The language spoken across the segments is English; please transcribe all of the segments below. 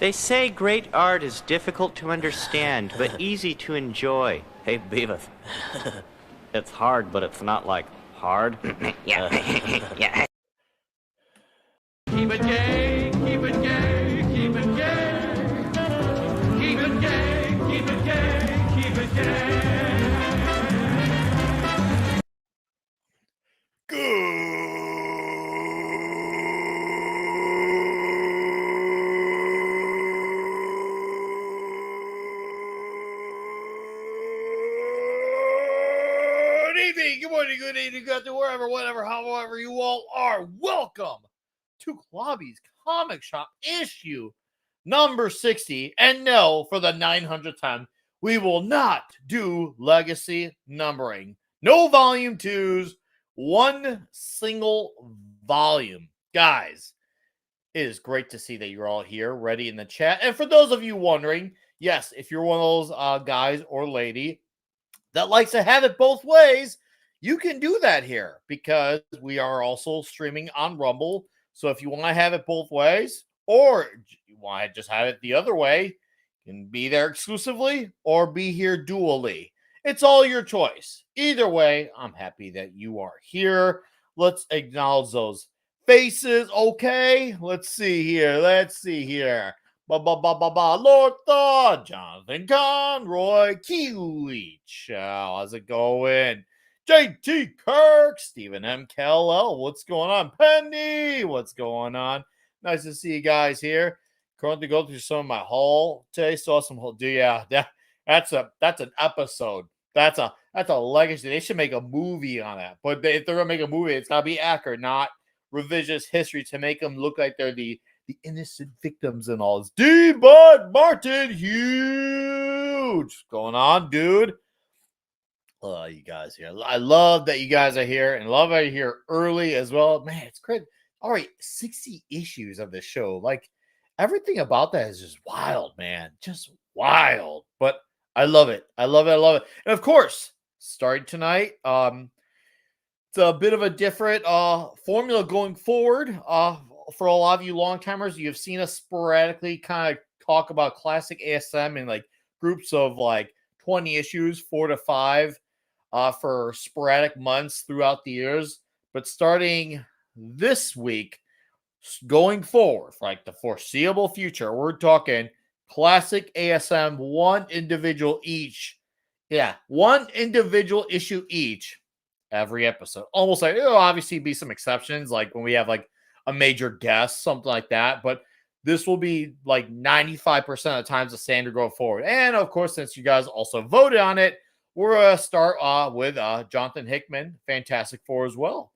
They say great art is difficult to understand, but easy to enjoy. Hey, Beavis. It's hard, but it's not like hard. Yeah. Yeah. Keep it gay, keep it gay, keep it gay. Keep it gay, keep it gay, keep it gay. Good evening, good morning, good evening, good to wherever, whatever, however you all are. Welcome to Clobby's Comic Shop issue number 60. And no, for the 900th time, we will not do legacy numbering. No volume twos, one single volume. Guys, it is great to see that you're all here, ready in the chat. And for those of you wondering, yes, if you're one of those guys or lady that likes to have it both ways, you can do that here because we are also streaming on Rumble. So if you want to have it both ways, or you want to just have it the other way, you can be there exclusively or be here dually. It's all your choice. Either way, I'm happy that you are here. Let's acknowledge those faces. Okay, let's see here. Lord Thor, Jonathan Conroy, Kiwi Chow, how's it going? JT Kirk, Stephen M. Kellel, what's going on? Penny, what's going on? Nice to see you guys here. Currently go through some of my haul today. Saw some haul. Yeah, that's an episode. That's a legacy. They should make a movie on that. But if they're gonna make a movie, it's gotta be accurate, not revisionist history to make them look like they're the innocent victims and all. It's D-Bud Martin, huge. What's going on, dude? You guys here. I love that you guys are here and love that you're here early as well. Man, it's great. All right, 60 issues of the show. Like, everything about that is just wild, man. Just wild. But I love it. I love it. I love it. And of course, starting tonight, it's a bit of a different formula going forward. For a lot of you long timers, you've seen us sporadically kind of talk about classic ASM in like groups of like 20 issues, 4 to 5, for sporadic months throughout the years. But starting this week, going forward, for like the foreseeable future, we're talking classic ASM, one individual each. Yeah, one individual issue each every episode. Almost like it'll obviously be some exceptions, like when we have like a major guest, something like that. But this will be like 95% of the times the standard going forward. And of course, since you guys also voted on it, we're going to start with Jonathan Hickman, Fantastic Four as well.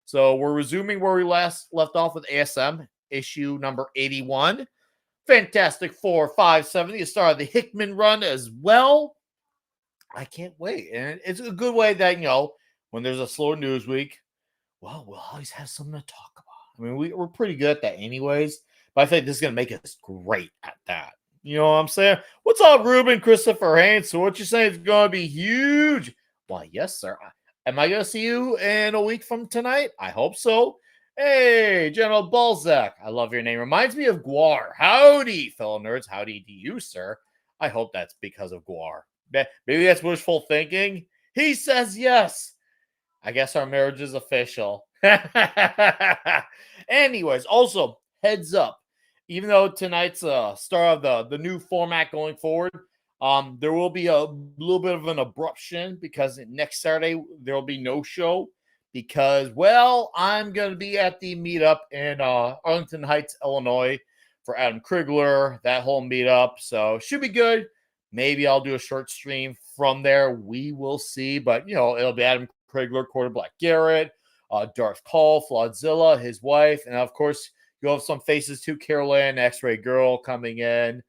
So we're resuming where we last left off with ASM, issue number 81. Fantastic Four 570, the start of the Hickman run as well. I can't wait. And it's a good way that, when there's a slow news week, well, we'll always have something to talk about. I mean, we're pretty good at that anyways, but I think this is going to make us great at that. You know what I'm saying? What's up, Ruben Christopher Haynes? So what you're saying is going to be huge. Why, yes, sir. Am I going to see you in a week from tonight? I hope so. Hey, General Balzac. I love your name. Reminds me of Guar. Howdy, fellow nerds. Howdy to you, sir. I hope that's because of Guar. Maybe that's wishful thinking. He says yes. I guess our marriage is official. Anyways, also, heads up. Even though tonight's start of the new format going forward, there will be a little bit of an abruption because next Saturday there will be no show because, well, I'm going to be at the meetup in Arlington Heights, Illinois for Adam Krigler, that whole meetup. So should be good. Maybe I'll do a short stream from there. We will see. But, it'll be Adam Krigler, Quarter Black Garrett, Darth Call, Flodzilla, his wife, and of course, you'll have some faces too. Carolyn, X-Ray Girl coming in.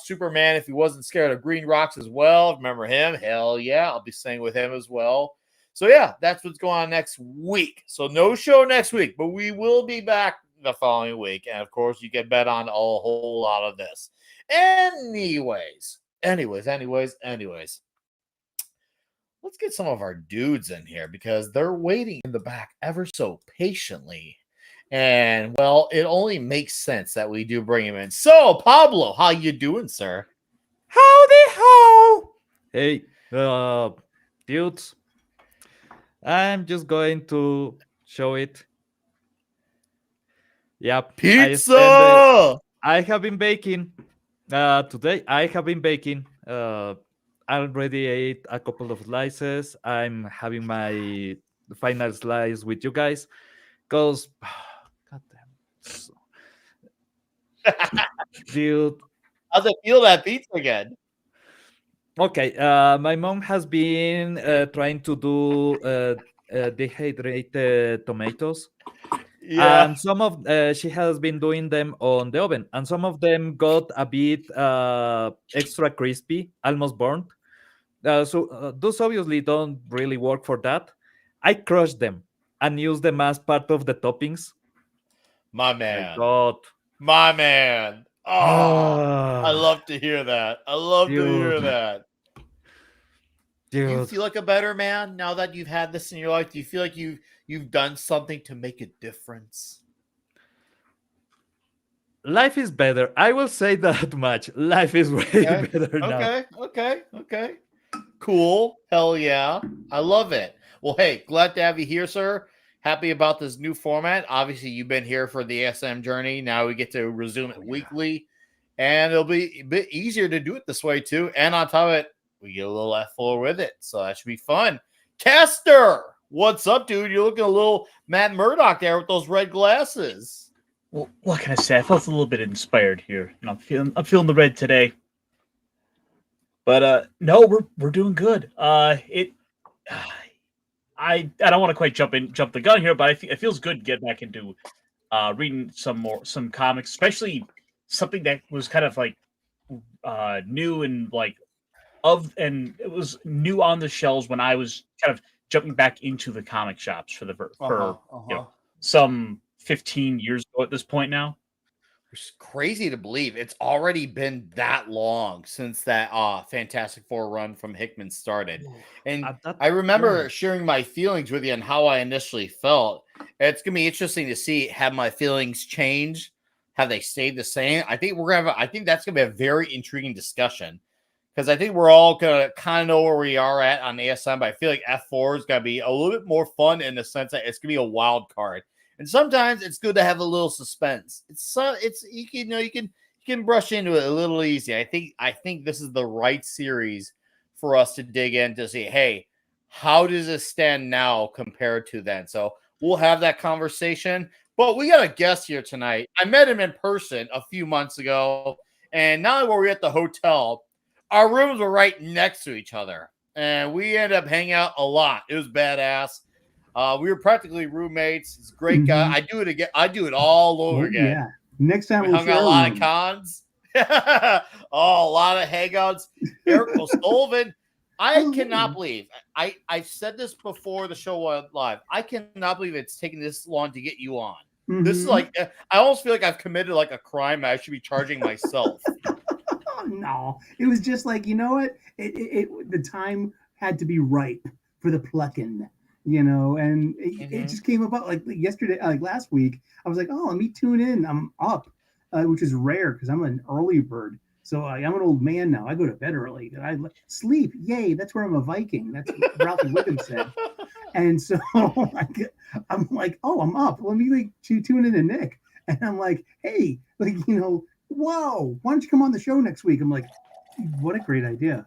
Superman, if he wasn't scared of green rocks as well. Remember him? Hell yeah. I'll be staying with him as well. So yeah, that's what's going on next week. So no show next week, but we will be back the following week. And of course, you can bet on a whole lot of this. Anyways. Let's get some of our dudes in here because they're waiting in the back ever so patiently. And well, it only makes sense that we do bring him in. So, Pablo, how you doing, sir? Howdy ho! Hey, dudes, I'm just going to show it. Yep, Pizza! I have been baking. Today I have been baking. I already ate a couple of slices. I'm having my final slice with you guys. Cause, God damn, so, dude. How's it feel that pizza again? Okay, my mom has been trying to do dehydrated tomatoes, Yeah. and some of she has been doing them on the oven, and some of them got a bit extra crispy, almost burnt. So those obviously don't really work for that. I crushed them and used them as part of the toppings. My My man. God, My man. Oh, I love to hear that. I love to hear dude, that. Do you dude. feel like a better man now that you've had this in your life? Do you feel like you've done something to make a difference? Life is better. I will say that much. Life is way Okay. better now. Okay. Cool. Hell yeah. I love it. Well, hey, glad to have you here, sir. Happy about this new format. Obviously, you've been here for the ASM journey. Now we get to resume it weekly, and it'll be a bit easier to do it this way, too. And on top of it, we get a little F4 with it. So that should be fun. Caster, what's up, dude? You're looking a little Matt Murdock there with those red glasses. Well, what can I say? I felt a little bit inspired here, and I'm feeling the red today. But no, we're doing good. I don't want to quite jump the gun here, but it feels good to get back into reading some comics, especially something that was kind of like new and and it was new on the shelves when I was kind of jumping back into the comic shops for some 15 years ago at this point now. It's crazy to believe it's already been that long since that Fantastic Four run from Hickman started. And I remember sharing my feelings with you and how I initially felt. It's gonna be interesting to see have my feelings changed, have they stayed the same. I think I think that's gonna be a very intriguing discussion because I think we're all gonna kind of know where we are at on ASM, but I feel like F4 is gonna be a little bit more fun in the sense that it's gonna be a wild card. And sometimes it's good to have a little suspense. You can brush into it a little easy. I think this is the right series for us to dig in to see, hey, how does this stand now compared to then? So we'll have that conversation. But we got a guest here tonight. I met him in person a few months ago, and not only were we at the hotel, our rooms were right next to each other, and we ended up hanging out a lot. It was badass. We were practically roommates. He's a great guy. I do it again. I do it all over again. Yeah. Next time we hung out a lot of cons. A lot of hangouts. Eric O'Sullivan. I cannot believe. I've said this before the show went live. I cannot believe it's taken this long to get you on. This is like I almost feel like I've committed like a crime. I should be charging myself. Oh, no, it was just like, you know what? The time had to be ripe for the plucking. And it just came about like yesterday, like last week. I was like, oh, let me tune in. I'm up, which is rare because I'm an early bird. So I'm an old man now. I go to bed early. I sleep. Yay. That's where I'm a Viking. That's what Ralphie Wiggum said. And so I'm like, oh, I'm up. Let me tune in to Nick. And I'm like, hey, whoa, why don't you come on the show next week? I'm like, what a great idea.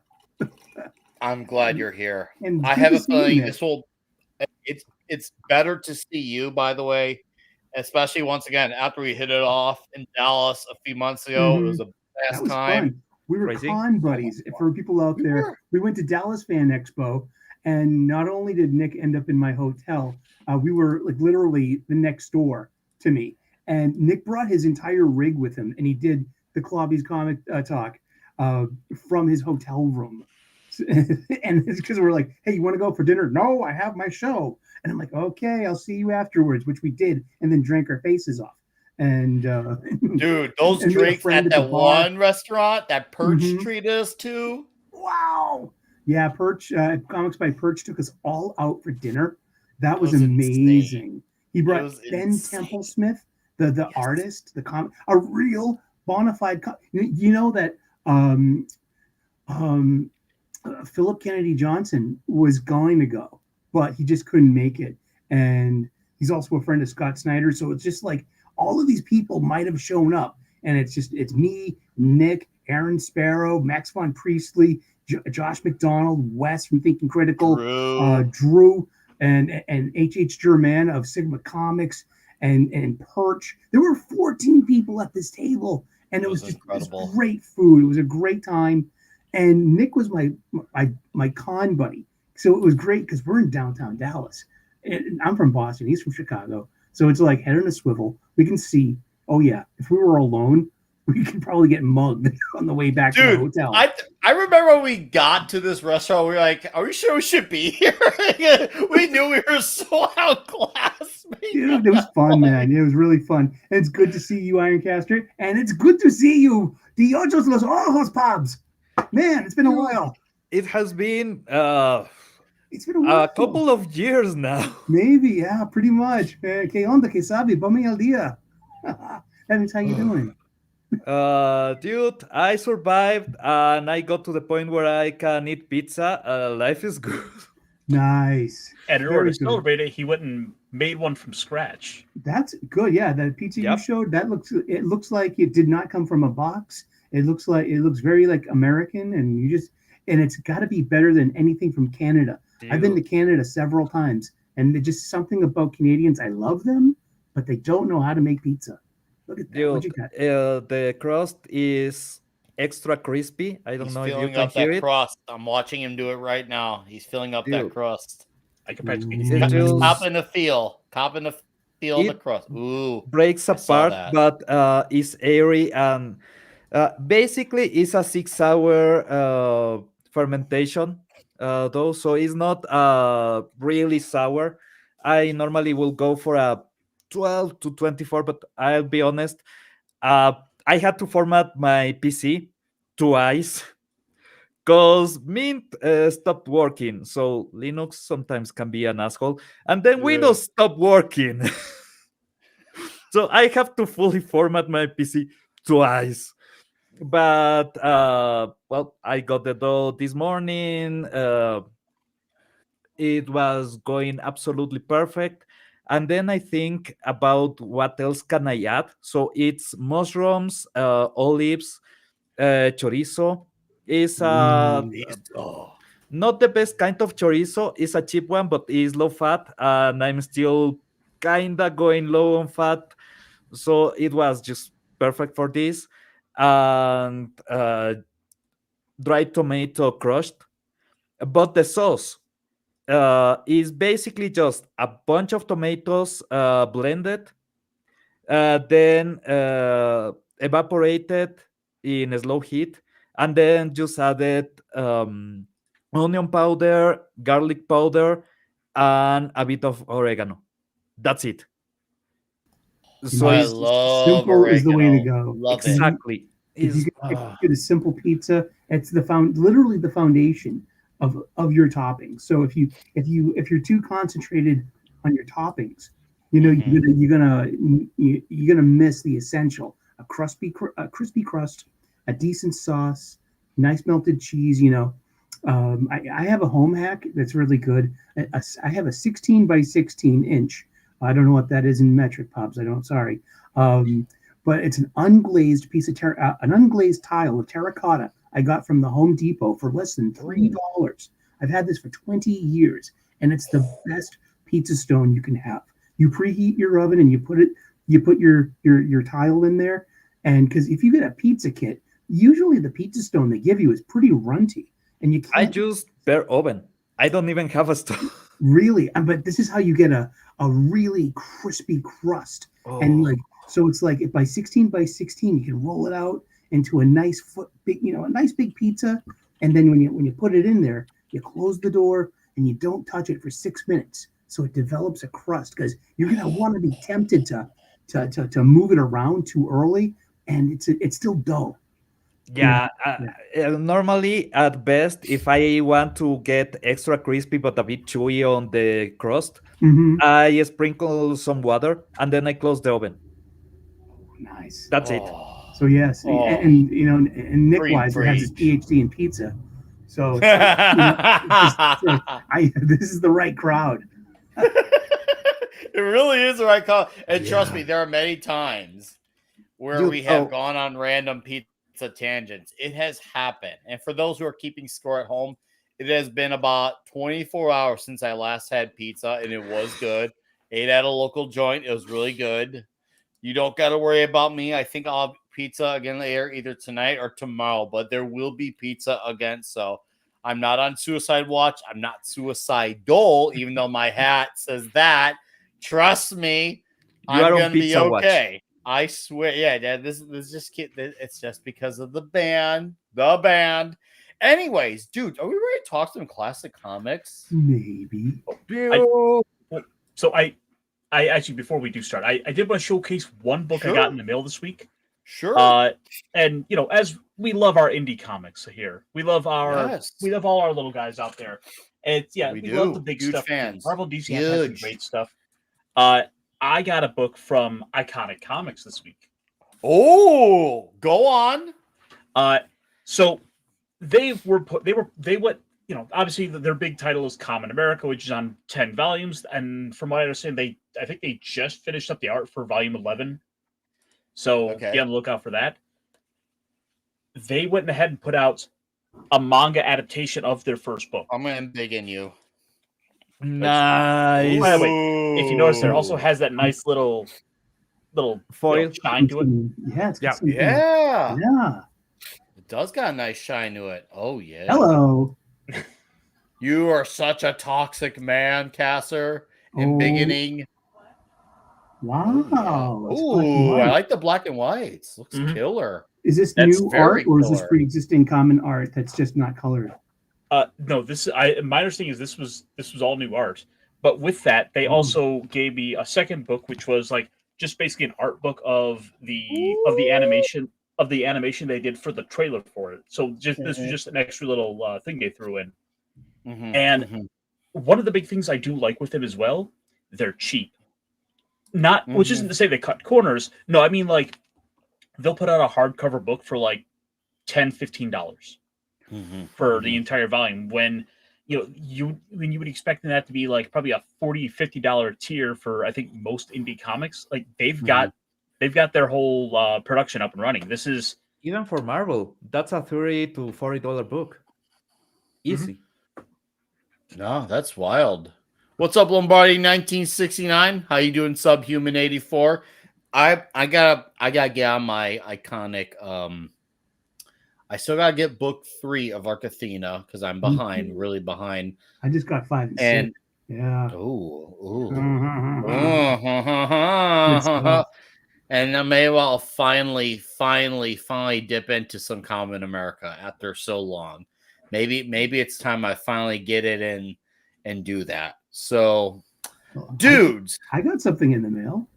I'm glad you're here. And I have a feeling this will. It's better to see you, by the way, especially once again after we hit it off in Dallas a few months ago. It was the best time. Fun. We were con buddies. For people out there, we went to Dallas Fan Expo, and not only did Nick end up in my hotel, we were like literally the next door to me. And Nick brought his entire rig with him, and he did the Clobby's comic talk from his hotel room. And it's because we're like, hey, you want to go for dinner? No, I have my show. And I'm like, okay, I'll see you afterwards, which we did, and then drank our faces off. And dude, those drinks at that one restaurant that Perch treated us to. Wow. Yeah, Perch, Comics by Perch took us all out for dinner. That was amazing. He brought was Ben insane. Temple Smith, the artist, a real bona fide. You know that um, Philip Kennedy Johnson was going to go, but he just couldn't make it. And he's also a friend of Scott Snyder. So it's just like all of these people might have shown up. And it's me, Nick, Aaron Sparrow, Max von Priestley, Josh McDonald, Wes from Thinking Critical, Drew, and H. German of Sigma Comics, and Perch. There were 14 people at this table, and it was just incredible. Great food. It was a great time. And Nick was my con buddy, so it was great because we're in downtown Dallas, and I'm from Boston. He's from Chicago, so it's like head on a swivel. We can see. Oh yeah, if we were alone, we could probably get mugged on the way back to the hotel. I remember when we got to this restaurant, we were like, "Are we sure we should be here?" We knew we were so outclassed. Dude, it was fun, man. It was really fun. And it's good to see you, Ironcaster, and it's good to see you, Diojos Los Ojos Pubs. Man, it's been a while. It has been it's been a couple of years now. Maybe, yeah, pretty much. Que onda, que sabe, ponme al día. That means how you doing? Dude, I survived and I got to the point where I can eat pizza. Life is good. Nice. And in order to celebrate it, he went and made one from scratch. That's good. Yeah, that pizza you showed, it looks like it did not come from a box. It looks very like American, and it's got to be better than anything from Canada. Dude. I've been to Canada several times, and there's just something about Canadians. I love them, but they don't know how to make pizza. Look at that. Dude, what you got? The crust is extra crispy. I don't know if you can hear it. Crust. I'm watching him do it right now. He's filling up that crust. I can practically Cop in the feel of the crust. Ooh, breaks apart, but it's airy and basically it's a 6-hour fermentation, though, so it's not really sour. I normally will go for a 12 to 24, but I'll be honest, I had to format my PC twice because Mint stopped working. So Linux sometimes can be an asshole, and then Windows stopped working. So I have to fully format my PC twice. But well, I got the dough this morning. It was going absolutely perfect. And then I think about what else can I add. So it's mushrooms, olives, chorizo. Is not the best kind of chorizo. It's a cheap one, but it's low fat, and I'm still kinda going low on fat. So it was just perfect for this. And dried tomato crushed. But the sauce is basically just a bunch of tomatoes blended, then evaporated in a slow heat, and then just added onion powder, garlic powder, and a bit of oregano. That's it. So I love simple oregano. Is the way to go. Love exactly. If you get a simple pizza, it's literally the foundation of your toppings. So if you're too concentrated on your toppings, you're gonna miss the essential: a crispy crust, a decent sauce, nice melted cheese. I have a home hack that's really good. I have a 16 by 16 inch. I don't know what that is in metric, Pops. Sorry. But it's an unglazed piece of an unglazed tile of terracotta I got from the Home Depot for less than $3. I've had this for 20 years, and it's the best pizza stone you can have. You preheat your oven and you put your tile in there, and because if you get a pizza kit, usually the pizza stone they give you is pretty runty, and you can't. I use bare oven. I don't even have a stone. Really, but this is how you get a really crispy crust, and so it's like if by 16 by 16, you can roll it out into a nice big pizza, and then when you put it in there, you close the door and you don't touch it for 6 minutes, so it develops a crust because you're gonna want to be tempted to move it around too early, and it's still dough. Yeah, Yeah. normally at best, if I want to get extra crispy but a bit chewy on the crust, Hmm. I sprinkle some water and then I close the oven. Nice. That's it. Oh, So yes, oh, and you know, and Nick free Weiser has his preach. PhD in pizza, so it's like, you know, this is the right crowd. It really is the right call. And trust Yeah. me, there are many times where Dude, we have oh, gone on random pizza tangents. It has happened. And for those who are keeping score at home, it has been about 24 hours since I last had pizza, and it was good. Ate at a local joint. It was really good. You don't got to worry about me. I think I'll have pizza again later, either tonight or tomorrow, but there will be pizza again. So I'm not on suicide watch. I'm not suicidal, even though my hat says that. Trust me, you I'm are on gonna be pizza watch. okay. I swear. Yeah, Dad. This just it's just because of the band. The band. Anyways, dude, are we ready to talk some classic comics? Maybe. So I actually, before we do start, I did want to showcase one book I got in Sure. the mail this week. Sure. And you know, as we love our indie comics here, we love Yes. all our little guys out there. And We we love the do. big Huge stuff too. fans. Marvel DC has some Huge. great stuff. I got a book from Iconic Comics this week. Oh, go on. So they went, you know, obviously their big title is Common America, which is on 10 volumes, and from what I understand, I think they just finished up the art for volume 11. So Okay. be on the lookout for that. They went ahead and put out a manga adaptation of their first book. I'm gonna dig in you. Nice. By the way, if you notice, there also Ooh. has that nice little Foil. shine to it. Yeah. It's got Yeah. some, Yeah. Yeah. It does got a nice shine to it. Oh yeah. Hello. You are such a toxic man, Casser. Oh, Embiggening. wow. It's black and Ooh, I white. like the black and whites. Looks Mhm. killer. Is this That's new very art or is this killer. pre-existing common art that's just not colored? No, my understanding is this was all new art. But with that, they also gave me a second book, which was like just basically an art book of the animation they did for the trailer for it. So this was just an extra little thing they threw in. And one of the big things I do like with them as well, they're cheap. Not, which isn't to say they cut corners. No, I mean like they'll put out a hardcover book for like $10-15 for the entire volume, when you would expect that to be like probably a $40-50 tier for, I think, most indie comics. Like they've got their whole production up and running. This is Even for Marvel, that's a $30 to $40 book. Easy. No, that's wild. What's up, Lombardi 1969? How you doing, Subhuman 84? I gotta get on my iconic. I still gotta get book 3 of Arcathena because I'm behind, really behind. I just got 5 and 6. And Yeah. And maybe I'll finally dip into some Common America after so long. Maybe it's time I finally get it in and do that. So, dudes, I got something in the mail.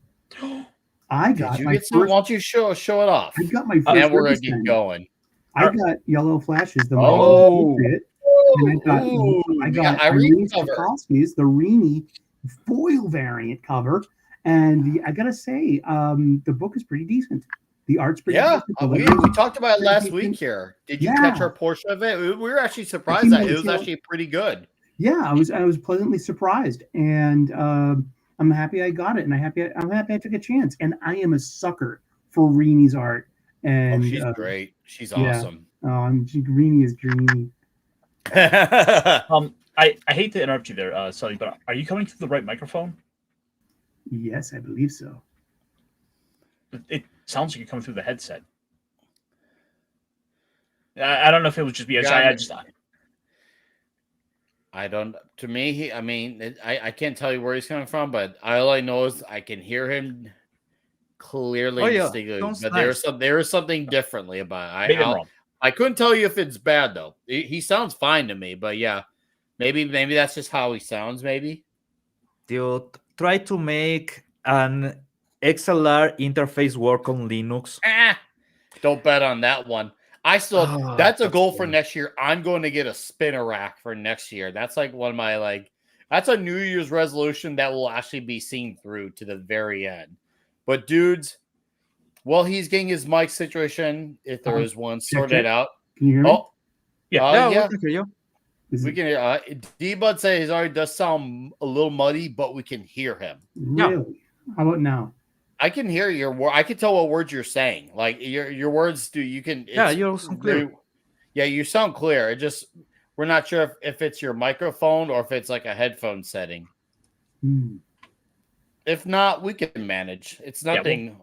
I got did you my get some? first. Why don't you show it off? I got my first. And we're gonna Urban get Pen. going. I got Yellow Flashes, the Oh. Patriot, and I got Irene Stokowski's the Rini foil variant cover. And I gotta say, the book is pretty decent. The art's pretty decent. We talked about it last week here. Did you catch our portion of it? We were actually surprised that it was actually pretty good. Yeah, I was pleasantly surprised, and I'm happy I got it, and I'm happy I took a chance. And I am a sucker for Rini's art. And she's great. She's awesome. Rini is dreamy. I hate to interrupt you there, Sully, but are you coming through the right microphone? Yes, I believe so. It sounds like you're coming through the headset. I don't know if it was just me. I don't. To me, I can't tell you where he's coming from, but all I know is I can hear him clearly, distinctly. But there is something differently about it. I couldn't tell you if it's bad though. He sounds fine to me, but yeah, maybe that's just how he sounds. Maybe. Dude, try to make an XLR interface work on Linux. Don't bet on that one. That's a goal for next year. I'm going to get a spinner rack for next year. That's like one of my that's a New Year's resolution that will actually be seen through to the very end. But dudes, while he's getting his mic situation, if there is one, sorted out. Can you hear me? Oh, Yeah. We can hear you. We can. D-Bud says his audio does sound a little muddy, but we can hear him. Really? How about now? I can hear your word. I can tell what words you're saying. Like your words do. You can. You sound clear. Yeah, you sound clear. It just we're not sure if it's your microphone or if it's like a headphone setting. If not, we can manage. It's nothing.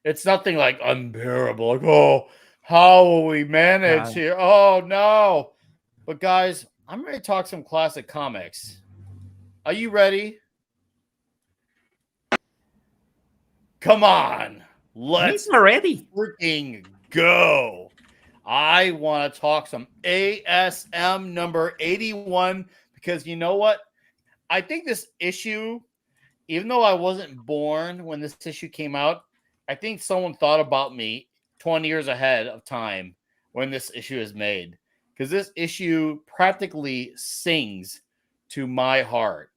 It's nothing like unbearable. Like, oh, how will we manage here? Oh no! But guys, I'm ready to talk some classic comics. Are you ready? Come on, let's ready. freaking go. I want to talk some ASM number 81 because you know what? I think this issue, even though I wasn't born when this issue came out, I think someone thought about me 20 years ahead of time when this issue is made because this issue practically sings to my heart.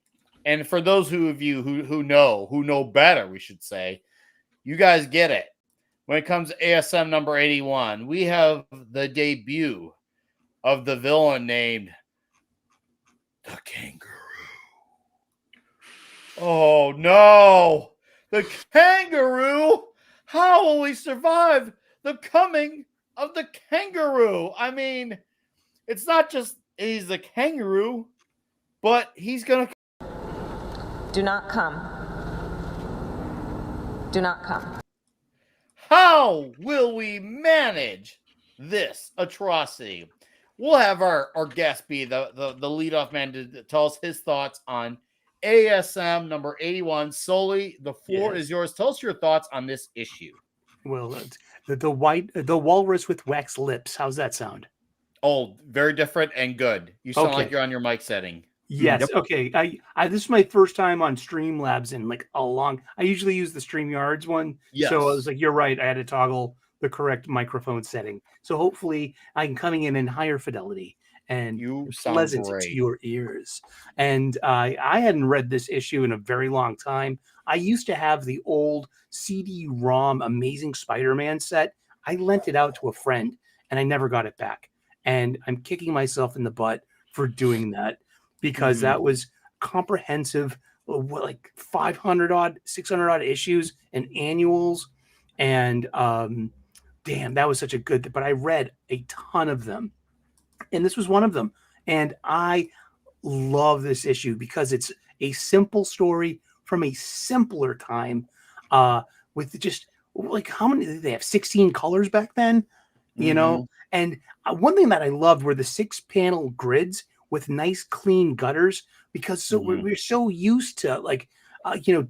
And for those of you who know better, we should say, you guys get it. When it comes to ASM number 81, we have the debut of the villain named the Kangaroo. Oh no! The Kangaroo! How will we survive the coming of the Kangaroo? I mean, it's not just he's the Kangaroo, but he's gonna. Do not come. Do not come. How will we manage this atrocity? We'll have our guest be the leadoff man to tell us his thoughts on ASM number 81. Sully, the floor is yours. Tell us your thoughts on this issue. Well, the walrus with wax lips. How's that sound? Oh, very different and good. You sound like you're on your mic setting. Yes. Yep. Okay. I this is my first time on Streamlabs in like a long. I usually use the StreamYards one. Yes. So I was like, you're right. I had to toggle the correct microphone setting. So hopefully I'm coming in higher fidelity and You sound pleasant great. to your ears. And I hadn't read this issue in a very long time. I used to have the old CD-ROM Amazing Spider-Man set. I lent it out to a friend and I never got it back. And I'm kicking myself in the butt for doing that because that was comprehensive, like 500 odd, 600 odd issues and annuals. And damn, that was such a good, but I read a ton of them. And this was one of them. And I love this issue because it's a simple story from a simpler time with just like how many did they have? 16 colors back then, you know? And one thing that I loved were the 6-panel grids with nice clean gutters because we're so used to like,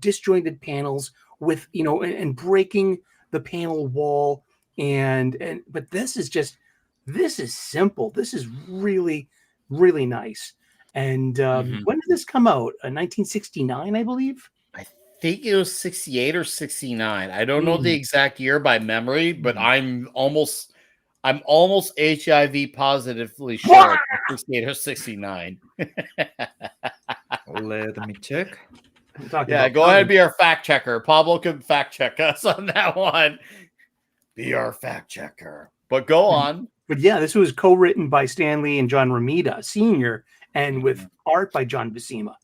disjointed panels with, and breaking the panel wall. But this is simple. This is really, really nice. And when did this come out? 1969, I believe. I think it was 68 or 69. I don't know the exact year by memory, but I'm almost HIV positively sure 68 or 69. Let me check. Yeah, go ahead and be our fact checker. Pablo can fact check us on that one. Be our fact checker. But go on. But yeah, this was co-written by Stan Lee and John Romita Sr. and with art by John Buscema.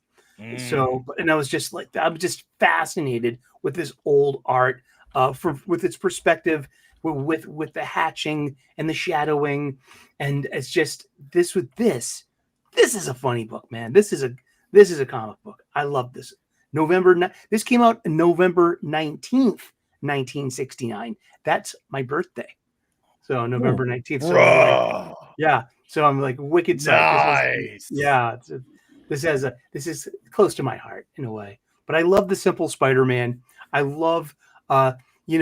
So, and I was just like, I'm just fascinated with this old art with its perspective, with the hatching and the shadowing, and it's just this is a funny book, man. This is a comic book. I love this. This came out November 19th, 1969. That's my birthday. So November 19th. So so I'm like wicked psyched. Nice. This is close to my heart in a way. But I love the simple Spider-Man. I love he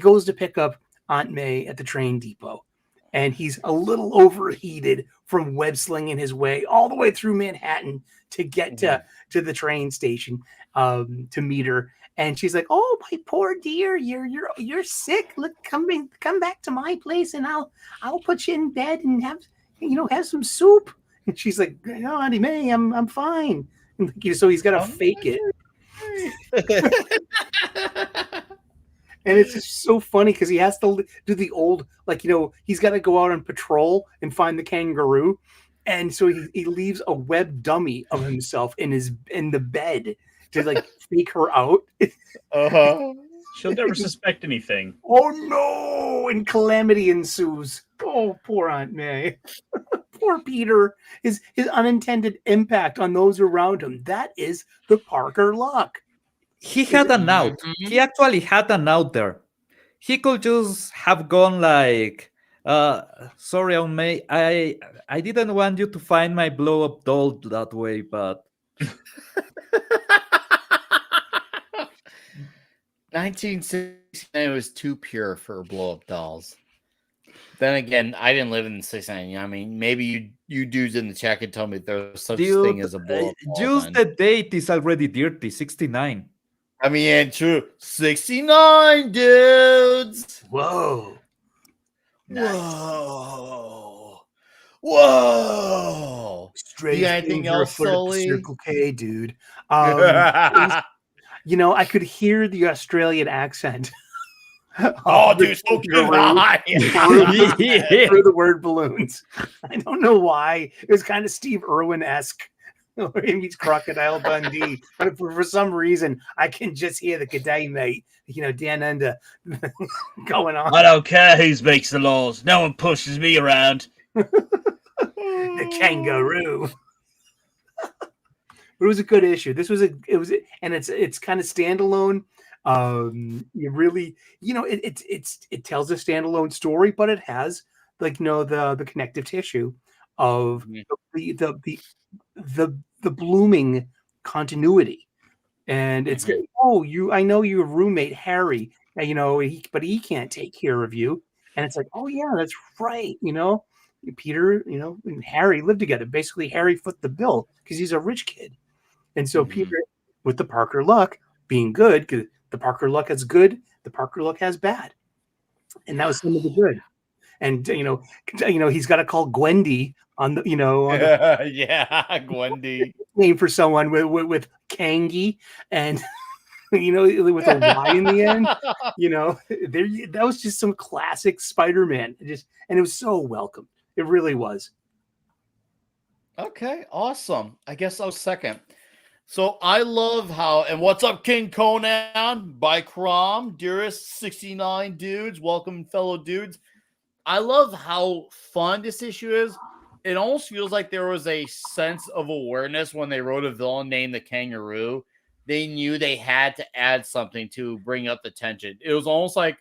goes to pick up Aunt May at the train depot, and he's a little overheated from web slinging his way all the way through Manhattan to get to the train station to meet her. And she's like, "Oh, my poor dear, you're sick. Look, come back to my place, and I'll put you in bed and have some soup." And she's like, "No, Auntie May, I'm fine." And so he's got to fake it. And it's just so funny because he has to do the old, he's got to go out on patrol and find the kangaroo. And so he leaves a web dummy of himself in the bed to fake her out. Uh-huh. She'll never suspect anything. Oh no! And calamity ensues. Oh, poor Aunt May. Poor Peter. His unintended impact on those around him. That is the Parker luck. He had an out. He actually had an out there. He could just have gone like, sorry, Aunt May, I didn't want you to find my blow up doll that way, but 1969 was too pure for blow up dolls. Then again, I didn't live in the 69. I mean, maybe you dudes in the chat can tell me if there's such thing as a blow up doll. Just the date is already dirty, 69. I mean, true. 69 dudes. Whoa. Nice. Whoa. Strange You got anything else, Sully? Circle K, dude. I could hear the Australian accent. Oh, dude, so good. Through the word balloons. I don't know why. It was kind of Steve Irwin-esque. He meets Crocodile Dundee. But for some reason, I can just hear the G'day, mate. Dan Ender going on. I don't care who makes the laws. No one pushes me around. The kangaroo. But it was a good issue. And it's kind of standalone. It tells a standalone story, but it has the connective tissue of the blooming continuity. And it's I know your roommate Harry, but he can't take care of you. And it's like, oh yeah, that's right. Peter, and Harry live together. Basically, Harry foot the bill because he's a rich kid. And so Peter, with the Parker luck being good, because the Parker luck has good, the Parker luck has bad. And that was some of the good. And he's got to call Gwendy on the yeah, Gwendy name for someone with Kangi and with a Y in the end. That was just some classic Spider-Man. And it was so welcome. It really was. Okay, awesome. I guess I was second. So I love how, and what's up, King Conan by Crom, dearest 69 dudes, welcome fellow dudes. I love how fun this issue is. It almost feels like there was a sense of awareness when they wrote a villain named the Kangaroo. They knew they had to add something to bring up the tension. It was almost like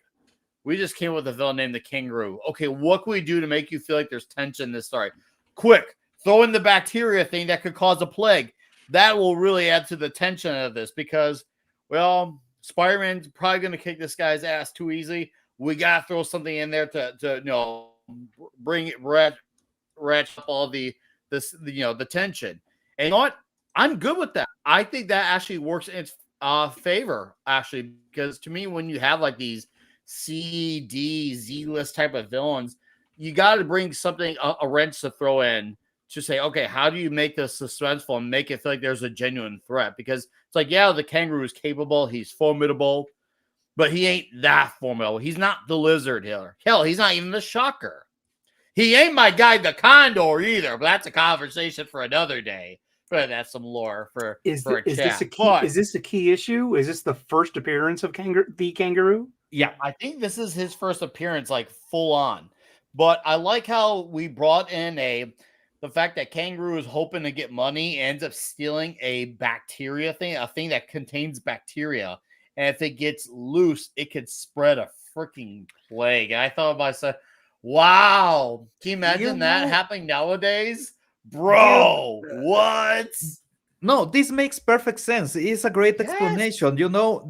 we just came up with a villain named the Kangaroo. Okay, what can we do to make you feel like there's tension in this story? Quick, throw in the bacteria thing that could cause a plague. That will really add to the tension of this because, well, Spider-Man's probably going to kick this guy's ass too easy. We got to throw something in there to bring it ratchet up all the tension. And you know what? I'm good with that. I think that actually works in its favor, actually, because to me, when you have like these C, D, Z list type of villains, you got to bring something, a wrench to throw in to say, okay, how do you make this suspenseful and make it feel like there's a genuine threat? Because it's like, yeah, the Kangaroo is capable, he's formidable, but he ain't that formidable. He's not the Lizard here. Hell, he's not even the Shocker. He ain't my guy, the Condor, either, but that's a conversation for another day. But that's some lore for a chat. Is this a key issue? Is this the first appearance of the Kangaroo? Yeah, I think this is his first appearance, like full on. But I like how we brought in the fact that Kangaroo is hoping to get money, ends up stealing a bacteria thing, a thing that contains bacteria. And if it gets loose, it could spread a freaking plague. And I thought to myself, wow, can you imagine that happening nowadays? Bro, what? No, this makes perfect sense. It's a great explanation.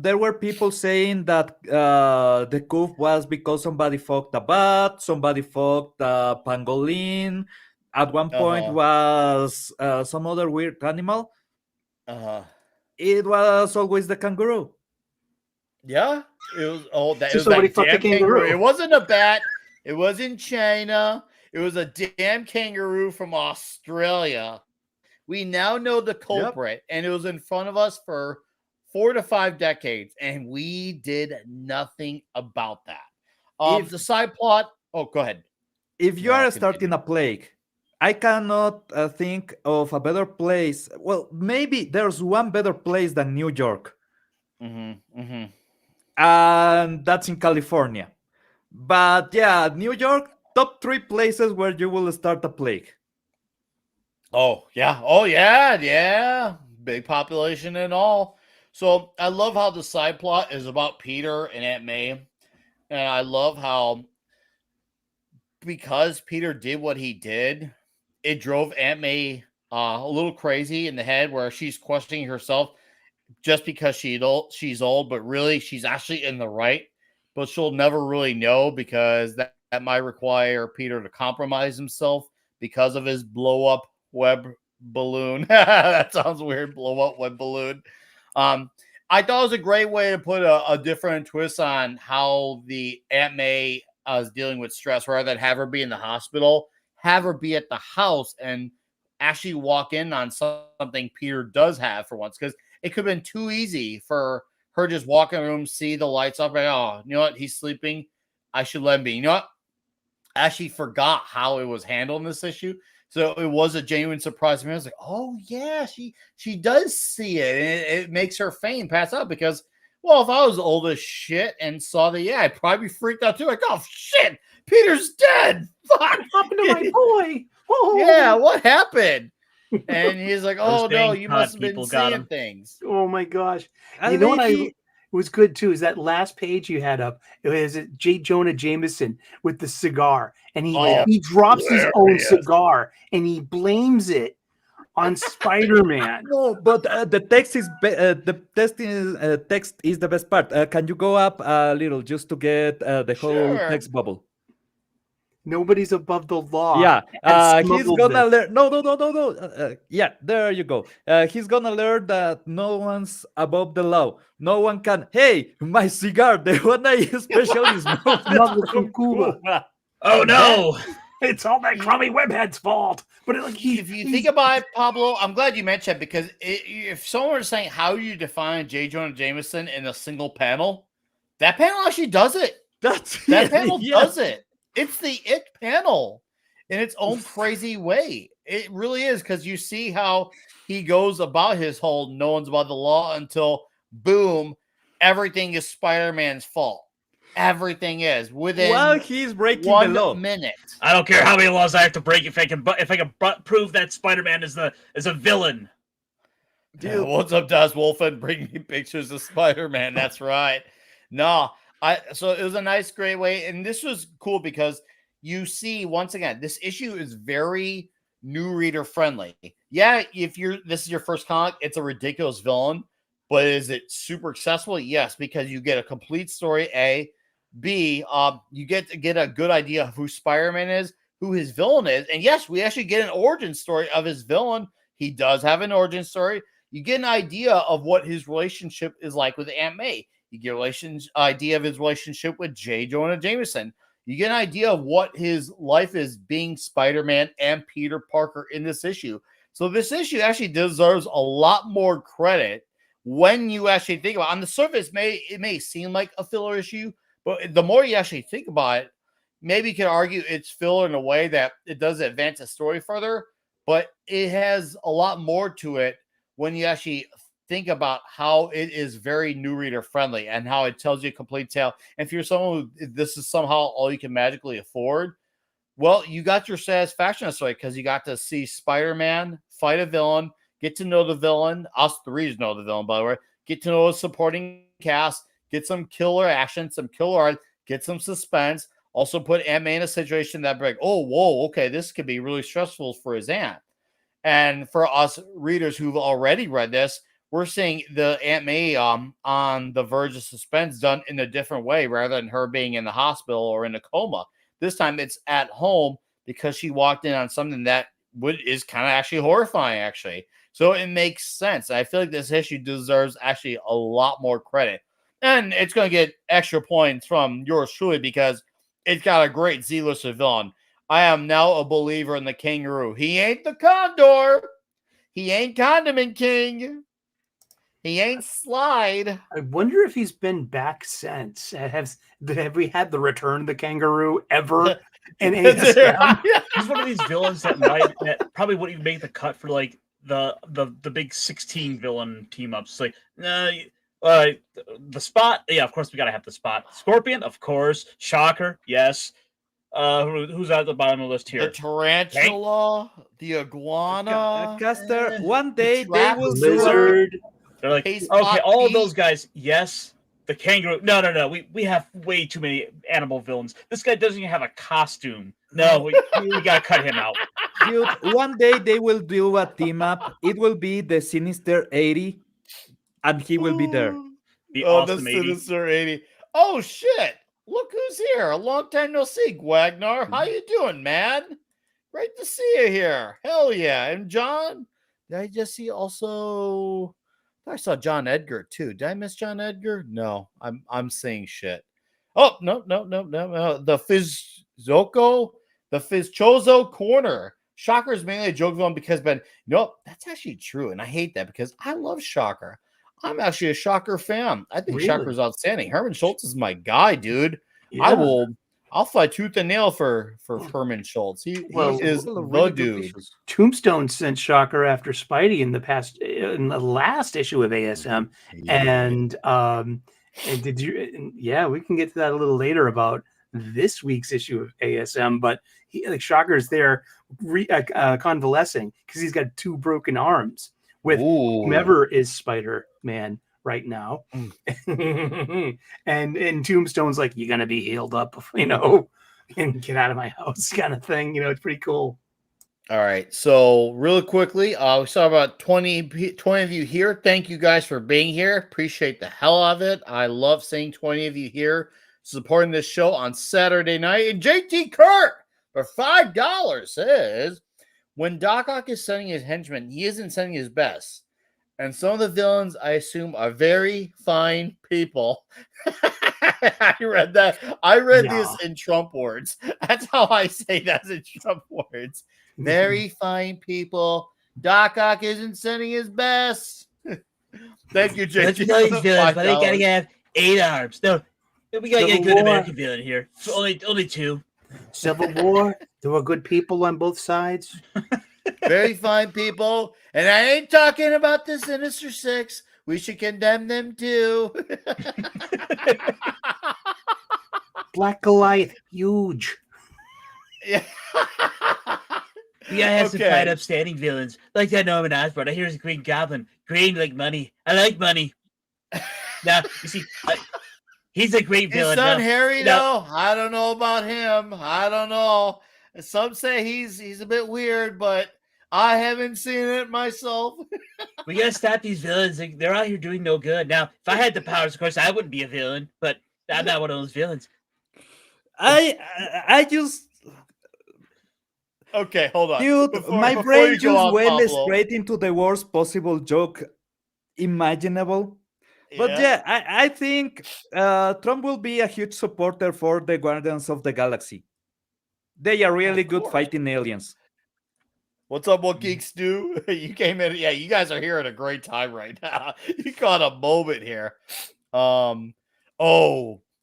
There were people saying that the coup was because somebody fucked a bat, somebody fucked a pangolin. At one point was some other weird animal. It was always the kangaroo. Yeah, it was. Oh, that So it was somebody that fucked a damn kangaroo. It wasn't a bat. It wasn't China. It was a damn kangaroo from Australia. We now know the Yep. culprit, and it was in front of us for 4 to 5 decades, and we did nothing about that. If The side plot. Oh, go ahead. if you No, are starting continue. a plague, I cannot think of a better place. Well, maybe there's one better place than New York, Mm-hmm. Mm-hmm. and that's in California. But yeah, New York, top three places where you will start a plague. Oh yeah. Oh yeah. Yeah. Big population and all. So I love how the side plot is about Peter and Aunt May, and I love how because Peter did what he did, it drove Aunt May a little crazy in the head, where she's questioning herself just because she's old, but really she's actually in the right. But she'll never really know because that might require Peter to compromise himself because of his blow up web balloon. That sounds weird. Blow up web balloon. Um, I thought it was a great way to put a different twist on how the Aunt May is dealing with stress, rather than have her be in the hospital, have her be at the house and actually walk in on something Peter does have for once. Because it could have been too easy for her just walk in the room, see the lights up, and oh, you know what? He's sleeping. I should let him be. You know what? I actually forgot how it was handled in this issue. So it was a genuine surprise to me. I was like, oh yeah, she does see it. And it makes her faint, pass out because, well, if I was old as shit and saw that, yeah, I'd probably be freaked out too. Like, oh shit, Peter's dead. Fuck. What happened to my boy? Oh. Yeah, what happened? And he's like, Those oh no, dang you con must have been people got seeing him. things. Oh my gosh! And You know what maybe was good too is that last page you had up. It was J. Jonah Jameson with the cigar, and he drops his own cigar and he blames it on Spider-Man. no, but the text is text is the best part. Can you go up a little just to get the whole Sure. text bubble? Nobody's above the law. Yeah, and he's smuggled gonna this. learn. No. Yeah, there you go. He's gonna learn that no one's above the law. No one can. Hey, my cigar, the one I especially Smuggled from Cuba. Oh no! It's all that crummy webhead's fault. But If you think about it, Pablo, I'm glad you mentioned it because if someone were saying how you define J. Jonah Jameson in a single panel, that panel actually does it. That panel yeah. does it. It's the it panel in its own crazy way. It really is, because you see how he goes about his whole no one's above the law until boom, everything is Spider-Man's fault. Everything is within While he's breaking the 1 law. minute. I don't care how many laws I have to break if I can prove that Spider-Man is a villain. Dude, what's up, Das Wolfen? Bring me pictures of Spider-Man. That's right. No, so it was a nice, great way, and this was cool because you see once again, this issue is very new reader friendly. Yeah, if this is your first comic, it's a ridiculous villain, but is it super accessible? Yes, because you get a complete story. A, B, you get to get a good idea of who Spider-Man is, who his villain is, and yes, we actually get an origin story of his villain. He does have an origin story. You get an idea of what his relationship is like with Aunt May. You get an idea of his relationship with J. Jonah Jameson. You get an idea of what his life is being Spider-Man and Peter Parker in this issue. So this issue actually deserves a lot more credit when you actually think about it. On the surface, it may seem like a filler issue, but the more you actually think about it, maybe you can argue it's filler in a way that it does advance the story further, but it has a lot more to it when you actually think about how it is very new reader friendly and how it tells you a complete tale. And if you're someone who this is somehow all you can magically afford, well, you got your satisfaction this way because you got to see Spider-Man fight a villain, get to know the villain. Us threes know the villain, by the way. Get to know a supporting cast, get some killer action, some killer art, get some suspense. Also put Aunt May in a situation that like, oh, whoa, okay, this could be really stressful for his aunt. And for us readers who've already read this, we're seeing the Aunt May on the verge of suspense done in a different way rather than her being in the hospital or in a coma. This time it's at home because she walked in on something that is kind of actually horrifying, actually. So it makes sense. I feel like this issue deserves actually a lot more credit. And it's going to get extra points from yours truly because it's got a great Z-list villain. I am now a believer in the kangaroo. He ain't the condor. He ain't Condiment King. He ain't Slide. I wonder if he's been back since. Have we had the return of the kangaroo ever in ASM? He's one of these villains that probably wouldn't even make the cut for like the big 16 villain team ups. Like, the Spot, yeah, of course we gotta have the Spot. Scorpion, of course. Shocker, yes. Who's at the bottom of the list here? The tarantula, the iguana, Caster. One day they trap will do Lizard. They're like, Hey, okay, Spot all of Pete. those guys, yes. The kangaroo, no. We have way too many animal villains. This guy doesn't even have a costume. No, we gotta cut him out. Dude, one day they will do a team up. It will be the Sinister 80, and he will be there. The Oh, awesome the 80. Sinister 80. Oh, shit. Look who's here. A long time no see, Gwagnar. How you doing, man? Great to see you here. Hell yeah. And John, did I just see also... I saw John Edgar, too. Did I miss John Edgar? No, I'm saying shit. Oh, no. The Fizchozo Corner. Shocker's mainly a joke villain because Ben. No, that's actually true, and I hate that because I love Shocker. I'm actually a Shocker fan. I think Really? Shocker's outstanding. Herman Schultz is my guy, dude. Yeah. I'll fight tooth and nail for Herman Schultz. He is the dude. Tombstone sent Shocker after Spidey in the last issue of ASM, and did you? Yeah, we can get to that a little later about this week's issue of ASM, but Shocker's there convalescing because he's got 2 broken arms with whomever is Spider-Man right now. and Tombstone's like, you're gonna be healed up, and get out of my house kind of thing. It's pretty cool. All right, so really quickly, we saw about 20 of you here. Thank you guys for being here. Appreciate the hell out of it. I love seeing 20 of you here supporting this show on Saturday night. And JT Kurt for $5 says, when Doc Ock is sending his henchmen, he isn't sending his best. And some of the villains, I assume, are very fine people. I read that. I read this in Trump words. That's how I say that in Trump words. Very fine people. Doc Ock isn't sending his best. Thank you, JT. Let's know these villains, but they gotta have 8 arms. No, we gotta get a good American villain here. Only 2. Civil War. There were good people on both sides. Very fine people. And I ain't talking about the Sinister Six. We should condemn them too. Black Goliath, huge. Yeah. We gotta have some fine, upstanding villains. Like that Norman Osborn. I hear he's a Green Goblin. Green like money. I like money. Now, you see, he's a great villain. His son Harry, though, I don't know about him. I don't know. Some say he's a bit weird, but I haven't seen it myself. We gotta stop these villains. They're out here doing no good. Now, if I had the powers, of course, I wouldn't be a villain, but I'm not one of those villains. I just... Okay, hold on. Dude, my brain just went straight into the worst possible joke imaginable. But yeah, I think Trump will be a huge supporter for the Guardians of the Galaxy. They are really good fighting aliens. What's up, what geeks do? You came in. Yeah, you guys are here at a great time right now. You caught a moment here. I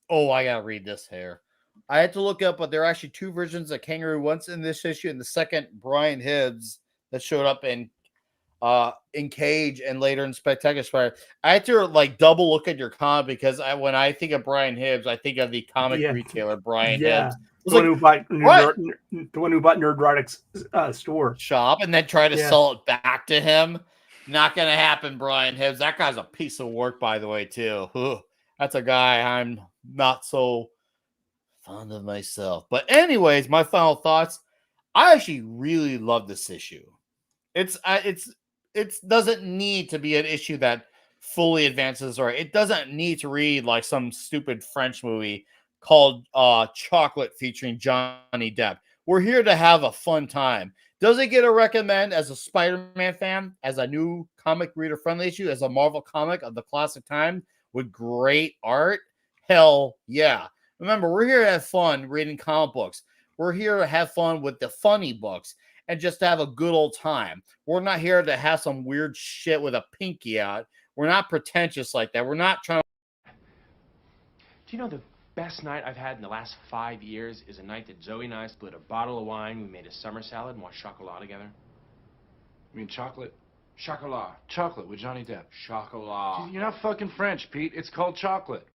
gotta read this here. I had to look up, but there are actually 2 versions of Kangaroo. Once in this issue, and the second Brian Hibbs that showed up in Cage and later in Spectacular Spider. I had to double look at your comic because when I think of Brian Hibbs, I think of the comic retailer Brian Hibbs. The one who bought Nerdrotic's store shop and then try to sell it back to him. Not gonna happen, Brian Hibbs. That guy's a piece of work, by the way, too. That's a guy I'm not so fond of myself. But anyways, my final thoughts. I actually really love this issue. It doesn't need to be an issue that fully advances, or it doesn't need to read like some stupid French movie called Chocolate featuring Johnny Depp. We're here to have a fun time. Does it get a recommend as a Spider-Man fan, as a new comic reader friendly issue, as a Marvel comic of the classic time? with great art, hell yeah. Remember, we're here to have fun reading comic books. We're here to have fun with the funny books and just to have a good old time. We're not here to have some weird shit with a pinky out. We're not pretentious like that. We're not trying to. Do you know the best night I've had in the last 5 years is a night that Zoe and I split a bottle of wine, we made a summer salad, and watched chocolat together? You mean chocolate? Chocolat. Chocolate with Johnny Depp. Chocolat. You're not fucking French, Pete. It's called chocolate.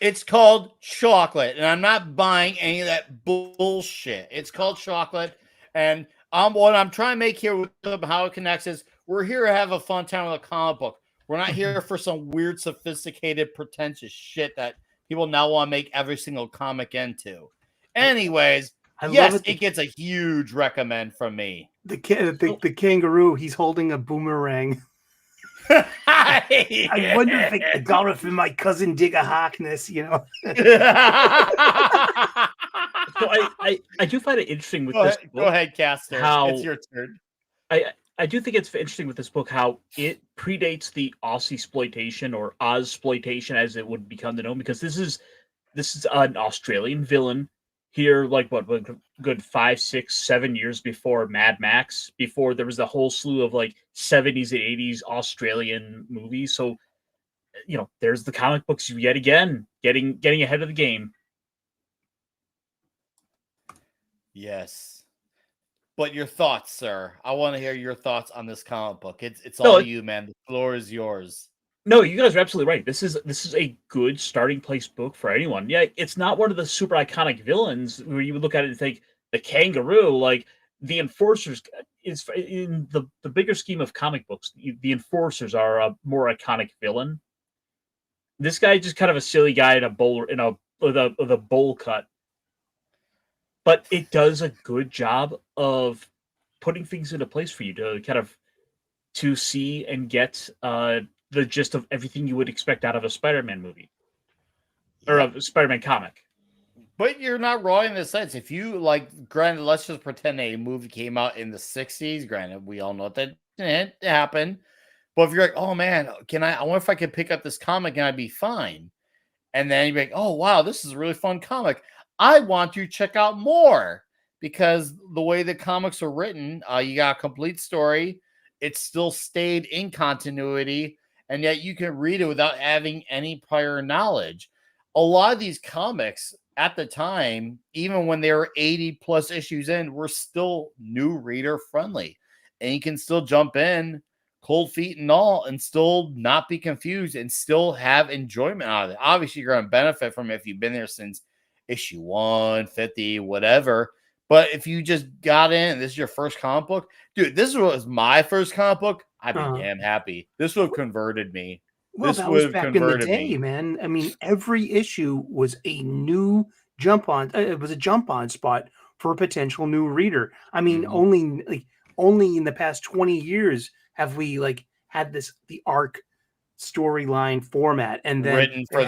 It's called chocolate, and I'm not buying any of that bullshit. It's called chocolate, and what I'm trying to make here with how it connects is we're here to have a fun time with a comic book. We're not here for some weird, sophisticated, pretentious shit that people now want to make every single comic into. Anyways, yes, it gets a huge recommend from me. The kangaroo, he's holding a boomerang. I wonder if I got it from my cousin Digger Harkness, you know. So I do find it interesting with this book. Go ahead, Caster. It's your turn. I do think it's interesting with this book how it predates the Aussie-sploitation or Oz-sploitation as it would become known, because this is an Australian villain here, like what good 5, 6, 7 years before Mad Max, before there was the whole slew of like 70s and 80s Australian movies. So, you know, there's the comic books yet again, getting ahead of the game. Yes. But your thoughts, sir. I want to hear your thoughts on this comic book. It's all you, man. The floor is yours. No, you guys are absolutely right. This is a good starting place book for anyone. Yeah, it's not one of the super iconic villains where you would look at it and think the kangaroo, like the Enforcers is in the bigger scheme of comic books. The Enforcers are a more iconic villain. This guy is just kind of a silly guy in a bowl with a bowl cut. But it does a good job of putting things into place for you to kind of to see and get the gist of everything you would expect out of a Spider-Man movie or a Spider-Man comic. But you're not wrong in the sense. If you like, granted, let's just pretend a movie came out in the 60s. Granted, we all know that didn't happen. But if you're like, oh man, I wonder if I could pick up this comic and I'd be fine. And then you're like, oh wow, this is a really fun comic. I want to check out more because the way the comics are written, you got a complete story. It still stayed in continuity, and yet you can read it without having any prior knowledge. A lot of these comics at the time, even when they were 80 plus issues in, were still new reader friendly, and you can still jump in cold feet and all and still not be confused and still have enjoyment out of it. Obviously, you're going to benefit from it if you've been there since issue 150, whatever. But if you just got in and this is your first comic book, dude, this was my first comic book, I'd be damn happy. This would have converted me. Well, this that was back in the day, man. I mean, every issue was a new jump on. It was a jump on spot for a potential new reader. I mean, only in the past 20 years have we had the arc storyline format and then written for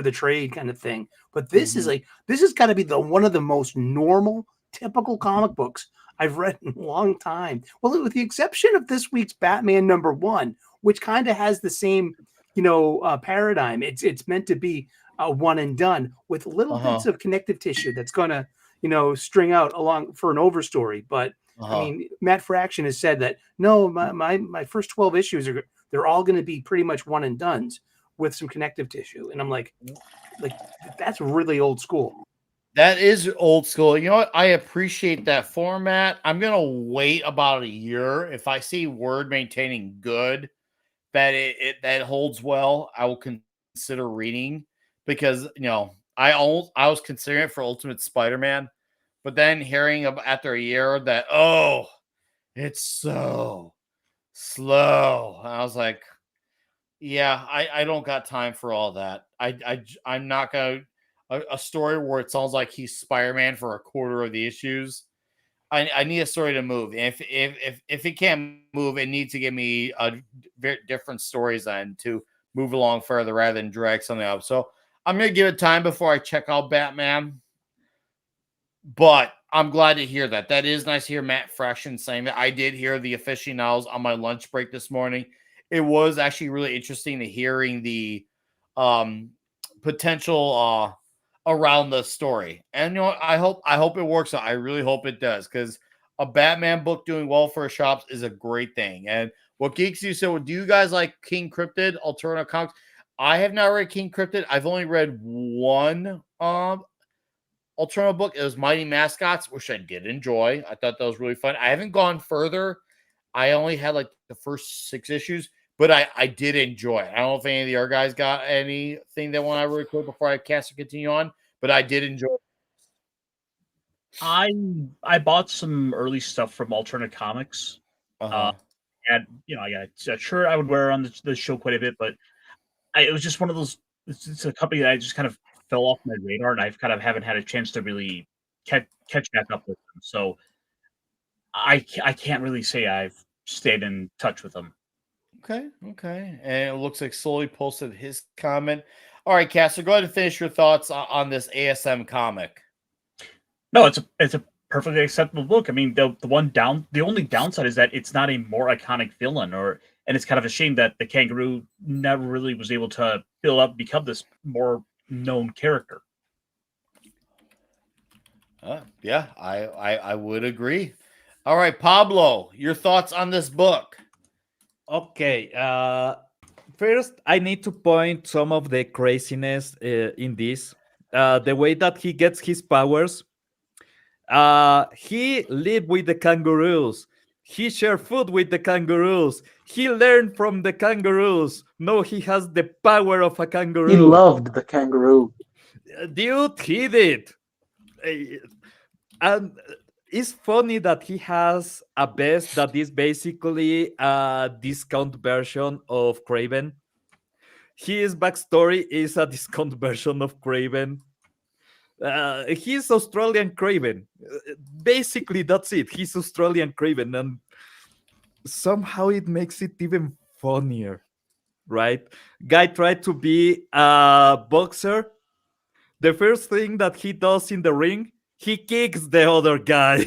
the trade kind of thing. But this is got to be one of the most normal, typical comic books I've read in a long time. Well, with the exception of this week's Batman #1, which kind of has the same, paradigm. It's meant to be a one and done with little bits of connective tissue that's gonna, string out along for an overstory. But I mean, Matt Fraction has said that no, my first 12 issues they're all going to be pretty much one and dones with some connective tissue. And I'm like that's really old school. That is old school. You know what? I appreciate that format. I'm going to wait about a year. If I see Word maintaining good, that that holds well, I will consider reading because, I was considering it for Ultimate Spider-Man, but then hearing after a year that, it's so slow. I was like, yeah, I don't got time for all that. I'm not going to a story where it sounds like he's Spider-Man for a quarter of the issues. I need a story to move. And if it can't move, it needs to give me different stories then to move along further rather than drag something up. So I'm going to give it time before I check out Batman. But I'm glad to hear that. That is nice to hear Matt Fraction saying that. I did hear the aficionados on my lunch break this morning. it was actually really interesting to hearing the potential around the story. And I hope it works out. I really hope it does, because a Batman book doing well for shops is a great thing. And what geeks you so do you guys like King Cryptid alternative comics? I have not read King Cryptid. I've only read one alternative book. It was Mighty Mascots, which I did enjoy. I thought that was really fun. I haven't gone further. I only had like the first 6 issues, but I did enjoy it. I don't know if any of the other guys got anything they want to really quick before I cast and continue on, but I did enjoy it. I bought some early stuff from Alternate Comics. Uh-huh. And I got a shirt I would wear on the show quite a bit, but it was just one of those. It's a company that I just kind of fell off my radar, and I've kind of haven't had a chance to really catch back up with them. So I can't really say I've stayed in touch with them. Okay. And it looks like Slowly posted his comment. All right, Caster, go ahead and finish your thoughts on this ASM comic. No, it's a perfectly acceptable book. I mean, the only downside is that it's not a more iconic villain, and it's kind of a shame that the Kangaroo never really was able to become this more known character. Yeah, I would agree. All right, Pablo, your thoughts on this book? Okay. First, I need to point some of the craziness in this. The way that he gets his powers. He lived with the kangaroos. He shared food with the kangaroos. He learned from the kangaroos. No, he has the power of a kangaroo. He loved the kangaroo. Dude, he did. And it's funny that he has a vest that is basically a discount version of Kraven. His backstory is a discount version of Kraven. He's Australian Kraven. Basically, that's it. He's Australian Kraven, and somehow it makes it even funnier, right? Guy tried to be a boxer. The first thing that he does in the ring, he kicks the other guy.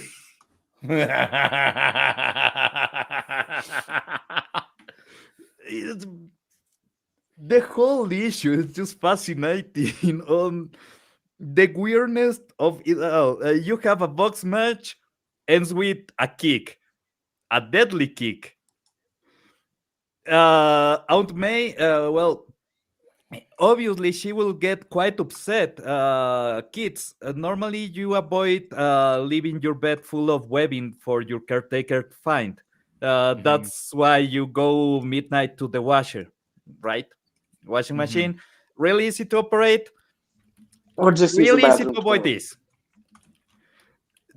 The whole issue is just fascinating on the weirdness of it all. You have a box match, ends with a kick, a deadly kick. Aunt May, well, obviously she will get quite upset. Kids, normally you avoid leaving your bed full of webbing for your caretaker to find. That's why you go midnight to the washer, right? Washing machine, really easy to operate. Or just really easy to avoid this.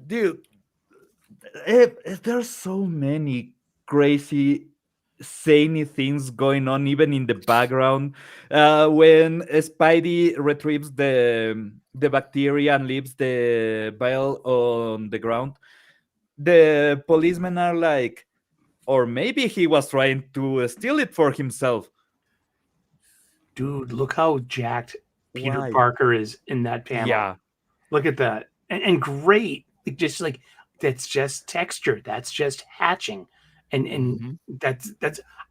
Dude, there's so many crazy zany things going on even in the background. When Spidey retrieves the bacteria and leaves the vial on the ground, the policemen are like, or maybe he was trying to steal it for himself. Dude, look how jacked Peter Parker is in that panel. Yeah. Look at that. And great. Just like that's just texture. That's just hatching. And that's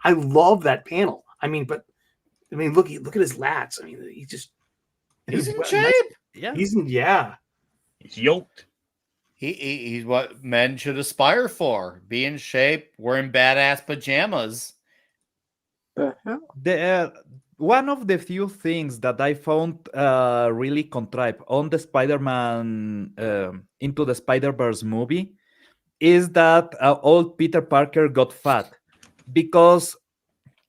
I love that panel. I mean, look at his lats. I mean, he's in shape. Nice, he's yoked. He's what men should aspire for. Be in shape, wearing badass pajamas. One of the few things that I found really contrived on the Spider-Man Into the Spider-Verse movie is that old Peter Parker got fat, because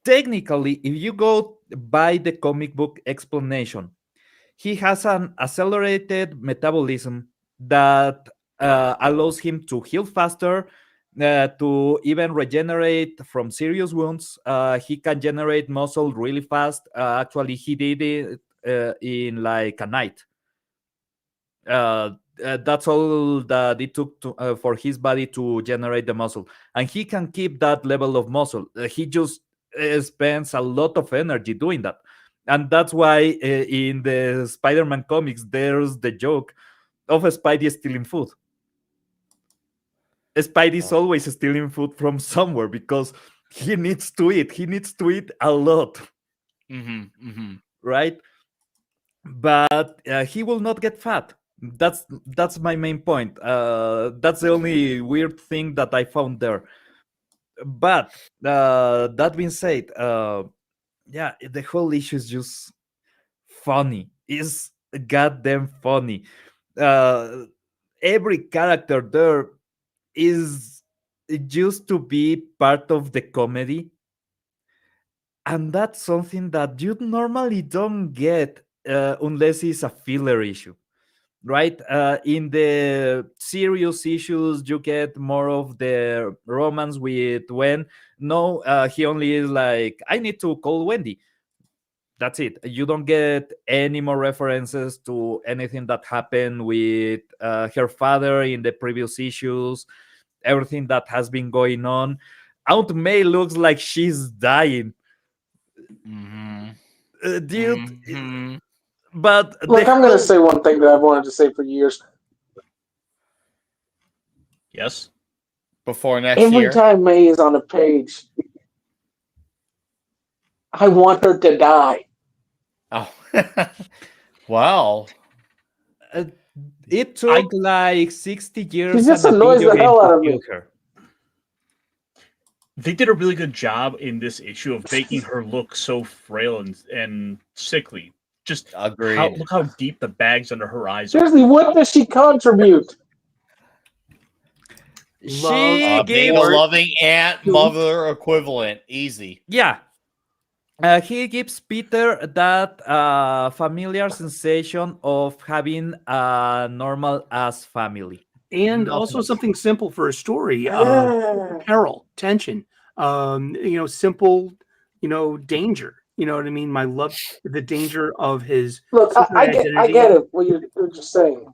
technically, if you go by the comic book explanation, he has an accelerated metabolism that allows him to heal faster, to even regenerate from serious wounds. He can generate muscle really fast. Actually, he did it in like a night. That's all that it took for his body to generate the muscle, and he can keep that level of muscle. He just spends a lot of energy doing that, and that's why in the Spider-Man comics there's the joke of Spidey stealing food. Spidey's always stealing food from somewhere, because he needs to eat. He needs to eat a lot, right? But he will not get fat. That's my main point. That's the only weird thing that I found there. But that being said, yeah, the whole issue is just funny. It's goddamn funny. Uh, every character there is used to be part of the comedy, and that's something that you normally don't get unless it's a filler issue, right? In the serious issues, you get more of the romance with Gwen. No, he only is like, I need to call Wendy. That's it. You don't get any more references to anything that happened with her father in the previous issues, everything that has been going on. Aunt May looks like she's dying. Dude, but Look, I'm going to say one thing that I've wanted to say for years. Yes. Before next Every year. time May is on a page, I want her to die. Oh, wow. It took like 60 years She just and a annoys video the game hell out to of me. kill her. They did a really good job in this issue of making her look so frail and sickly. Just Agreed. look how deep the bags under her eyes are. Seriously, what does she contribute? She Being gives a loving aunt, mother equivalent. Easy. Yeah. He gives Peter that familiar sensation of having a normal ass family. And Nothing also else. something simple for a story of peril, tension, simple, danger. You know what I mean? My love, the danger of his Look, secret I identity. get it. What you're just saying.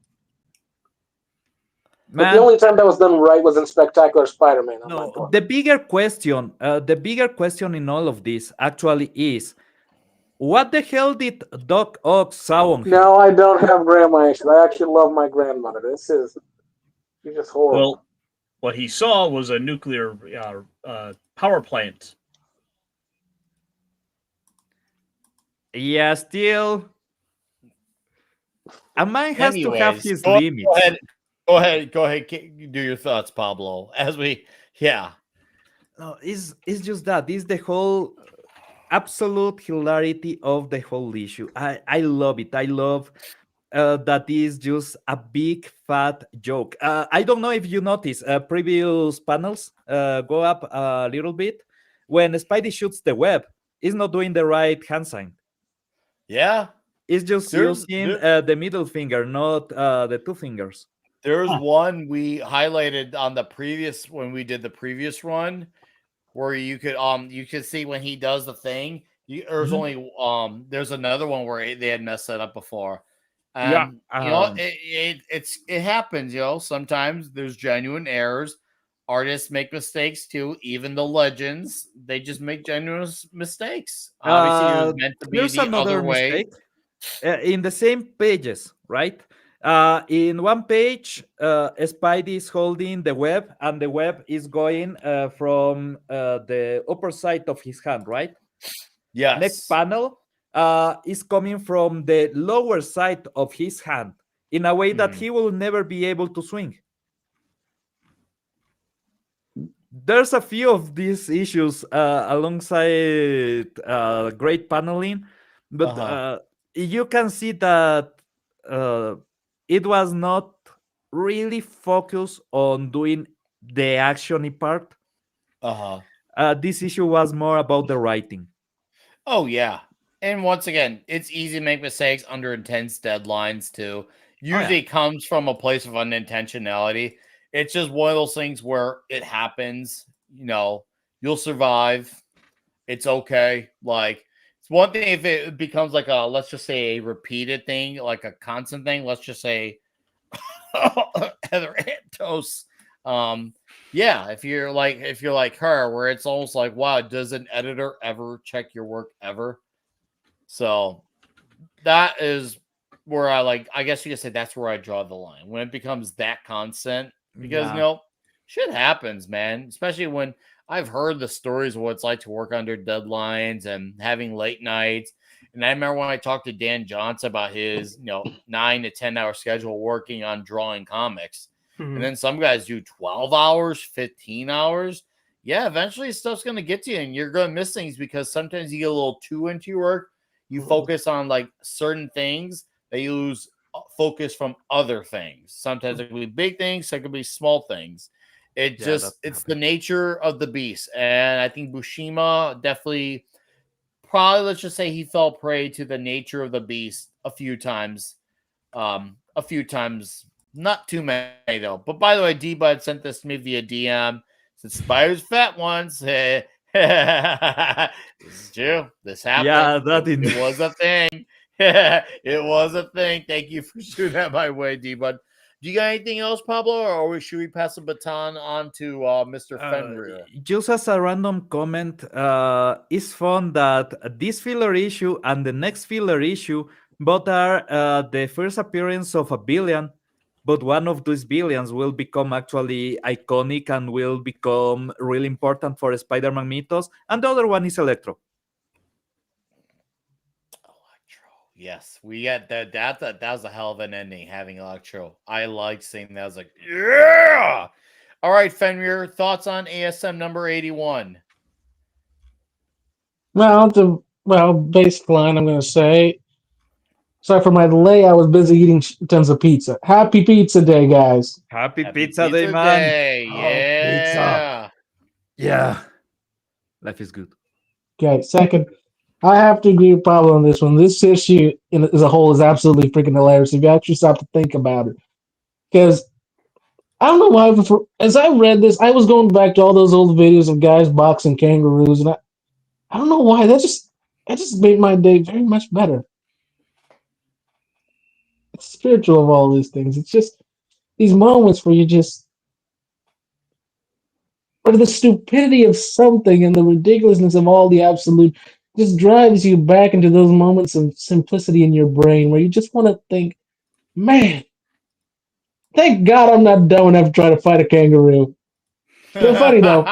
But the Man, only time that was done right was in Spectacular Spider-Man. no, the bigger question in all of this actually is, what the hell did Doc Ock saw on her? No, I don't have grandma issues. I actually love my grandmother. She's just horrible. Well, what he saw was a nuclear power plant. Yeah, still, a man has to have Anyways, his go limits. Go ahead. Do your thoughts, Pablo. No, it's just that. It's the whole absolute hilarity of the whole issue. I love it. I love that is just a big fat joke. I don't know if you notice previous panels go up a little bit when Spidey shoots the web. He's not doing the right hand sign. Yeah. It's just using the middle finger, not the two fingers. There's one we highlighted on the previous when we did the previous run where you could see when he does the thing. There's only there's another one where they had messed that up before. And it happens, sometimes there's genuine errors. Artists make mistakes too, even the legends, they just make genuine mistakes. Obviously it was meant to be There's the another other way. mistake in the same pages, right? In one page, Spidey is holding the web, and the web is going from the upper side of his hand, right? Yes. Next panel is coming from the lower side of his hand in a way that he will never be able to swing. There's a few of these issues alongside great paneling, but you can see that it was not really focused on doing the actiony part. This issue was more about the writing. Oh yeah. And once again, it's easy to make mistakes under intense deadlines too. Usually it comes from a place of unintentionality. It's just one of those things where it happens, you'll survive. It's okay. Like, it's one thing if it becomes like let's just say a repeated thing, like a constant thing. Let's just say Heather Antos. Yeah, if you're like her, where it's almost like, wow, does an editor ever check your work ever? So that is where I guess you could say that's where I draw the line when it becomes that constant, because shit happens, man. Especially when I've heard the stories of what it's like to work under deadlines and having late nights. And I remember when I talked to Dan Johnson about his, 9 to 10 hour schedule working on drawing comics. Mhm. And then some guys do 12 hours, 15 hours. Yeah, eventually stuff's going to get to you and you're going to miss things because sometimes you get a little too into your work. You focus on like certain things that you lose focus from other things. Sometimes it could be big things, so it could be small things. It's the nature of the beast. And I think Bushima definitely, probably, let's just say he fell prey to the nature of the beast a few times. Not too many though. But by the way, D-Bud sent this to me via DM. Said Spider's fat ones. This is true. This happened. Yeah, it was a thing. It was a thing. Thank you for shooting that my way, D-Bud. Do you got anything else, Pablo, or should we pass the baton on to Mr. Fenrir? Just as a random comment, it's fun that this filler issue and the next filler issue both are the first appearance of a villain, but one of those villains will become actually iconic and will become really important for Spider-Man mythos, and the other one is Electro. Yes, we got that. That was a hell of an ending having Electro. I like seeing that. I was like, yeah. All right, Fenrir, thoughts on ASM number 81? Well, basic line I'm going to say. Sorry for my delay. I was busy eating tons of pizza. Happy Pizza Day, guys. Happy Pizza Day, man. Day. Yeah. Yeah. Life is good. Okay, second, I have to agree with Pablo on this one. This issue as a whole is absolutely freaking hilarious if you actually stop to think about it. Because I don't know why, but as I read this, I was going back to all those old videos of guys boxing kangaroos, and I don't know why. That just made my day very much better. It's spiritual of all these things. It's just these moments where or the stupidity of something and the ridiculousness of all the absolute just drives you back into those moments of simplicity in your brain where you just want to think, man, thank God I'm not dumb enough to try to fight a kangaroo. Still funny though.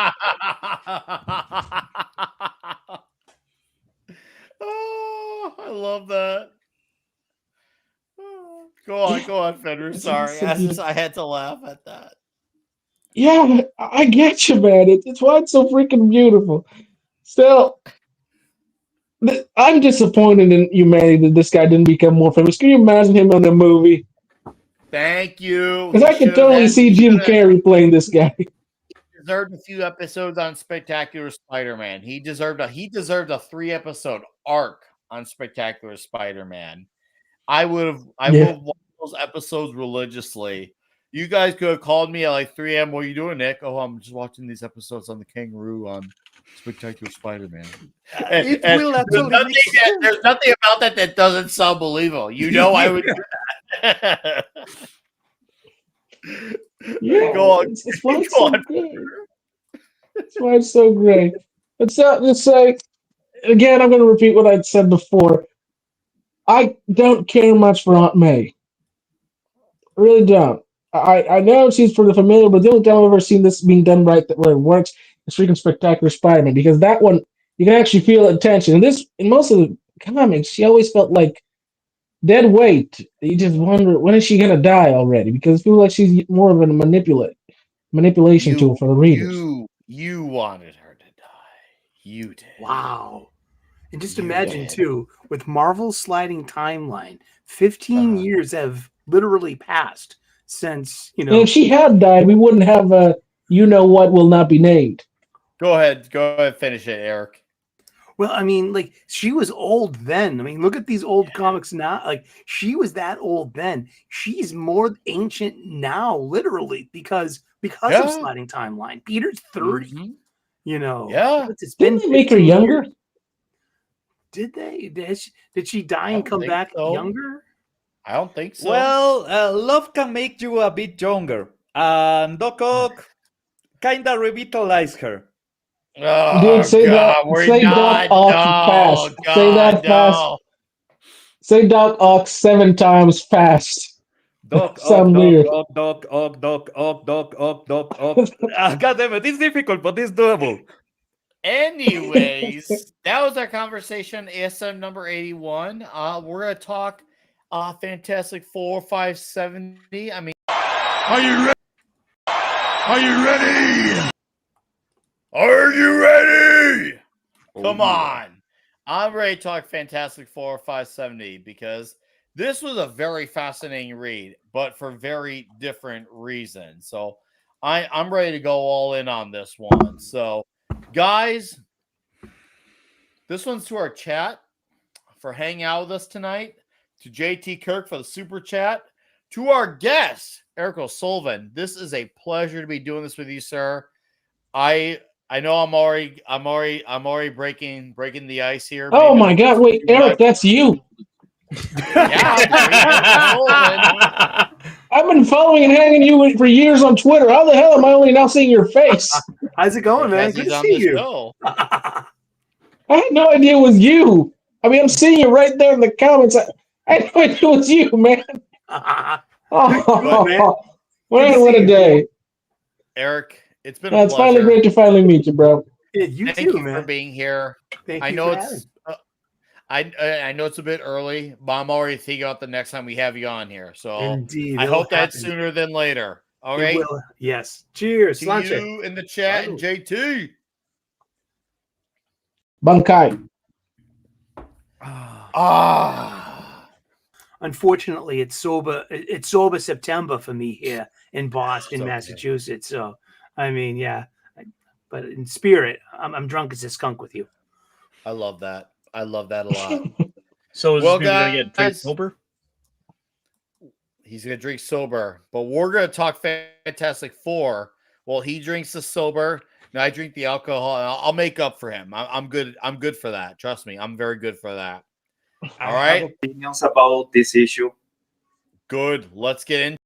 Oh, I love that. Go on, Fenrir. Sorry, I had to laugh at that. Yeah, I get you, man. It's why it's so freaking beautiful. Still, I'm disappointed in humanity that this guy didn't become more famous. Can you imagine him in a movie? Thank you. Because I can totally see Jim Carrey playing this guy. He deserved a few episodes on Spectacular Spider-Man. He deserved a 3-episode arc on Spectacular Spider-Man. I would have watched those episodes religiously. You guys could have called me at like 3 a.m. What are you doing, Nick? Oh, I'm just watching these episodes on the kangaroo on Spectacular Spider-Man. There's nothing about that doesn't sound believable. You know, I would do that. Yeah, go on. It's why it's so great. That's why it's so great. But so, let's say, again, I'm going to repeat what I'd said before. I don't care much for Aunt May. I really don't. I know she's for the familiar, but the only time I've ever seen this being done right where it works is freaking Spectacular Spider-Man, because that one, you can actually feel the tension. And in most of the comics, she always felt like dead weight. You just wonder, when is she going to die already? Because it feels like she's more of a manipulation tool for the readers. You wanted her to die. You did. Wow. And just imagine, too, with Marvel's sliding timeline, 15 years have literally passed since, And if she had died, we wouldn't have a you-know-what will not be named. Go ahead, finish it, Eric. Well, I mean, like, she was old then. I mean, look at these old comics now. Like, she was that old then. She's more ancient now, literally, because of sliding timeline. Peter's 30. You know. Yeah. Didn't they make her younger? Did they? Did she die and come back younger? I don't think so. Well, love can make you a bit younger. And Doc Ock kind of revitalized her. Oh, dude, say God, that. Say Doc Ock fast. Say that fast. Say Doc Ock 7 times fast. Doc, Sound weird. Doc. God damn it, it's difficult, but it's doable. Anyways, that was our conversation, ASM number 81. We're gonna talk Fantastic Four 570. I mean, Are you ready? Are you ready? are you ready? Come yeah. on. I'm ready to talk Fantastic Four 570 because this was a very fascinating read, but for very different reasons. So I'm ready to go all in on this one. So, guys, this one's to our chat for hanging out with us tonight, to JT Kirk for the super chat, to our guest, Eric O'Sullivan. This is a pleasure to be doing this with you, sir. I know I'm already breaking the ice here. Oh Maybe a my little God! bit Wait, too Eric, much. that's you. Yeah, Eric O'Sullivan. I've been following and hanging you for years on Twitter. How the hell am I only now seeing your face? How's it going, man? Because Good he's to on see the you. show. I had no idea it was you. I mean, I'm seeing you right there in the comments. I had no idea it was you, man. Good, man. Oh, Good to man, what see a you. day. Eric, it's been a It's finally pleasure. great to finally meet you, bro. Yeah, you Thank too, you man. for being here. Thank I you know for having it's I know it's a bit early, but I'm already thinking about the next time we have you on here. So Indeed, I it'll hope that's happen. sooner than later. All It right. will. Yes. Cheers. To Slanche. you in the chat and JT. Bankai. Unfortunately, it's sober September for me here in Boston, okay. Massachusetts. So, I mean, yeah, but in spirit, I'm drunk as a skunk with you. I love that. I love that a lot. So is Well, this mean we're gonna get drink guys, sober? he's gonna drink sober, but we're gonna talk Fantastic Four. Well, he drinks the sober, and I drink the alcohol, and I'll make up for him. I'm good. I'm good for that. Trust me, I'm very good for that. All I have right. opinions about this issue. Good. Let's get in.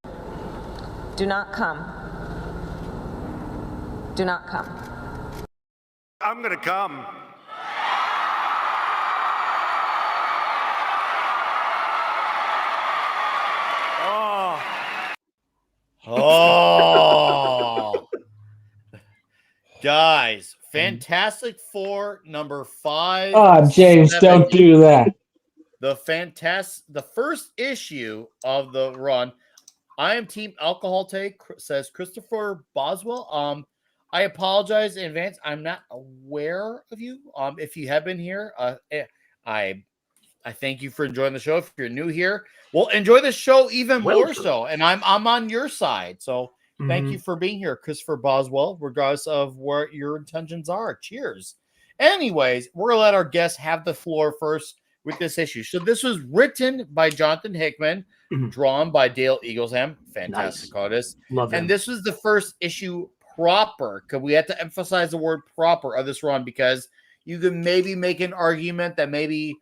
Do not come. Do not come. I'm gonna come. Oh, guys, Fantastic Four number 5. James, don't do that. The first issue of the run. I am Team Alcohol Take, says Christopher Boswell. I apologize in advance. I'm not aware of you. If you have been here, I thank you for enjoying the show. If you're new here, well, enjoy the show even more so. And I'm on your side. So thank you for being here, Christopher Boswell, regardless of what your intentions are. Cheers. Anyways, we're gonna let our guests have the floor first with this issue. So this was written by Jonathan Hickman, drawn by Dale Eaglesham, fantastic artist. Love him. And this was the first issue proper, because we had to emphasize the word proper of this run, because you could maybe make an argument that maybe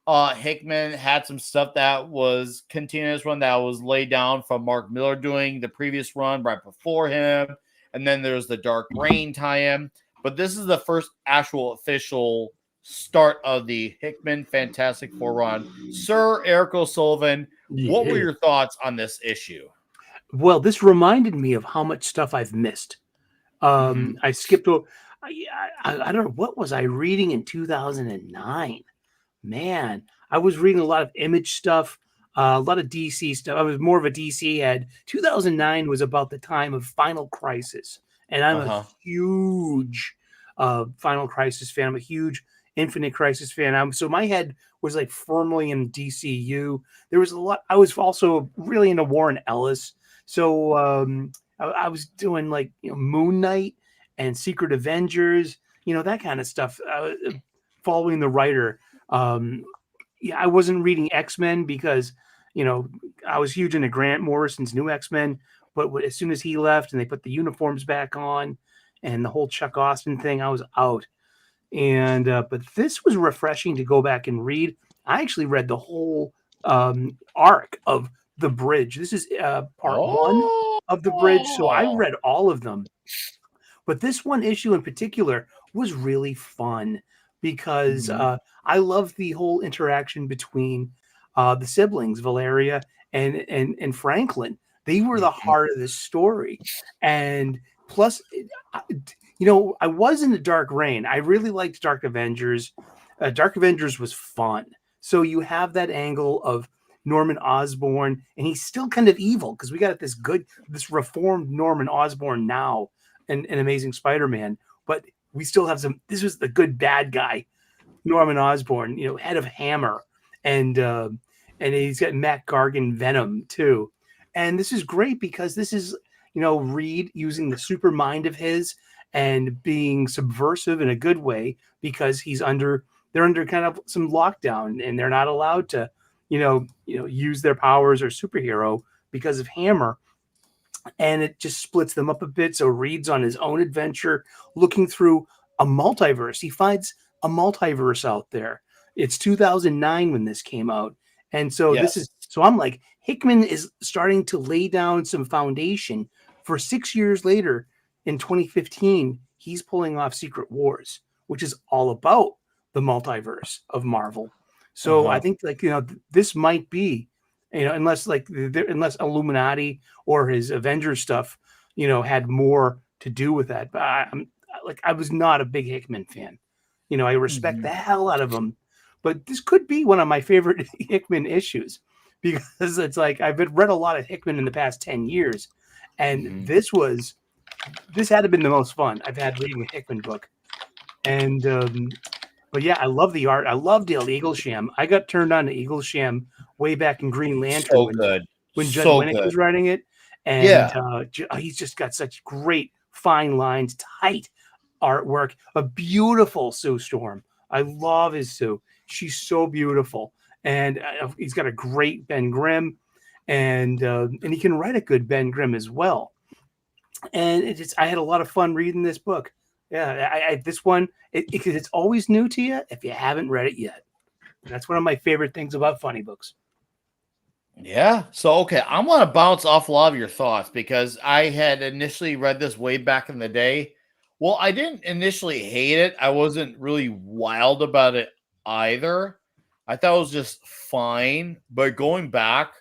Hickman had some stuff that was continuous run that was laid down from Mark Miller doing the previous run right before him. And then there's the Dark Reign tie-in. But this is the first actual official start of the Hickman Fantastic Four run. Sir Eric O'Sullivan, what were your thoughts on this issue? Well, this reminded me of how much stuff I've missed. I skipped over. I don't know, what was I reading in 2009? Man, I was reading a lot of Image stuff, a lot of DC stuff. I was more of a DC head. 2009 was about the time of Final Crisis, and I'm a huge Final Crisis fan. I'm a huge Infinite Crisis fan. So my head was like firmly in DCU. There was a lot. I was also really into Warren Ellis. So I was doing like, Moon Knight and Secret Avengers, that kind of stuff. Following the writer. I wasn't reading X-Men because, I was huge into Grant Morrison's new X-Men. But as soon as he left and they put the uniforms back on and the whole Chuck Austin thing, I was out. And but this was refreshing to go back and read. I actually read the whole arc of The Bridge. This is part 1 of The Bridge, so I read all of them. But this one issue in particular was really fun because I love the whole interaction between the siblings, Valeria and Franklin. They were the heart of this story. And plus, I was into Dark Reign. I really liked Dark Avengers. Dark Avengers was fun. So you have that angle of Norman Osborn, and he's still kind of evil because we got this reformed Norman Osborn now in Amazing Spider-Man, but we still have this was the good bad guy, Norman Osborn, head of Hammer, and he's got Matt Gargan Venom too. And this is great because this is, Reed using the super mind of his and being subversive in a good way because they're under kind of some lockdown and they're not allowed to, use their powers or superhero because of Hammer. And it just splits them up a bit. So Reed's on his own adventure looking through a multiverse. He finds a multiverse out there. It's 2009 when this came out. And so I'm like, Hickman is starting to lay down some foundation for 6 years later in 2015. He's pulling off Secret Wars, which is all about the multiverse of Marvel. So I think this might be, unless Illuminati or his Avengers stuff, had more to do with that. But I was not a big Hickman fan. I respect the hell out of him, but this could be one of my favorite Hickman issues because it's like I've read a lot of Hickman in the past 10 years, and this had to been the most fun I've had reading a Hickman book. And but yeah, I love the art. I love Dale Eaglesham. I got turned on to Eaglesham way back in Green Lantern when Judd Winnick was writing it, and he's just got such great fine lines, tight artwork, a beautiful Sue Storm. I love his Sue. She's so beautiful, and he's got a great Ben Grimm, and he can write a good Ben Grimm as well. And I had a lot of fun reading this book. Yeah, this one because it's always new to you if you haven't read it yet. And that's one of my favorite things about funny books. Yeah. So, okay, I want to bounce off a lot of your thoughts because I had initially read this way back in the day. Well, I didn't initially hate it. I wasn't really wild about it either. I thought it was just fine. But going back,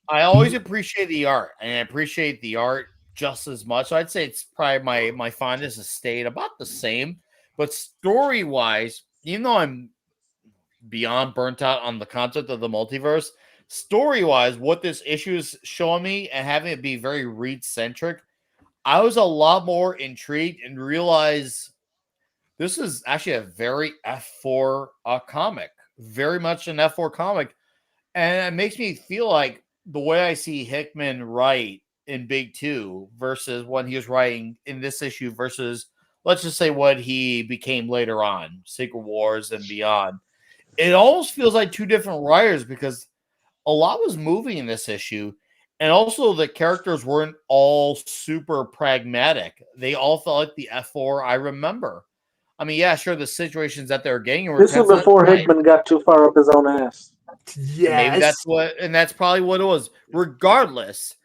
I always appreciate the art, and I appreciate the art just as much. So I'd say it's probably my fondness has stayed about the same. But story-wise, even though I'm beyond burnt out on the concept of the multiverse, story-wise, what this issue is showing me and having it be very Reed-centric, I was a lot more intrigued and realized this is actually a very F4 comic, very much an F4 comic. And it makes me feel like the way I see Hickman write in Big Two versus when he was writing in this issue versus, let's just say, what he became later on, Secret Wars and beyond. It almost feels like two different writers because a lot was moving in this issue. And also the characters weren't all super pragmatic. They all felt like the F4 I remember. I mean, yeah, sure, the situations that they were getting were this is before Hickman got too far up his own ass. Maybe that's probably what it was. Regardless,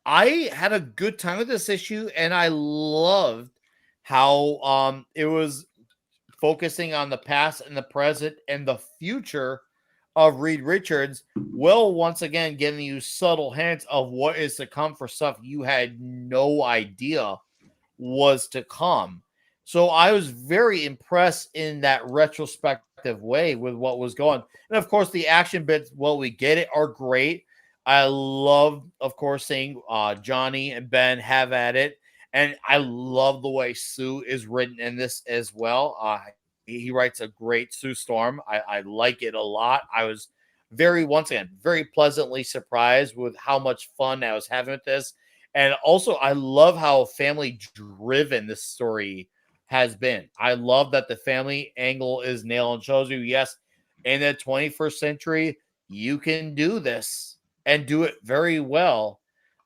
I had a good time with this issue, and I loved how it was focusing on the past and the present and the future of Reed Richards, once again giving you subtle hints of what is to come for stuff you had no idea was to come. So I was very impressed in that retrospective way with what was going. And of course, the action bits, we get it, are great. I love, of course, seeing Johnny and Ben have at it. And I love the way Sue is written in this as well. He writes a great Sue Storm. I like it a lot. I was very pleasantly surprised with how much fun I was having with this. And also, I love how family-driven this story has been. I love that the family angle is nailed and shows you, yes, in the 21st century, you can do this and do it very well.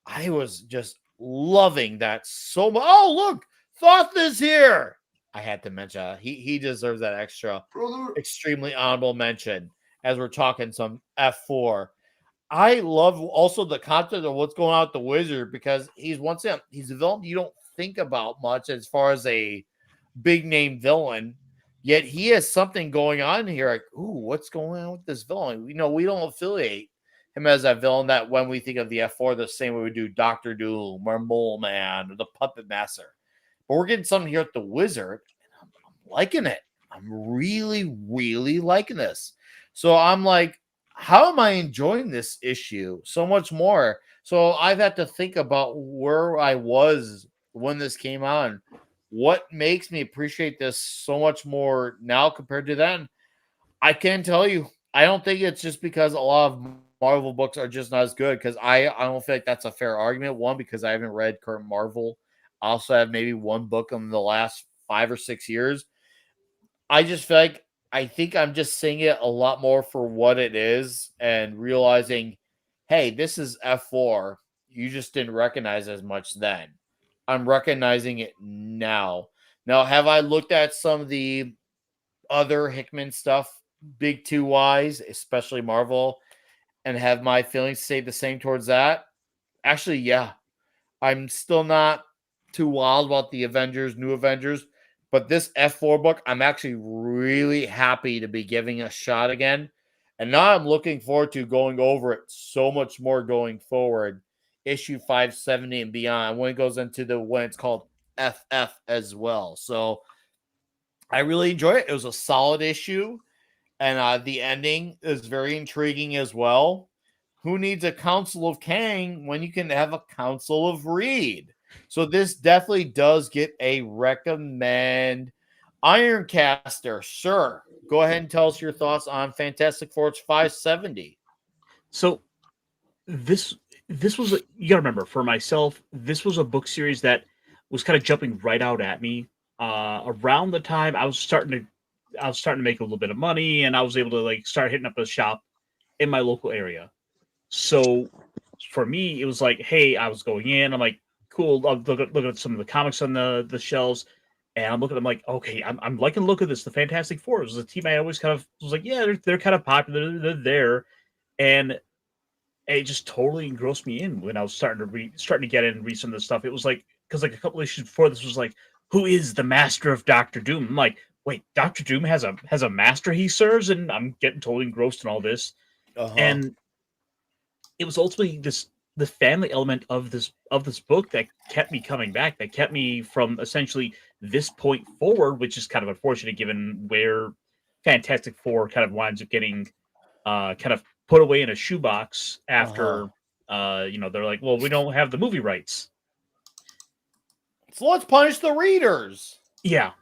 I was just loving that so much. Oh, look, Thoth is here. I had to mention he deserves that extra extremely honorable mention as we're talking some F4. I love also the concept of what's going on with the Wizard because he's a villain you don't think about much as far as a big name villain, yet he has something going on here. Like, ooh, what's going on with this villain? We don't affiliate him as a villain that when we think of the F4, the same way we do Doctor Doom or Mole Man or the Puppet Master. But we're getting something here at the Wizard, and I'm liking it. I'm really, really liking this. So I'm like, how am I enjoying this issue so much more? So I've had to think about where I was when this came out. What makes me appreciate this so much more now compared to then? I can tell you, I don't think it's just because a lot of Marvel books are just not as good. Because I don't feel like that's a fair argument. One, because I haven't read current Marvel. I also have maybe one book in the last 5 or 6 years. I just feel like I think I'm just seeing it a lot more for what it is and realizing, hey, this is F4. You just didn't recognize as much then. I'm recognizing it now. Now, have I looked at some of the other Hickman stuff, big two wise, especially Marvel, and have my feelings stayed the same towards that? Actually, yeah. I'm still not too wild about the Avengers, new Avengers, but this F4 book, I'm actually really happy to be giving a shot again. And now I'm looking forward to going over it so much more going forward. Issue 570 and beyond, when it goes into when it's called FF as well. So I really enjoy it. It was a solid issue, and the ending is very intriguing as well. Who needs a Council of Kang when you can have a Council of Reed? So this definitely does get a recommend. Ironcaster, sure. Go ahead and tell us your thoughts on Fantastic Four's 570. So this was you gotta remember, for myself, this was a book series that was kind of jumping right out at me around the time I was starting to make a little bit of money, and I was able to like start hitting up a shop in my local area. So for me, it was like, hey, I was going in, I'm like, cool, I'll look at some of the comics on the shelves, and I'm looking, I'm like, okay, I'm liking the look of this. The Fantastic Four was a team I always kind of was like, yeah, they're kind of popular, they're there, and it just totally engrossed me in when I was starting to get in and read some of the stuff. It was like, because like a couple issues before this was like, who is the master of Doctor Doom? I'm like, wait, Doctor Doom has a master he serves, and I'm getting totally engrossed in all this. And it was ultimately the family element of this book that kept me coming back, that kept me from essentially this point forward, which is kind of unfortunate given where Fantastic Four kind of winds up getting kind of put away in a shoebox after they're like, well, we don't have the movie rights. So let's punish the readers. Yeah.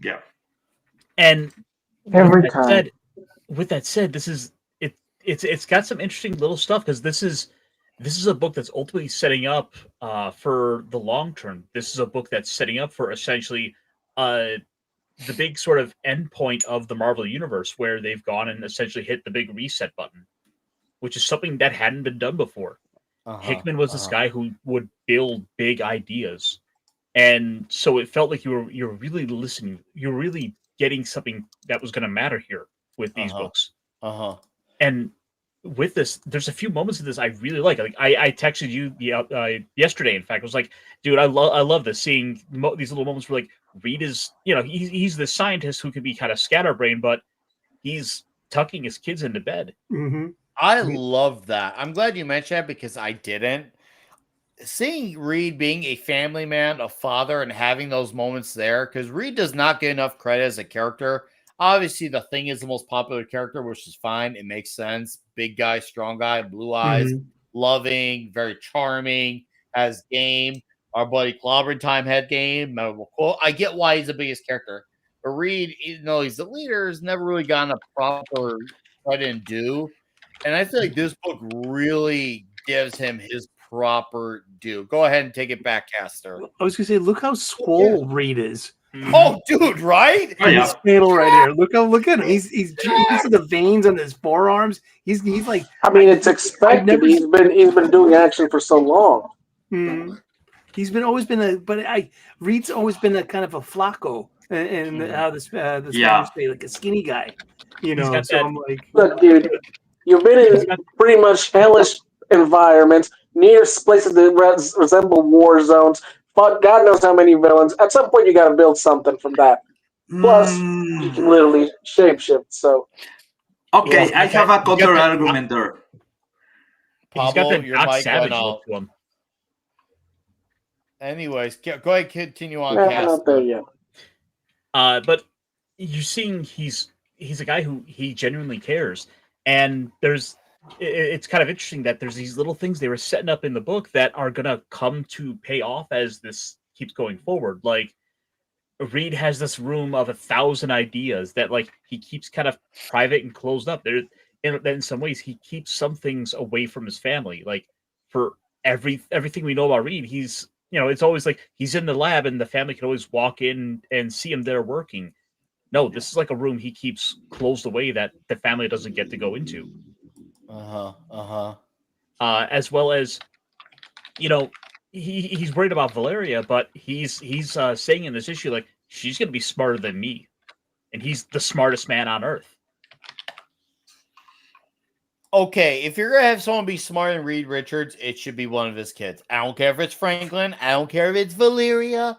Yeah. And Every time. With that said, this is it's got some interesting little stuff, because this is a book that's ultimately setting up for the long term. This is a book that's setting up for essentially the big sort of end point of the Marvel universe, where they've gone and essentially hit the big reset button, which is something that hadn't been done before. Hickman was this guy who would build big ideas, and so it felt like you were really listening. You're really getting something that was going to matter here with these books. And with this, there's a few moments of this I really like. Like I texted you yesterday. In fact, I was like, dude, I love this, seeing these little moments where like Reed is, he's the scientist who can be kind of scatterbrained, but he's tucking his kids into bed. I love that. I'm glad you mentioned that, because I didn't. Seeing Reed being a family man, a father, and having those moments there, because Reed does not get enough credit as a character. Obviously, the Thing is the most popular character, which is fine. It makes sense. Big guy, strong guy, blue eyes, loving, very charming, has game. Our buddy Clobby Time had game. Memorable quote. I get why he's the biggest character. But Reed, even though he's the leader, has never really gotten a proper credit and due. And I feel like this book really gives him his proper due. Go ahead and take it back, Caster. I was going to say, look how swole Reed is. Oh, dude, right? Oh, yeah. This panel right here. Look at him. He's you can see the veins on his forearms. He's like. I mean, it's expected. He's been doing action for so long. Reed's always been a kind of a flaco, and how the Spanish say, like a skinny guy. So I'm like, look, dude, you've been in pretty much hellish environments, near places that resemble war zones. Fought God knows how many villains. At some point, you got to build something from that. Plus, you can literally shapeshift. So, okay, I have a counter argument there. He's got Pablo, that your Doc mic Savage went out. look to him. Anyways, go ahead, continue on. No, Cast. not there yet. But you're seeing he's a guy who he genuinely cares, and it's kind of interesting that there's these little things they were setting up in the book that are gonna come to pay off as this keeps going forward. Like Reed has this room of 1,000 ideas that like he keeps kind of private and closed up. There, in some ways, he keeps some things away from his family. Like for everything we know about Reed, he's it's always like he's in the lab and the family can always walk in and see him there working. No, this is like a room he keeps closed away that the family doesn't get to go into. As well as, he's worried about Valeria, but he's saying in this issue like she's gonna be smarter than me, and he's the smartest man on Earth. Okay, if you're gonna have someone be smarter than Reed Richards, it should be one of his kids. I don't care if it's Franklin. I don't care if it's Valeria.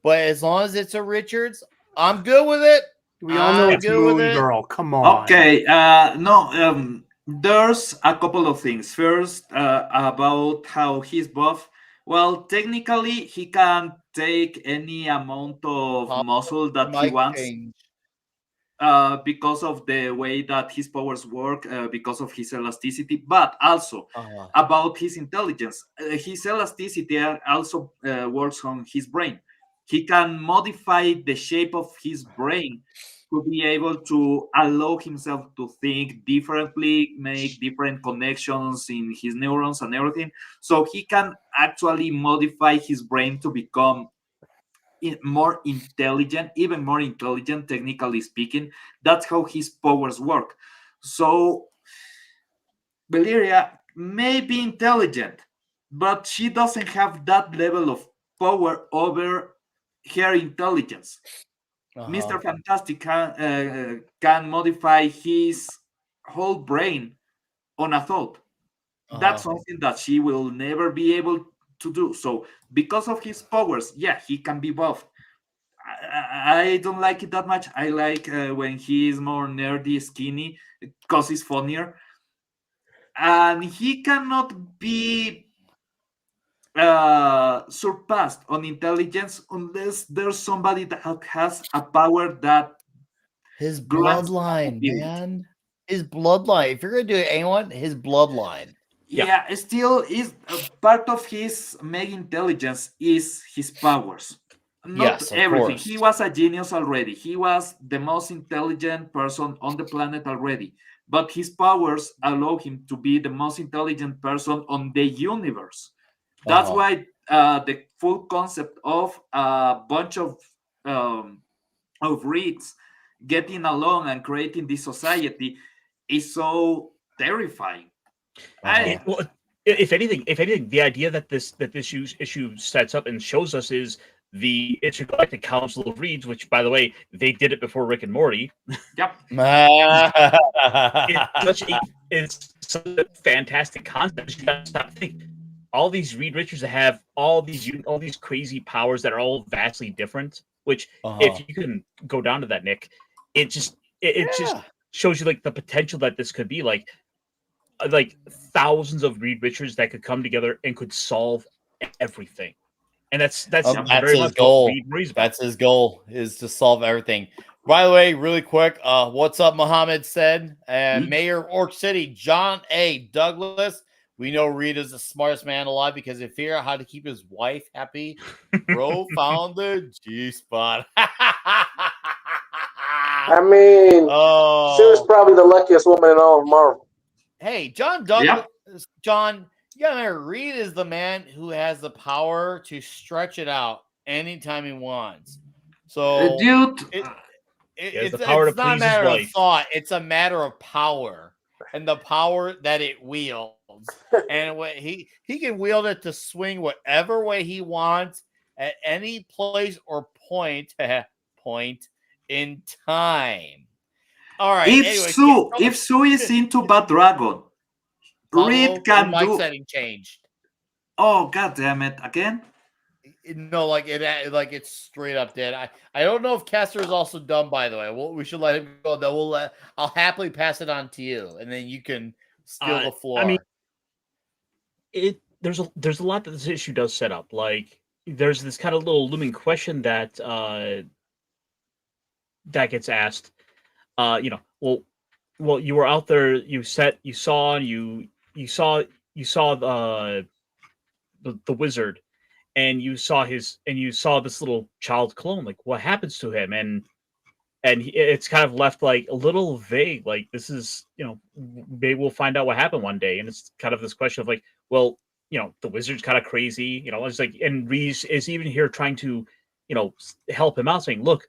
But as long as it's a Richards, I'm good with it. We all know I'm it's good with Moon it. Girl. Come on. Okay, no, there's a couple of things. First, about how he's buff. Well, technically, he can take any amount of muscle that he Mic wants. change. Because of the way that his powers work, because of his elasticity, but also about his intelligence. His elasticity also works on his brain. He can modify the shape of his brain to be able to allow himself to think differently, make different connections in his neurons and everything. So he can actually modify his brain to become more intelligent, even more intelligent, technically speaking. That's how his powers work. So Valeria may be intelligent, but she doesn't have that level of power over her intelligence. Mr. Fantastic can modify his whole brain on a thought. That's something that she will never be able to do. So because of his powers, yeah, he can be buffed. I don't like it that much. I like when he is more nerdy, skinny, because he's funnier. And he cannot be surpassed on intelligence unless there's somebody that has a power that his grants bloodline, ability. man. His bloodline. If you're gonna do anyone, his bloodline. Yeah, still is part of his mega intelligence is his powers. Not Yes, of everything. course. He was a genius already. He was the most intelligent person on the planet already. But his powers allow him to be the most intelligent person on the universe. That's why the full concept of a bunch of Reeds getting along and creating this society is so terrifying. If anything, the idea that this issue sets up and shows us is the Intergalactic Council of Reeds, which, by the way, they did it before Rick and Morty. Yep. It's such a fantastic concept. You gotta stop thinking. All these Reed Richards have all these crazy powers that are all vastly different. Which, if you can go down to that, Nick, it just shows you like the potential that this could be. Like thousands of Reed Richards that could come together and could solve everything. And that's very his much goal. what Reed worries about. That's his goal, is to solve everything. By the way, really quick, what's up, Mohammed said, Mayor of Orc City, John A. Douglas. We know Reed is the smartest man alive because he figured out how to keep his wife happy. Bro found the G-spot. I mean, she was probably the luckiest woman in all of Marvel. Hey, John Douglas. Yep. John, you gotta remember, Reed is the man who has the power to stretch it out anytime he wants. So, dude, it's not a matter of thought; it's a matter of power and the power that it wields. And what he can wield it to swing whatever way he wants at any place or point in time. All right. If Sue is into Bad Dragon, Reed can mic do. Setting changed. Oh, god damn it! Again? No, it's straight up dead. I don't know if Kester is also done. By the way, we should let him go. Though I'll happily pass it on to you, and then you can steal the floor. I mean, there's a lot that this issue does set up. Like there's this kind of little looming question that that gets asked. Well, you were out there. You saw the wizard, and you saw this little child clone. Like, what happens to him? And it's kind of left like a little vague. Like, this is, maybe we'll find out what happened one day. And it's kind of this question of like, well, the wizard's kind of crazy. It's like, and Reese is even here trying to, help him out, saying, look,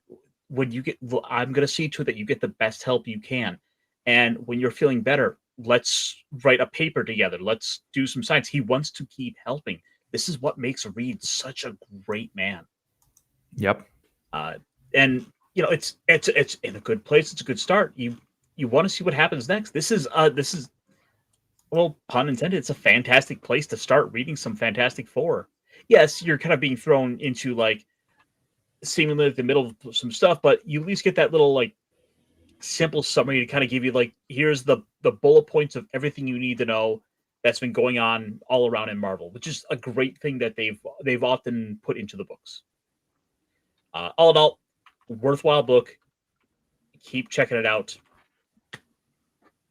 I'm going to see to it that you get the best help you can. And when you're feeling better, let's write a paper together. Let's do some science. He wants to keep helping. This is what makes Reed such a great man. Yep. And it's in a good place. It's a good start. You want to see what happens next. This is well, pun intended. It's a fantastic place to start reading some Fantastic Four. Yes, you're kind of being thrown into like seemingly at the middle of some stuff, but you at least get that little like simple summary to kind of give you like, here's the bullet points of everything you need to know that's been going on all around in Marvel, which is a great thing that they've often put into the books. All in all, worthwhile book. Keep checking it out.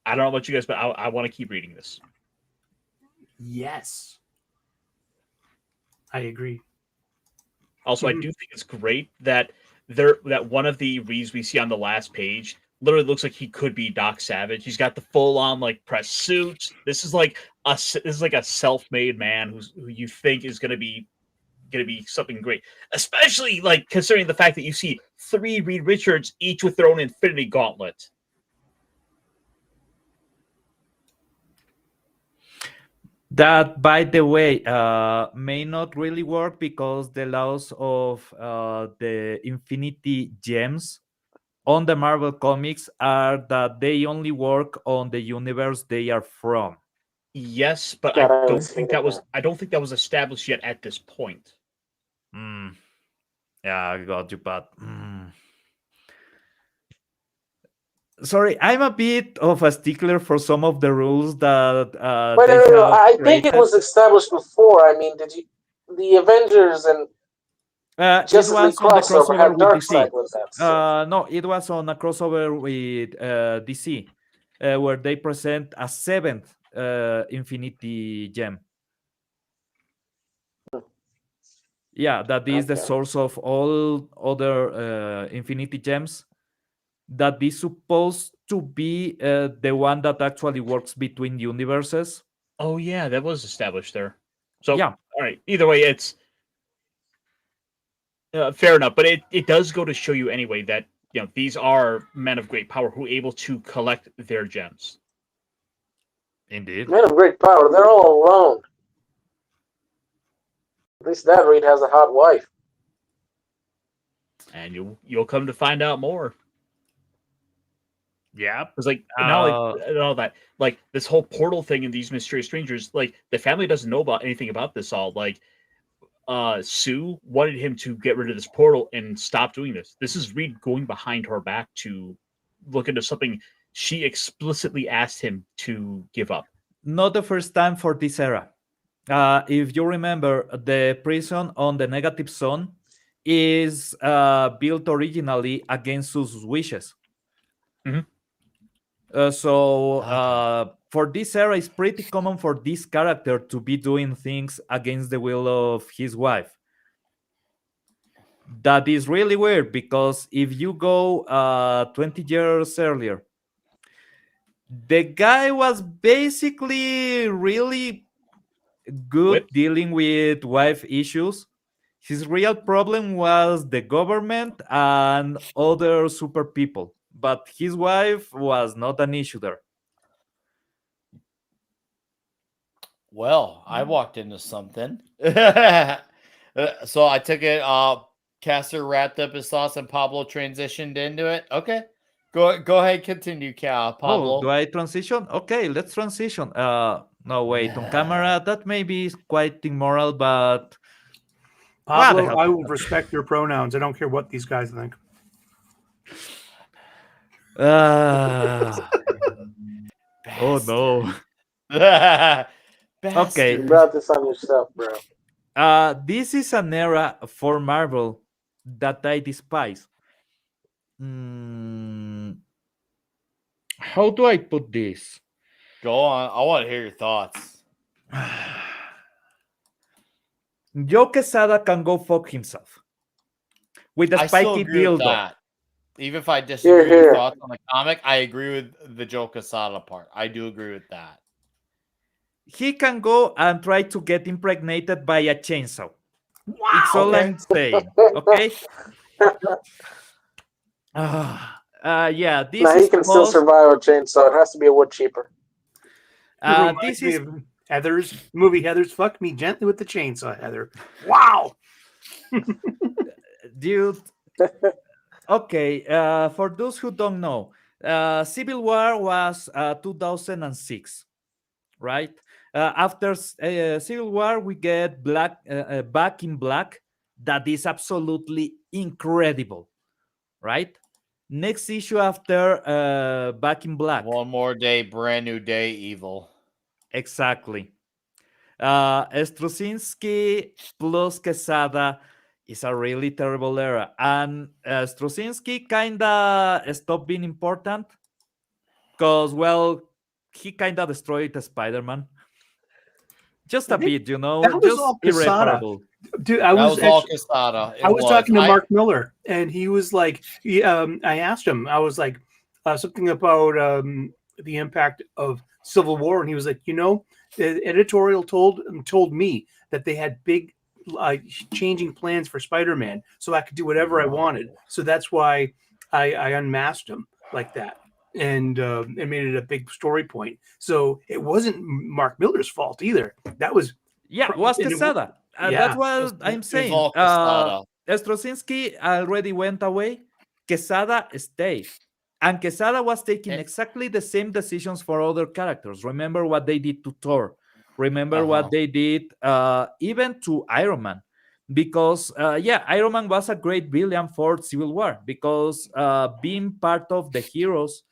I don't know about you guys, but I want to keep reading this. Yes, I agree. Also, I do think it's great that that one of the Reeves we see on the last page literally looks like he could be Doc Savage. He's got the full on like press suit. This is like a self-made man who you think is going to be something great, especially like considering the fact that you see 3 Reed Richards each with their own Infinity Gauntlet. That, by the way, may not really work because the laws of the Infinity Gems on the Marvel comics are that they only work on the universe they are from. Yes, but I don't think that was established yet at this point. Yeah, I got you, but sorry, I'm a bit of a stickler for some of the rules that Wait, they no. have I think it created. was established before. I mean, the Avengers and Justice League crossover had Darkseid with them? So. No, it was on a crossover with DC, where they present a 7th Infinity Gem. Yeah, that is the source of all other Infinity Gems. That is supposed to be the one that actually works between universes. Oh yeah, that was established there. So yeah, all right. Either way, it's fair enough. But it does go to show you anyway that these are men of great power who are able to collect their gems. Indeed, men of great power. They're all alone. At least that Reed has a hot wife. And you'll come to find out more. Yeah, it's like all that, like this whole portal thing and these mysterious strangers. Like the family doesn't know about anything about this all. Like Sue wanted him to get rid of this portal and stop doing this. This is Reed going behind her back to look into something she explicitly asked him to give up. Not the first time for this era. If you remember, the prison on the Negative Zone is built originally against Sue's wishes. Mm-hmm. For this era, it's pretty common for this character to be doing things against the will of his wife. That is really weird because if you go 20 years earlier, the guy was basically really good dealing with wife issues. His real problem was the government and other super people, but his wife was not an issue there. Well, I walked into something. So I took it. Caster wrapped up his sauce and Pablo transitioned into it. Okay. Go ahead, continue, Pablo. Oh, do I transition? Okay, let's transition. No, wait, on camera, that maybe is quite immoral, but... Pablo, I will respect your pronouns. I don't care what these guys think. Oh, no. Okay. You brought this on yourself, bro. This is an era for Marvel that I despise. Mm, how do I put this? Go on. I want to hear your thoughts. Joe Quesada can go fuck himself with a I still spiky agree with dildo. that. Even if I disagree with here. your thoughts on the comic, I agree with the Joe Quesada part. I do agree with that. He can go and try to get impregnated by a chainsaw. Wow. It's all Okay. I'm saying. Okay. Yeah, this Now is he can still post. survive a chainsaw. It has to be a wood chipper. Reminds This me is of Heather's movie. Heather's fuck me gently with the chainsaw. Heather. Wow. dude. Okay, for those who don't know, Civil War was 2006, right? After Civil War, we get Back in Black. That is absolutely incredible, right? Next issue after Back in Black. One more day, brand new day, evil. Exactly. Strusinski plus Quesada is a really terrible era. And Strusinski kind of stopped being important because, well, he kind of destroyed Spider-Man. Just a bit, That was just all Quesada. irreparable. Dude, That was all Quesada. I was talking to Mark Miller, and he was like, I asked him, I was like, something about the impact of Civil War, and he was like, the editorial told me that they had big changing plans for Spider-Man, so I could do whatever I wanted. So that's why I unmasked him like that. And made it a big story point. So it wasn't Mark Miller's fault either. That was it was Quesada. That's what I'm saying. Straczynski already went away. Quesada stayed. And Quesada was taking exactly the same decisions for other characters. Remember what they did to Thor. Remember what they did even to Iron Man. Because, Iron Man was a great villain for Civil War. Because being part of the heroes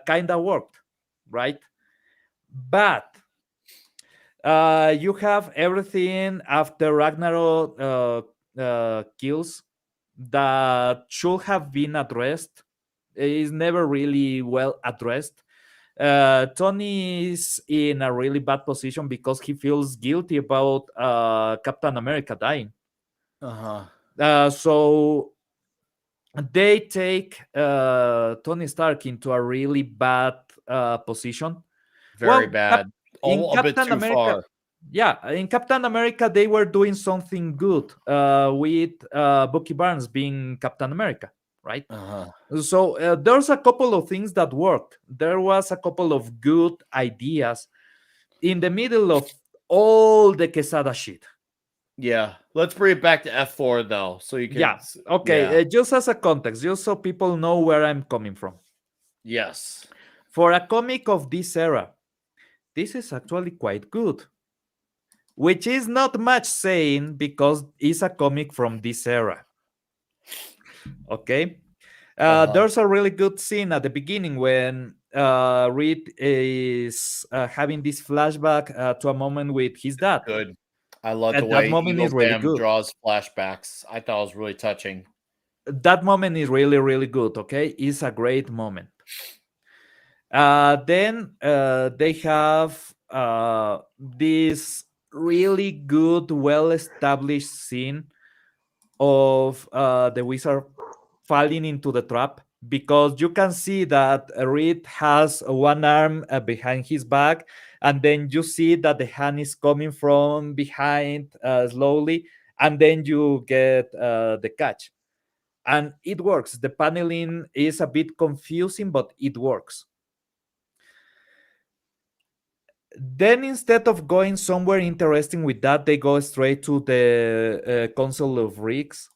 kind of worked, right? But you have everything after Ragnarok kills that should have been addressed. Is never really well addressed. Tony is in a really bad position because he feels guilty about Captain America dying. So they take Tony Stark into a really bad position. Very bad. In A bit Captain too America, far. yeah, in Captain America, they were doing something good with Bucky Barnes being Captain America, right? So there's a couple of things that worked. There was a couple of good ideas in the middle of all the Quesada shit. Yeah, let's bring it back to F4 though, so you can. Yeah, okay. Just as a context, just so people know where I'm coming from. Yes. For a comic of this era, this is actually quite good. Which is not much saying because it's a comic from this era. Okay? There's a really good scene at the beginning when Reed is having this flashback to a moment with his dad. Good. I love the that way moment Eagle is really Dam good. draws flashbacks. I thought it was really touching. That moment is really, really good. Okay? It's a great moment. Then they have this really good, well-established scene of the wizard falling into the trap because you can see that Reed has one arm behind his back, and then you see that the hand is coming from behind slowly, and then you get the catch. And it works. The paneling is a bit confusing, but it works. Then instead of going somewhere interesting with that, they go straight to the console of Reeds.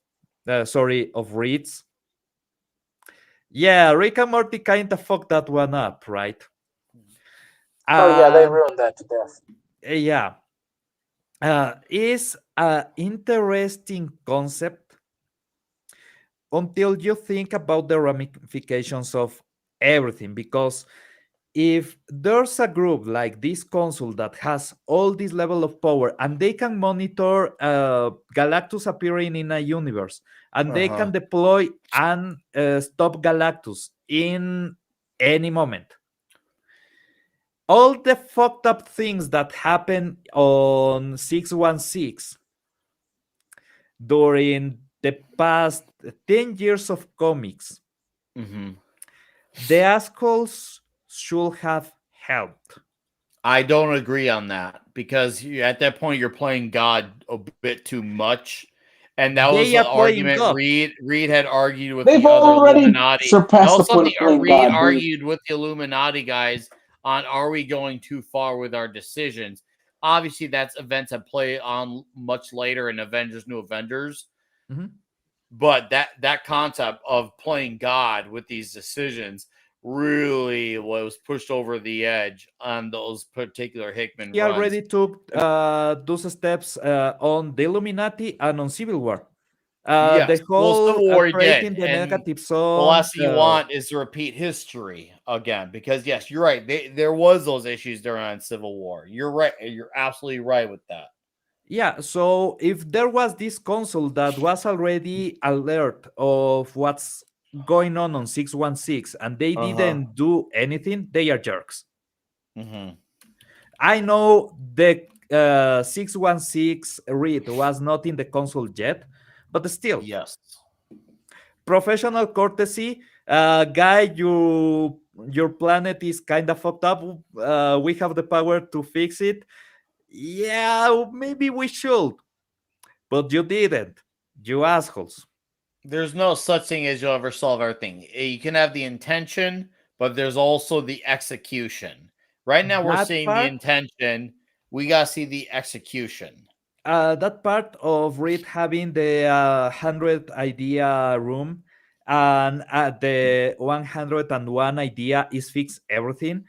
Yeah, Rick and Morty kind of fucked that one up, right? Yeah, they ruined that to death. Yeah. It's an interesting concept until you think about the ramifications of everything, because if there's a group like this console that has all this level of power and they can monitor Galactus appearing in a universe and they can deploy and stop Galactus in any moment, all the fucked up things that happen on 616 during the past 10 years of comics, the assholes should have helped. I don't agree on that because at that point you're playing God a bit too much. And that was They the are playing argument God. Reed had argued with They've the other already Illuminati. That surpassed the was point something of playing Reed God, dude. argued with the Illuminati guys on, are we going too far with our decisions? Obviously, that's events that play on much later in Avengers, New Avengers. But that concept of playing God with these decisions really was pushed over the edge on those particular Hickman He runs. already took those steps on the Illuminati and on Civil War. Yes, The whole Civil War he creating did, the and negative the zone. last thing you want is to repeat history again, because yes, you're right. There was those issues during Civil War. You're right. You're absolutely right with that. Yeah, so if there was this console that was already alert of what's going on 616 and they didn't do anything, they are jerks. I know the 616 read was not in the console yet, but still. Yes. Professional courtesy, guy, your planet is kind of fucked up. We have the power to fix it. Yeah, maybe we should. But you didn't. You assholes. There's no such thing as you'll ever solve everything. You can have the intention, but there's also the execution. Right now, we're That seeing the part- intention. We got to see the execution. That part of Reed having the 100 idea room and the 101 idea is fix everything,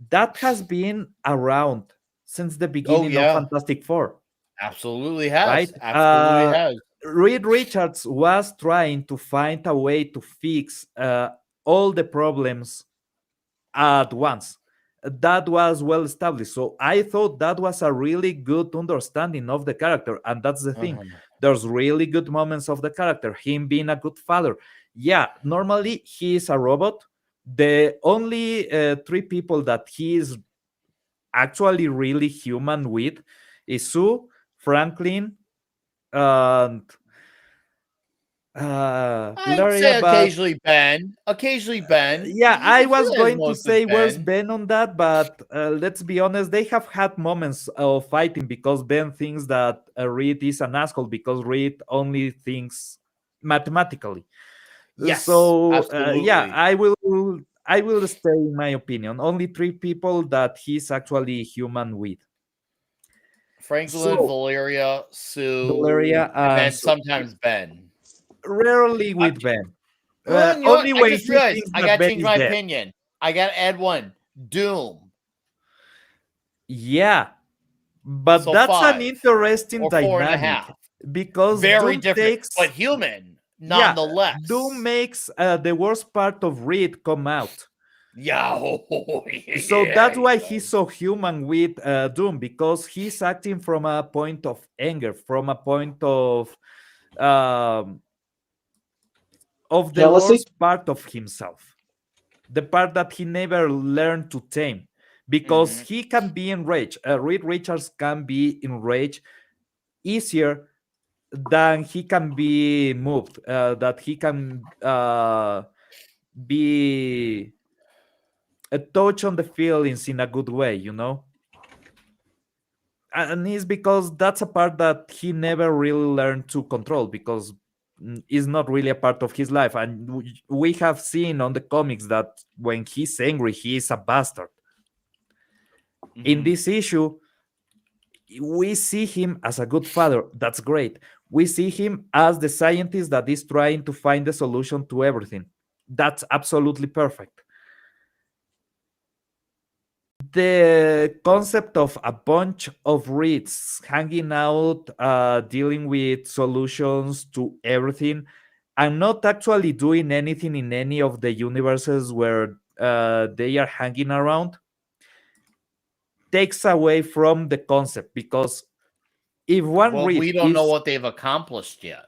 that has been around since the beginning of Fantastic Four. Absolutely has. Right? Absolutely has. Reed Richards was trying to find a way to fix all the problems at once. That was well established. So I thought that was a really good understanding of the character. And that's the thing. There's really good moments of the character, him being a good father. Yeah, normally he is a robot. The only three people that he is actually really human with is Sue, Franklin, and I'd say occasionally Ben. Occasionally Ben. Yeah, I was going to say where's Ben. Ben on that, but let's be honest, they have had moments of fighting because Ben thinks that Reed is an asshole because Reed only thinks mathematically. Yes, so absolutely. yeah, I will stay in my opinion. Only three people that he's actually human with. Franklin, Valeria, Sue, Valeria, and then Sue. sometimes Ben. Rarely with Ben. Well, you know Only what? I when just he realized thinks I that gotta Ben change is my dead. opinion. I gotta add one. Doom. Yeah, but So that's an 5 interesting or 4.5. dynamic because Very Doom different, takes, but human yeah, nonetheless. Doom makes the worst part of Reed come out. Yeah. So that's why he's so human with Doom, because he's acting from a point of anger, from a point of the Jealousy? worst part of himself, the part that he never learned to tame, because he can be enraged. Reed Richards can be enraged easier than he can be moved, that he can be a touch on the feelings in a good way, you know. And it's because that's a part that he never really learned to control, because it's not really a part of his life. And we have seen on the comics that when he's angry, he is a bastard. In this issue, we see him as a good father. That's great. We see him as the scientist that is trying to find the solution to everything. That's absolutely perfect. The concept of a bunch of Reeds hanging out, dealing with solutions to everything, and not actually doing anything in any of the universes where they are hanging around takes away from the concept, because if one Well, we read don't know is, what they've accomplished yet.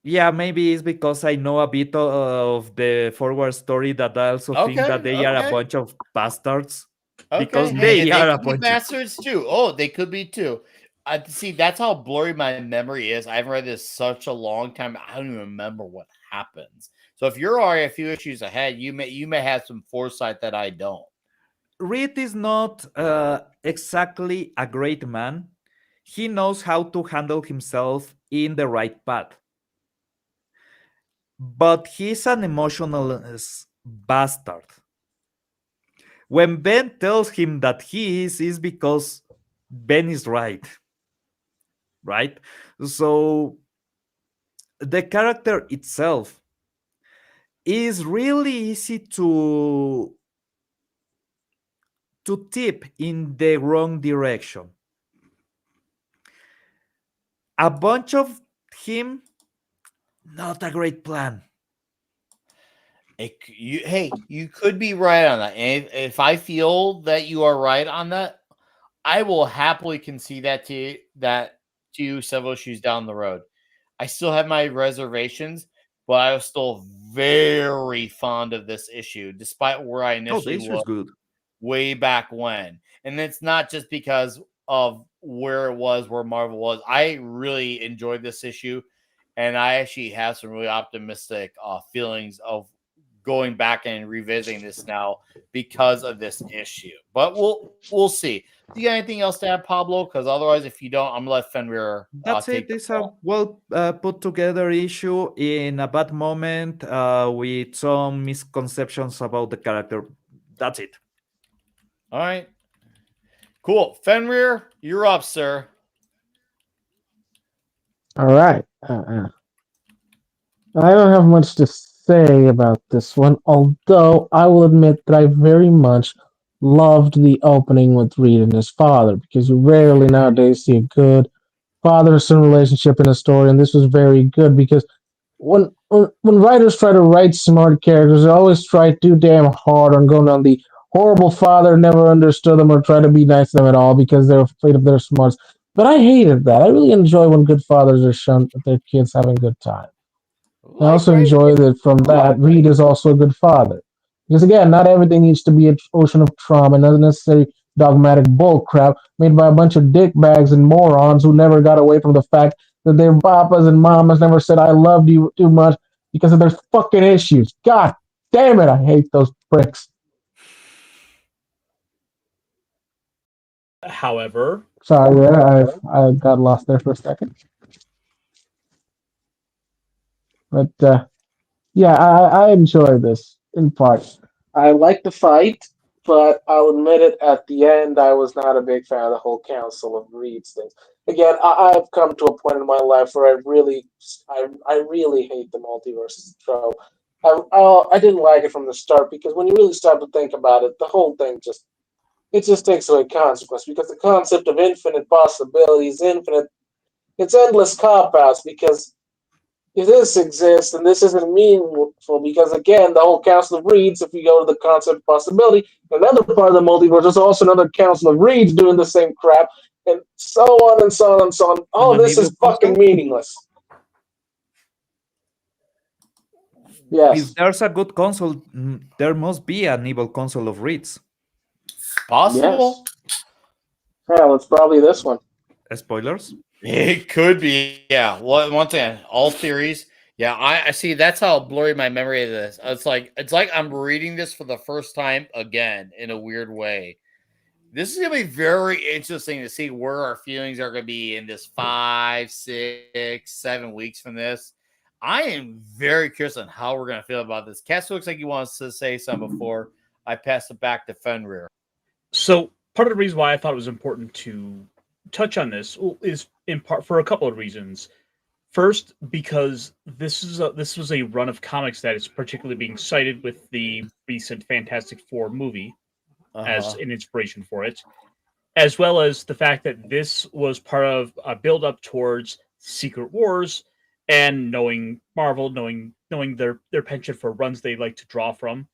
yeah, maybe it's because I know a bit of the forward story that I also think that they are a Okay. bunch of bastards, Okay. because Hey, they and they are a could be bunch of. bastards too. Oh, they could be too. See, that's how blurry my memory is. I haven't read this such a long time. I don't even remember what happens. So if you're already a few issues ahead, you may have some foresight that I don't. Reed is not exactly a great man. He knows how to handle himself in the right path. But he's an emotional bastard. When Ben tells him that he is because Ben is right. Right? So the character itself is really easy to tip in the wrong direction. A bunch of him, not a great plan. You could be right on that. And if I feel that you are right on that, I will happily concede that to you several issues down the road. I still have my reservations, but I was still very fond of this issue, despite where I Oh, the initially issue is was good. way back when. And it's not just because of where it was, where Marvel was. I really enjoyed this issue, and I actually have some really optimistic feelings of going back and revisiting this now because of this issue. But we'll see. Do you got anything else to add, Pablo? Because otherwise, if you don't, I'm gonna let Fenrir That's it. take the It's a well put together issue in a bad moment with some misconceptions about the character. That's it. All right. Cool. Fenrir, you're up, sir. All right. I don't have much to say about this one, although I will admit that I very much loved the opening with Reed and his father, because you rarely nowadays see a good father-son relationship in a story, and this was very good because when writers try to write smart characters, they always try too damn hard on going on the horrible father never understood them or try to be nice to them at all because they're afraid of their smarts. But I hated that. I really enjoy when good fathers are shown that their kids having a good time. I also Likewise. enjoy that from that, Reed is also a good father. Because again, not everything needs to be an ocean of trauma and unnecessary dogmatic bullcrap made by a bunch of dickbags and morons who never got away from the fact that their papas and mamas never said I loved you too much because of their fucking issues. God damn it, I hate those pricks. However, Sorry, I got lost there for a second. But yeah, I enjoy this in part. I like the fight, but I'll admit it, at the end, I was not a big fan of the whole Council of Reeds thing. Again, I've come to a point in my life where I really hate the multiverse trope. I didn't like it from the start because when you really start to think about it, the whole thing just takes away consequence because the concept of infinite possibilities, it's endless cop outs because if this exists and this isn't meaningful because again the whole council of reeds, if we go to the concept of possibility, another part of the multiverse is also another council of reeds doing the same crap, and so on and so on and so on. All And an this evil is fucking console? meaningless. If Yes. there's a good console, there must be an evil console of Reeds. Possible. Hell, it's probably this one. Spoilers? It could be, yeah. Well, once again, all theories. Yeah, I see. That's how blurry my memory of this. It's like I'm reading this for the first time again in a weird way. This is gonna be very interesting to see where our feelings are gonna be in this 5, 6, 7 weeks from this. I am very curious on how we're gonna feel about this. Cass looks like he wants to say something before I pass it back to Fenrir. so part of the reason why I thought it was important to touch on this is in part for a couple of reasons. First, because this was a run of comics that is particularly being cited with the recent Fantastic Four movie as an inspiration for it, as well as the fact that this was part of a build up towards Secret Wars, and knowing Marvel, knowing their penchant for runs they like to draw from,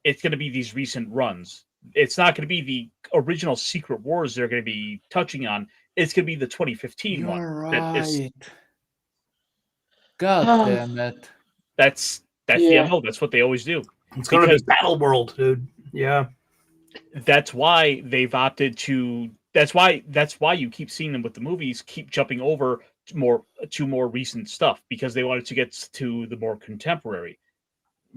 it's going to be these recent runs. It's not going to be the original Secret Wars they're going to be touching on. It's going to be the 2015 one. You're That is, right. God damn it. that's the Yeah. MO. That's what they always do. It's going to be Battle World, dude. Yeah. That's why they've opted to. That's why you keep seeing them with the movies keep jumping over to more recent stuff, because they wanted to get to the more contemporary,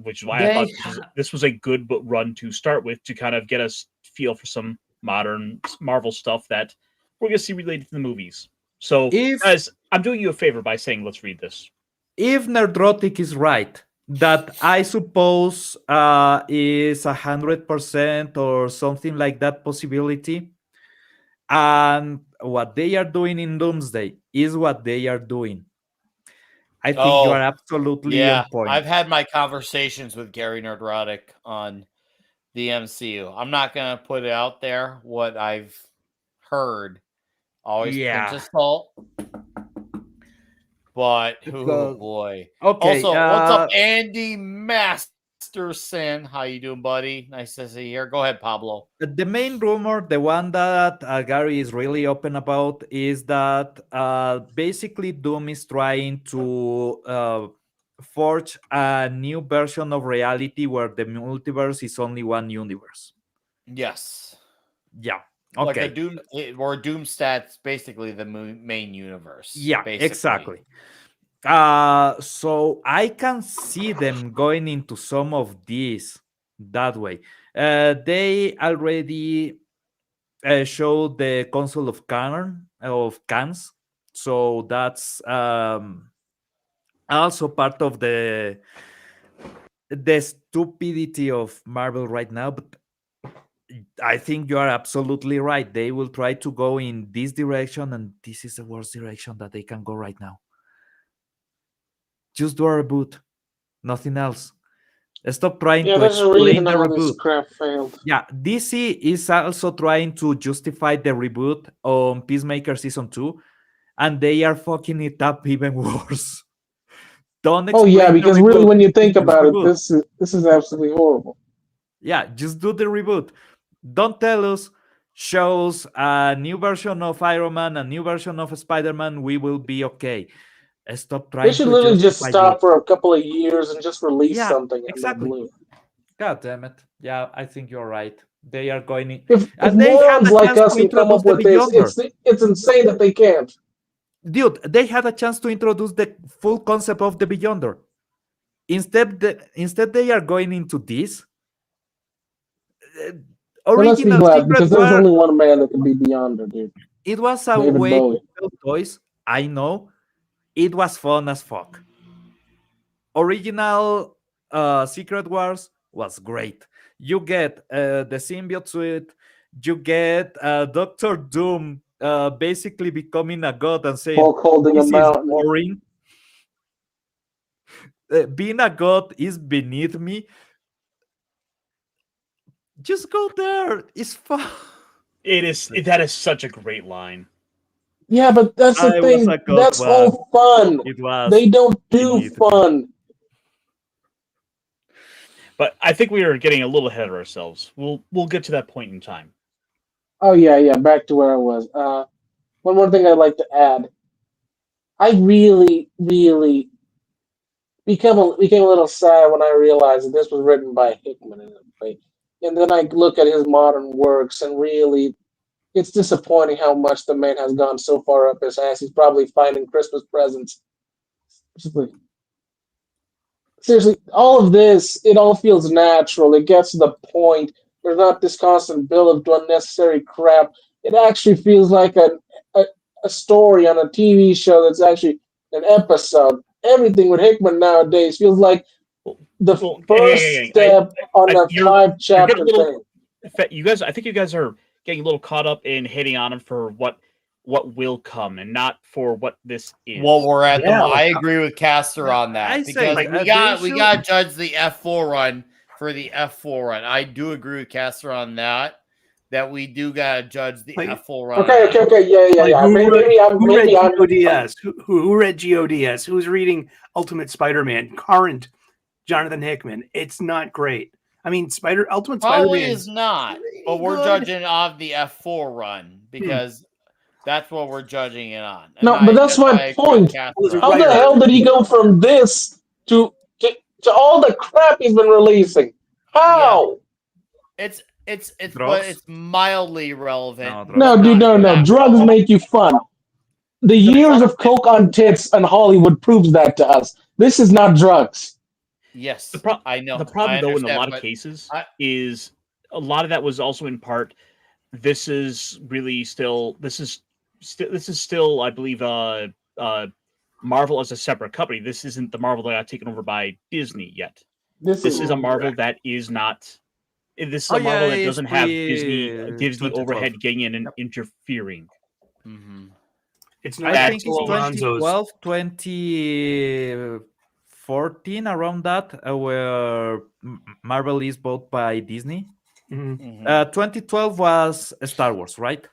which is why I thought this was a good run to start with, to kind of get us feel for some modern Marvel stuff that we're going to see related to the movies. So, guys, I'm doing you a favor by saying let's read this. If Nerdrotic is right, that I suppose is 100% or something like that possibility, and what they are doing in Doomsday is what they are doing, I think you are absolutely on point. I've had my conversations with Gary Nerdrotic on the MCU. I'm not going to put it out there what I've heard. Always pinch of salt. But, oh boy. Okay. Also, what's up, Andy Masterson? How you doing, buddy? Nice to see you here. Go ahead, Pablo. The main rumor, the one that Gary is really open about, is that basically Doom is trying to forge a new version of reality where the multiverse is only one universe. Yes. Yeah. Okay. Like a Doom, or Doomstat's basically the main universe. Yeah, basically. exactly. So I can see them going into some of these that way. They already showed the console of cans, so that's also part of the stupidity of Marvel right now. But I think you are absolutely right. They will try to go in this direction, and this is the worst direction that they can go right now. Just do a reboot, nothing else. Stop trying to explain the reboot. This crap failed. Yeah, DC is also trying to justify the reboot on Peacemaker Season 2, and they are fucking it up even worse. Don't explain because really, when you think about it, this is absolutely horrible. Yeah, just do the reboot. Don't tell us, show us a new version of Iron Man, a new version of Spider-Man, we will be okay. Stop trying to. They should literally just stop for a couple of years and just release something. Exactly. God damn it. Yeah, I think you're right. They are going in. If morons like us can come up with this, it's insane that they can't. Dude, they had a chance to introduce the full concept of the Beyonder. Instead, they are going into this. Let's be glad, because there's only one man that can be Beyonder, dude. It was a way to sell toys. I know. It was fun as fuck. Original Secret Wars was great. You get the symbiote suit. You get Doctor Doom basically becoming a god and saying, "This is boring. Being a god is beneath me." Just go there. It's fun. It is. That is such a great line. Yeah, but that's the thing. That's all fun. They don't do fun. But I think we are getting a little ahead of ourselves. We'll get to that point in time. Oh yeah. Back to where I was. One more thing I'd like to add. I really, really became a little sad when I realized that this was written by Hickman in a way. And then I look at his modern works, and really, it's disappointing how much the man has gone so far up his ass. He's probably finding Christmas presents. Seriously, all of this, it all feels natural. It gets to the point. There's not this constant build of unnecessary crap. It actually feels like a story on a TV show that's actually an episode. Everything with Hickman nowadays feels like the first step on a 5-chapter thing. You guys, I think you guys are getting a little caught up in hating on him for what will come and not for what this is. Well, we're at the. I agree with Caster on that, because we got to judge the F4 run for the F4 run. I do agree with Caster on that, that we do gotta judge the Like- F4 run. Okay, yeah. Who read GODS? Who's reading Ultimate Spider-Man? Current Jonathan Hickman. It's not great. I mean, Ultimate Probably Spider-Man is not, but we're good. judging off the F4 run because that's what we're judging it on. And No, but that's why my I point. cast How the hell did he go from this to all the crap he's been releasing? How? It's but Drugs? it's mildly relevant. No, dude, no. Drugs make you fun. The years of coke on tits and Hollywood proves that to us. This is not drugs. Yes, I know. The problem, though, in a lot of cases, is a lot of that was also in part. This is really still. This is still, I believe, Marvel as a separate company. This isn't the Marvel that got taken over by Disney yet. This is a Marvel that is not. This is a Marvel that doesn't have Disney overhead getting in and interfering. Mm-hmm. It's I think it's 2012, 2014, around that, where Marvel is bought by Disney. 2012 was Star Wars, right?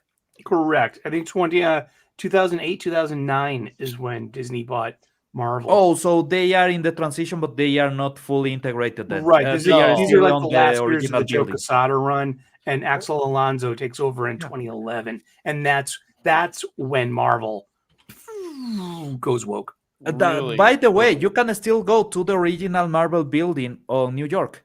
Correct. I think 2008, 2009 is when Disney bought Marvel. Oh, so they are in the transition, but they are not fully integrated then. Right. These are like the last years of the Joe building. Quesada run, and Axel Alonso takes over in 2011, and that's when Marvel goes woke. By the way, you can still go to the original Marvel building on New York.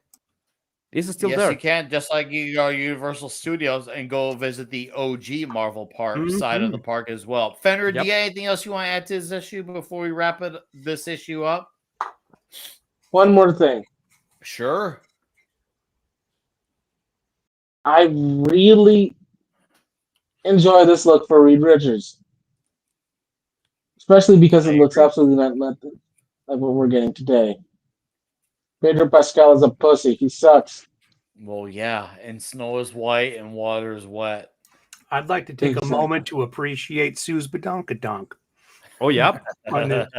It's still yes, there. you can, just like you go to Universal Studios and go visit the OG Marvel park side of the park as well. Fenrir, do you have anything else you want to add to this issue before we wrap this issue up? One more thing. Sure. I really enjoy this look for Reed Richards. Especially because it looks absolutely not like what we're getting today. Pedro Pascal is a pussy. He sucks. Well, yeah, and snow is white and water is wet. I'd like to take a moment to appreciate Sue's badonkadonk. Oh, yeah. That's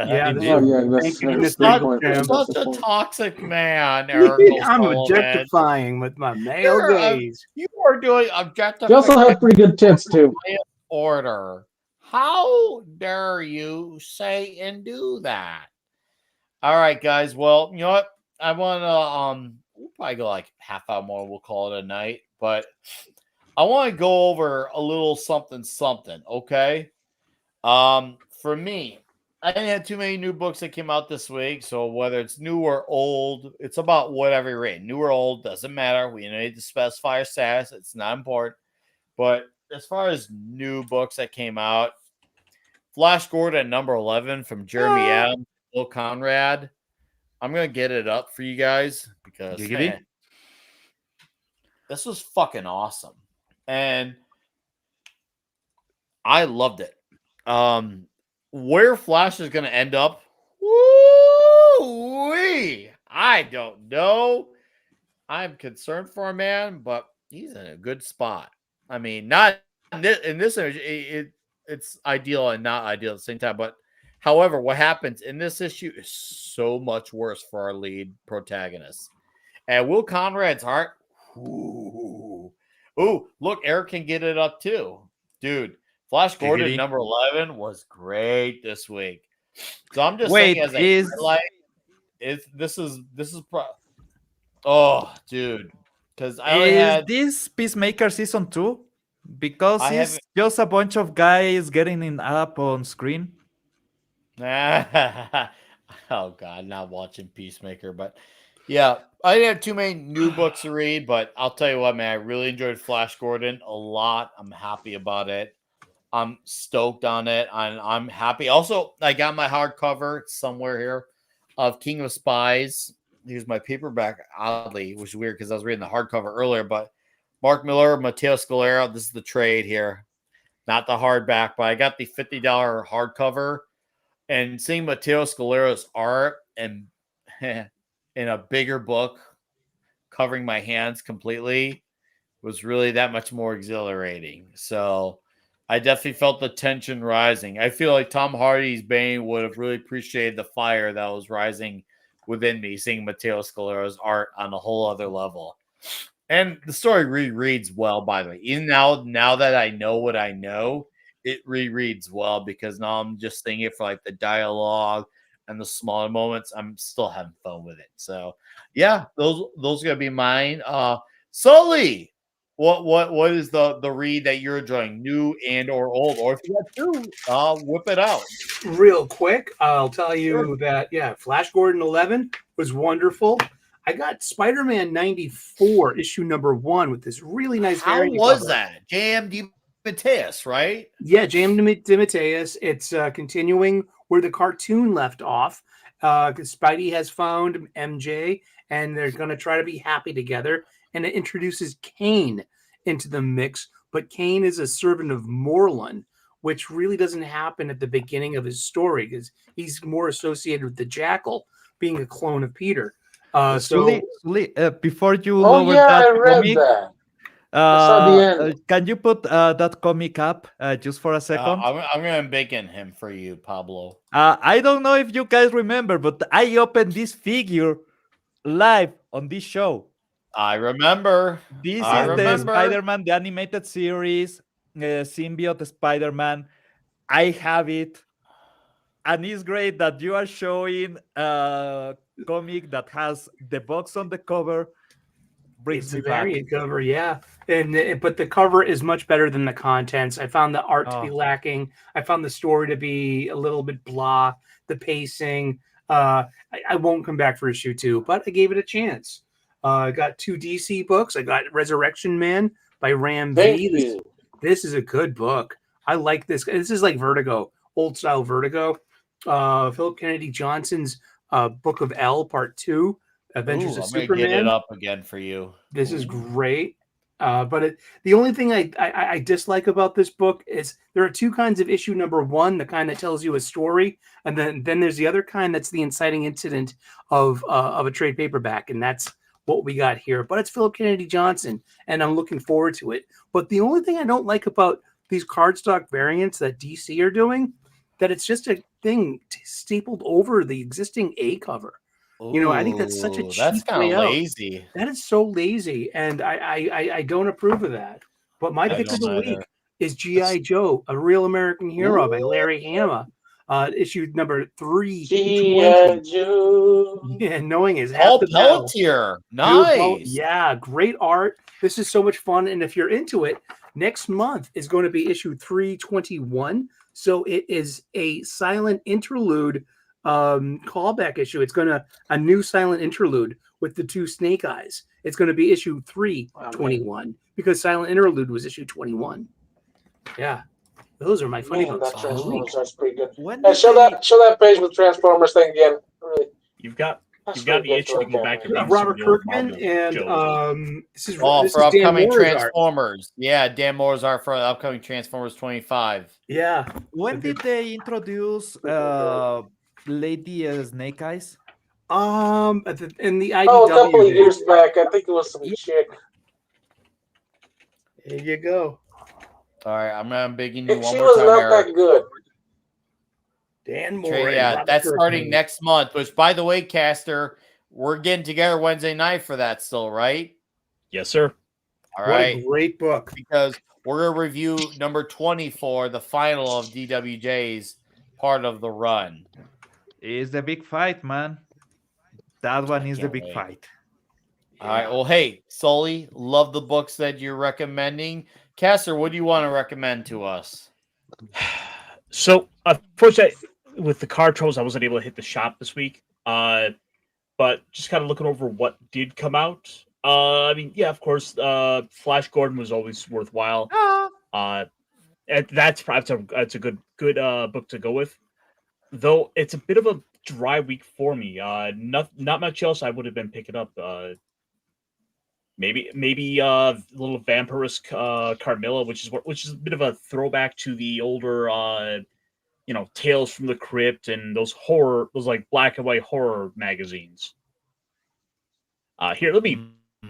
such a toxic man, Eric. I'm objectifying with my male gaze. You are doing objectifying. He also had pretty good tits, too. Order. How dare you say and do that? All right, guys. Well, you know what? I want to we'll probably go like half hour more. We'll call it a night, but I want to go over a little something. Okay. For me, I didn't have too many new books that came out this week. So whether it's new or old, it's about whatever you're reading. New or old doesn't matter. We need to specify our status. It's not important. But as far as new books that came out, Flash Gordon number 11 from Jeremy Adams, Will Conrad. I'm going to get it up for you guys because this was fucking awesome. And I loved it. Where Flash is going to end up, woo-wee, I don't know. I'm concerned for a man, but he's in a good spot. I mean, not in this it's ideal and not ideal at the same time. But however, what happens in this issue is so much worse for our lead protagonist. And Will Conrad's heart. Ooh, look, Eric can get it up too, dude. Flash Gordon number 11 was great this week. So I'm just saying as a highlight, oh, dude, because I only had this Peacemaker season 2. Because it's just a bunch of guys getting it up on screen. Oh God, not watching Peacemaker, but yeah, I didn't have too many new books to read, but I'll tell you what, man, I really enjoyed Flash Gordon a lot. I'm happy about it. I'm stoked on it. I'm happy. Also, I got my hardcover somewhere here of King of Spies. Here's my paperback, oddly, which is weird because I was reading the hardcover earlier, but Mark Miller, Mateo Scalera. This is the trade here, not the hardback, but I got the $50 hardcover. And seeing Mateo Scalera's art and in a bigger book covering my hands completely was really that much more exhilarating. So I definitely felt the tension rising. I feel like Tom Hardy's Bane would have really appreciated the fire that was rising within me, seeing Mateo Scalera's art on a whole other level. And the story rereads well, by the way. Even now that I know what I know, it rereads well because now I'm just thinking for like the dialogue and the smaller moments. I'm still having fun with it. So yeah, those are gonna be mine. Sully, what is the read that you're enjoying, new and or old, or if you got two, whip it out. Real quick, I'll tell you Sure. that Flash Gordon 11 was wonderful. I got Spider-Man 94 issue number 1 with this really nice How variant was cover. that? J.M. DeMatteis, right? Yeah, J.M. DeMatteis. It's continuing where the cartoon left off. Because Spidey has found MJ, and they're going to try to be happy together. And it introduces Kane into the mix, but Kane is a servant of Morlun, which really doesn't happen at the beginning of his story because he's more associated with the Jackal, being a clone of Peter. Sully, before you Oh lower yeah, that I read comic, that. I saw the end. can you put that comic up just for a second? I'm gonna bacon him for you, Pablo. I don't know if you guys remember, but I opened this figure live on this show. I remember. This I is the remember. Spider-Man, the animated series, symbiote Spider-Man. I have it. And it's great that you are showing a comic that has the box on the cover. Brings It's me a back. variant cover, yeah. But the cover is much better than the contents. I found the art to be lacking. I found the story to be a little bit blah. The pacing. I won't come back for issue 2, but I gave it a chance. I got 2 DC books. I got Resurrection Man by Ram Thank V. you. This is a good book. I like this. This is like Vertigo, old style Vertigo. Philip Kennedy Johnson's Book of L Part 2. Adventures of I'm gonna Superman. get it up again for you. This is great. But the only thing I dislike about this book is there are 2 kinds of issue number 1, the kind that tells you a story, and then there's the other kind that's the inciting incident of a trade paperback, and that's what we got here. But it's Philip Kennedy Johnson, and I'm looking forward to it. But the only thing I don't like about these cardstock variants that DC are doing, that it's just a thing stapled over the existing A cover. I think that's such a cheap That's kind way of out. lazy. That is so lazy, and I don't approve of that. But my I pick of the don't week either. is G.I. Joe, A Real American Hero by Larry Hama, issue number 320. Joe. Yeah, knowing is half Paul the battle. Pelletier. Beautiful. Nice. Yeah, great art. This is so much fun, and if you're into it, next month is going to be issue 321. So it is a silent interlude callback issue. It's a new silent interlude with the 2 snake eyes. It's going to be issue 321 because silent interlude was issue 21. Yeah, those are my funny Man, books that for the week. Transformers, that's pretty good. When Hey, did show they- that page with Transformers thing again. Really, You've got that's you've got really the good itch to right go there, back and man. read some Robert of the old Kirkman Marvel and shows. this is for Dan upcoming Moore's art. Transformers. Yeah, Dan Moore's art for upcoming Transformers 25. Yeah. When did they introduce Lady Snake Eyes? In the IDW Oh, a couple of days. years back, I think it was some chick. There you go. All right, I'm gonna begin you And one she more was time, not Eric. that good. Dan Moore. and Yeah, Robert that's Kirkman. starting next month. Which, by the way, Caster, we're getting together Wednesday night for that still, right? Yes, sir. All What right. a great book. Because we're gonna review number 24, the final of DWJ's part of the run. Is the big fight, man. That one is the can't big wait. fight. All right. Well, hey, Sully, love the books that you're recommending. Caster, what do you want to recommend to us? So, unfortunately, with the car troubles, I wasn't able to hit the shop this week. But just kind of looking over what did come out. I mean, yeah, of course, Flash Gordon was always worthwhile. And that's a good book to go with. Though it's a bit of a dry week for me. Not much else I would have been picking up. Maybe little Vampirist Carmilla, which is a bit of a throwback to the older Tales from the Crypt and those like black and white horror magazines. Here, let me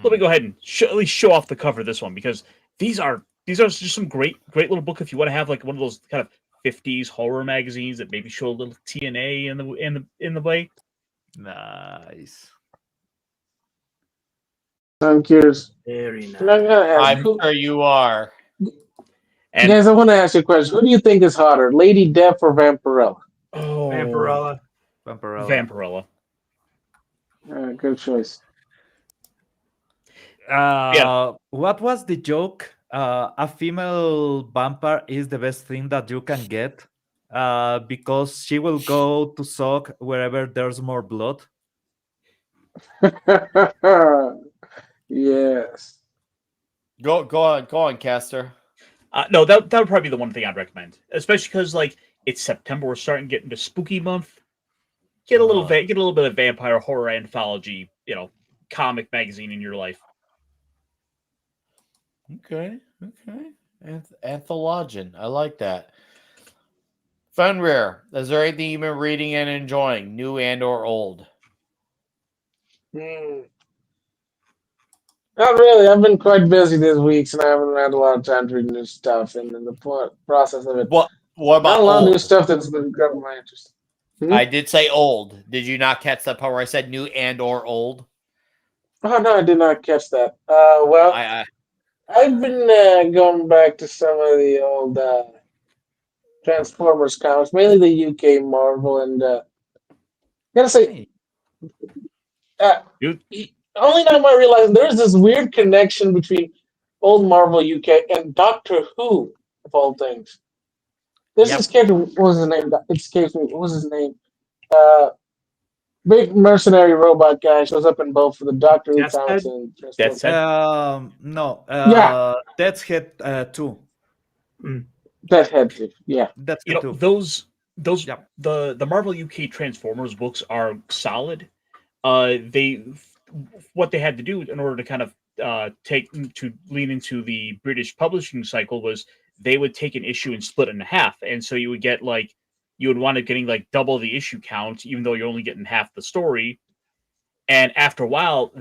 go ahead and at least show off the cover of this one, because these are just some great little book if you want to have like one of those kind of 50s horror magazines that maybe show a little TNA in the way. Nice. I'm curious. Very And I nice. gotta ask, I'm sure you are. And guys, I want to ask you a question. Who do you think is hotter, Lady Death or Vampirella? Vampirella. Vampirella. Good choice. What was the joke? A female vampire is the best thing that you can get because she will go to suck wherever there's more blood. Yes. Go on, Caster. No, that would probably be the one thing I'd recommend, especially because like it's September, we're starting to get into spooky month. Get a little get a little bit of vampire horror anthology, comic magazine in your life. Okay. Anthologian. I like that. Fenrir, is there anything you've been reading and enjoying, new and or old? Not really. I've been quite busy this week, and I haven't had a lot of time to read new stuff. And in the process of it, What not about a lot of new old? stuff that's been grabbing my interest. I did say old. Did you not catch that part where I said new and or old? Oh no, I did not catch that. Well, I've been going back to some of the old Transformers comics, mainly the UK Marvel, and gotta say, only now am I realizing there's this weird connection between old Marvel UK and Doctor Who, of all things. There's this character. What was his name? It escapes me. What was his name? Big mercenary robot guy shows up in both of the Doctor Who comics and Transformers. No. Yeah. That's Head 2. That Head 2. Yeah. That's You Head know, 2. those the Marvel UK Transformers books are solid. They what they had to do in order to kind of lean into the British publishing cycle was they would take an issue and split it in half, and so you would get you would wind up getting like double the issue count, even though you're only getting half the story. And after a while,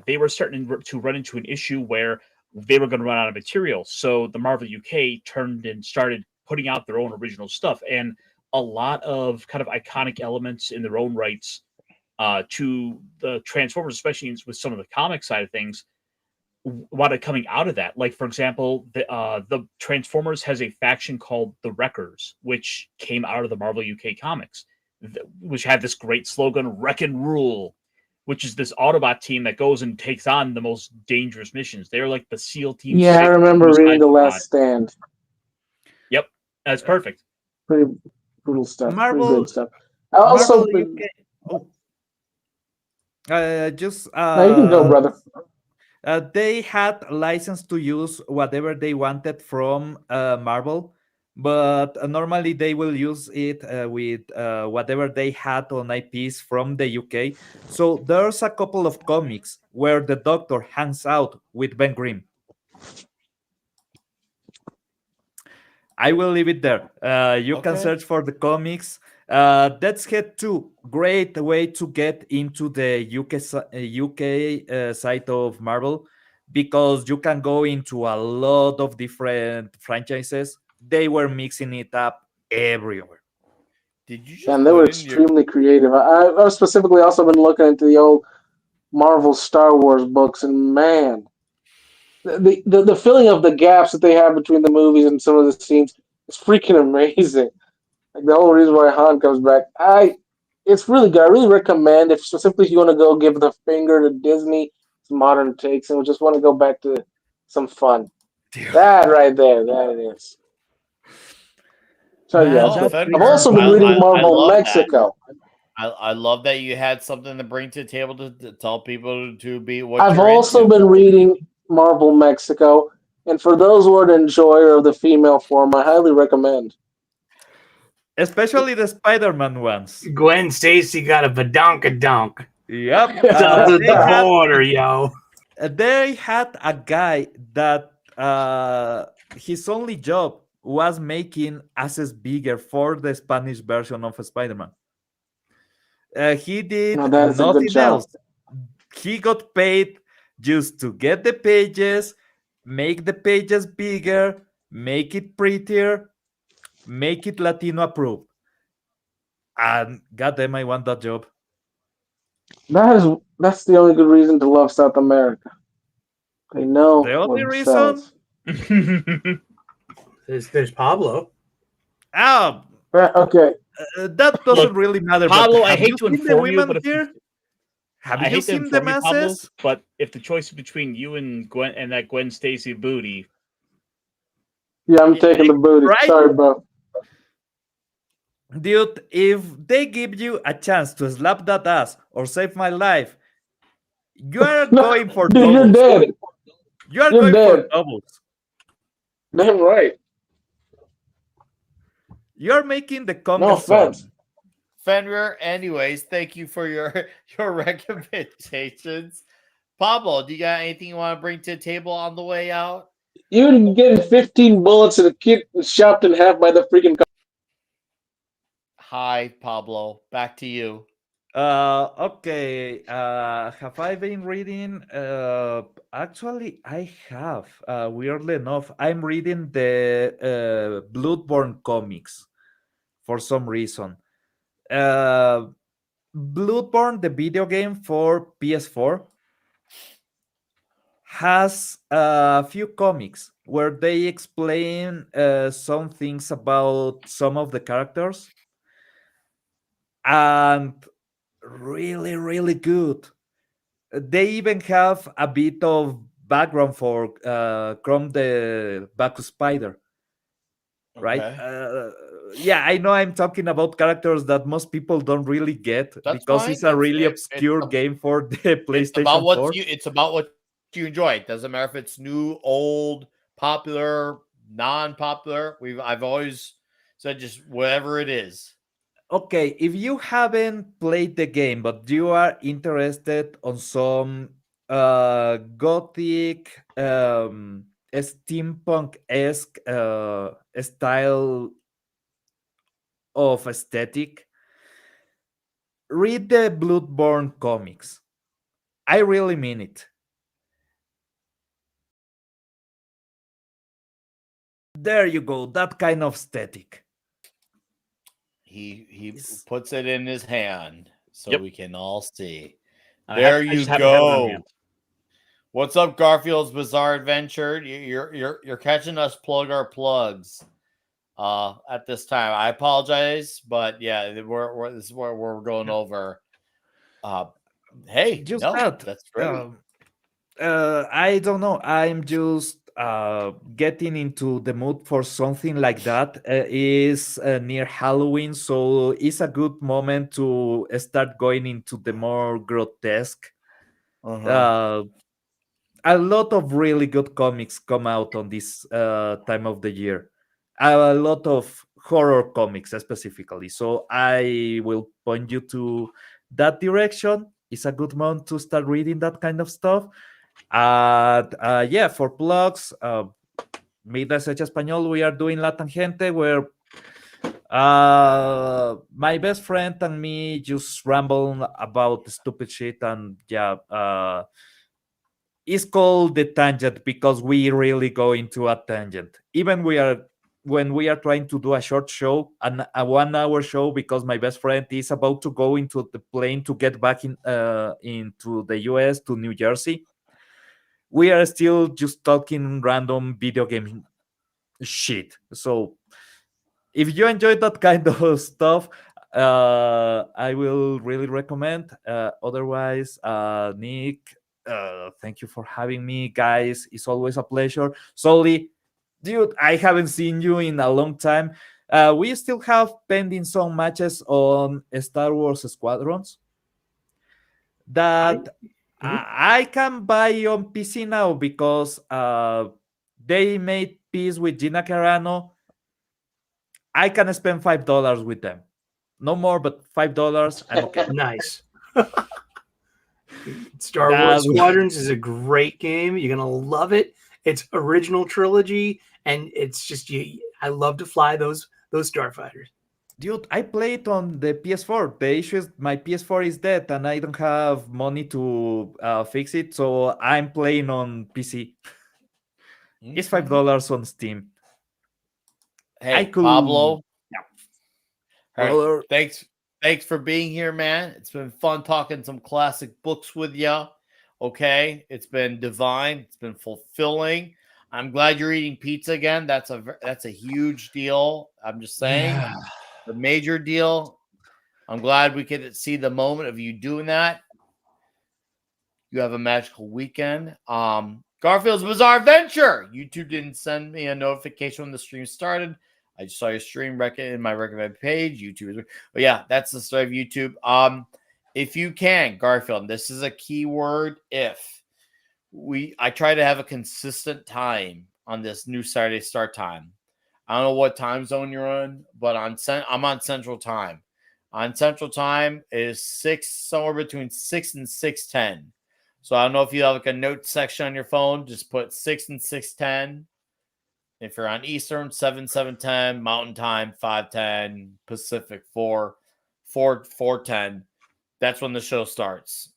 they were starting to run into an issue where they were going to run out of material. So the Marvel UK turned and started putting out their own original stuff, and a lot of kind of iconic elements in their own rights to the Transformers, especially with some of the comic side of things, what are coming out of that. Like, for example, the Transformers has a faction called the Wreckers, which came out of the Marvel UK comics, which had this great slogan, Wreck and Rule, which is this Autobot team that goes and takes on the most dangerous missions. They're like the SEAL Team 6. Yeah, I remember reading The Last Stand. Yep, that's perfect. Pretty brutal stuff. Marvel, pretty great stuff. I also Marvel UK. Just no, you can go, brother. They had license to use whatever they wanted from Marvel, but normally they will use it with whatever they had on IPs from the UK. So there's a couple of comics where the Doctor hangs out with Ben Grimm. I will leave it there. You can search for the comics. That's Head 2. Great way to get into the UK side of Marvel because you can go into a lot of different franchises. They were mixing it up everywhere. Did you just And they were extremely creative. I've specifically also been looking into the old Marvel Star Wars books, and man, the filling of the gaps that they have between the movies and some of the scenes is freaking amazing. Like the whole reason why Han comes back, it's really good. I really recommend if specifically if you want to go give the finger to Disney some modern takes and just want to go back to some fun. That right there, that it is. So yeah, I've also been reading Marvel Mexico. I love that you had something to bring to the table to tell people to be what I've you're also into. been reading Marvel Mexico, and for those who are an enjoyer of the female form, I highly recommend. Especially the Spider-Man ones. Gwen Stacy got a badonkadonk. Yep. South of the border, yo. They had a guy that his only job was making asses bigger for the Spanish version of Spider-Man. He did nothing else. He got paid just to get the pages, make the pages bigger, make it prettier, make it Latino approved. And goddamn, I want that job. That's the only good reason to love South America. I know The only what reason, sells. There's Pablo. ah, Okay. that doesn't Look, really matter. But Pablo, I have you hate to seen the inform you, women but if here? Have I you hate to seen the inform you, Pablo, masses? but if the choice is between you and Gwen and that Gwen Stacy booty, Yeah, I'm taking the booty. Right, Sorry, bro. dude. If they give you a chance to slap that ass or save my life, you are No, going for dude, you're doubles. dead. You are You're going for dead. doubles. Damn right. You're making the No conga offense. song. Fenrir, anyways, thank you for your your recommendations. Pablo, do you got anything you want to bring to the table on the way out? You're getting 15 bullets and a kid chopped in half by the freaking. Hi, Pablo. Back to you. Okay. Have I been reading? Actually, I have. Weirdly enough, I'm reading the Bloodborne comics for some reason. Uh, Bloodborne, the video game for PS4, has a few comics where they explain some things about some of the characters, and really, really good. They even have a bit of background for Chrome the Bacchus Spider, right? Okay. Yeah, I know I'm talking about characters that most people don't really get That's because fine. it's a really It's obscure game for the it's about PlayStation what 4. it's about what you enjoy. It doesn't matter if it's new, old, popular, non-popular. I've always said just whatever it is. Okay, if you haven't played the game but you are interested on some gothic steampunk-esque style of aesthetic, read the Bloodborne comics. I really mean it. There you go, that kind of aesthetic. He puts it in his hand so Yep. we can all see. I There I you just happen to have it on go. hand. What's up, Garfield's Bizarre Adventure? You're catching us plug our plugs at this time. I apologize, but yeah, this is where we're going over. Hey, Just no, that. that's great. I don't know. I'm just getting into the mood for something like that. Is near Halloween, so it's a good moment to start going into the more grotesque. Uh, a lot of really good comics come out on this time of the year. A lot of horror comics specifically. So I will point you to that direction. It's a good month to start reading that kind of stuff. And yeah, for plugs, Mi Desecha Español, we are doing La Tangente, where my best friend and me just ramble about stupid shit. And yeah, it's called the tangent because we really go into a tangent. Even when we are trying to do a short show, a 1 hour show, because my best friend is about to go into the plane to get back into the US to New Jersey. We are still just talking random video game shit. So if you enjoy that kind of stuff, I will really recommend. Otherwise, Nick, thank you for having me, guys. It's always a pleasure. Solly, dude, I haven't seen you in a long time. We still have pending some matches on Star Wars Squadrons that I can buy on PC now because they made peace with Gina Carano. I can spend $5 with them. No more, but $5. I'm okay. Nice. Star That Wars was- Squadrons is a great game. You're gonna love it. It's original trilogy, and it's just you. I love to fly those starfighters. Dude, I played on the PS4. The issue is my PS4 is dead, and I don't have money to fix it, so I'm playing on PC. It's $5 on Steam. Hey, I could, Pablo. yeah. All right, Brother. thanks for being here, man. It's been fun talking some classic books with you. Okay, it's been divine. It's been fulfilling. I'm glad you're eating pizza again. That's a huge deal. I'm just saying, Yeah. a major deal. I'm glad we could see the moment of you doing that. You have a magical weekend. Garfield's Bizarre Adventure. YouTube didn't send me a notification when the stream started. I just saw your stream in my recommended page. YouTube, but yeah, that's the story of YouTube. If you can, Garfield, this is a key word. If I try to have a consistent time on this new Saturday start time. I don't know what time zone you're on, but I'm on Central Time. On Central Time is somewhere between 6 and 6:10. So I don't know if you have like a note section on your phone, just put 6 and 6:10. If you're on Eastern, 7:10, Mountain Time, 5:10, Pacific, 4:10. That's when the show starts.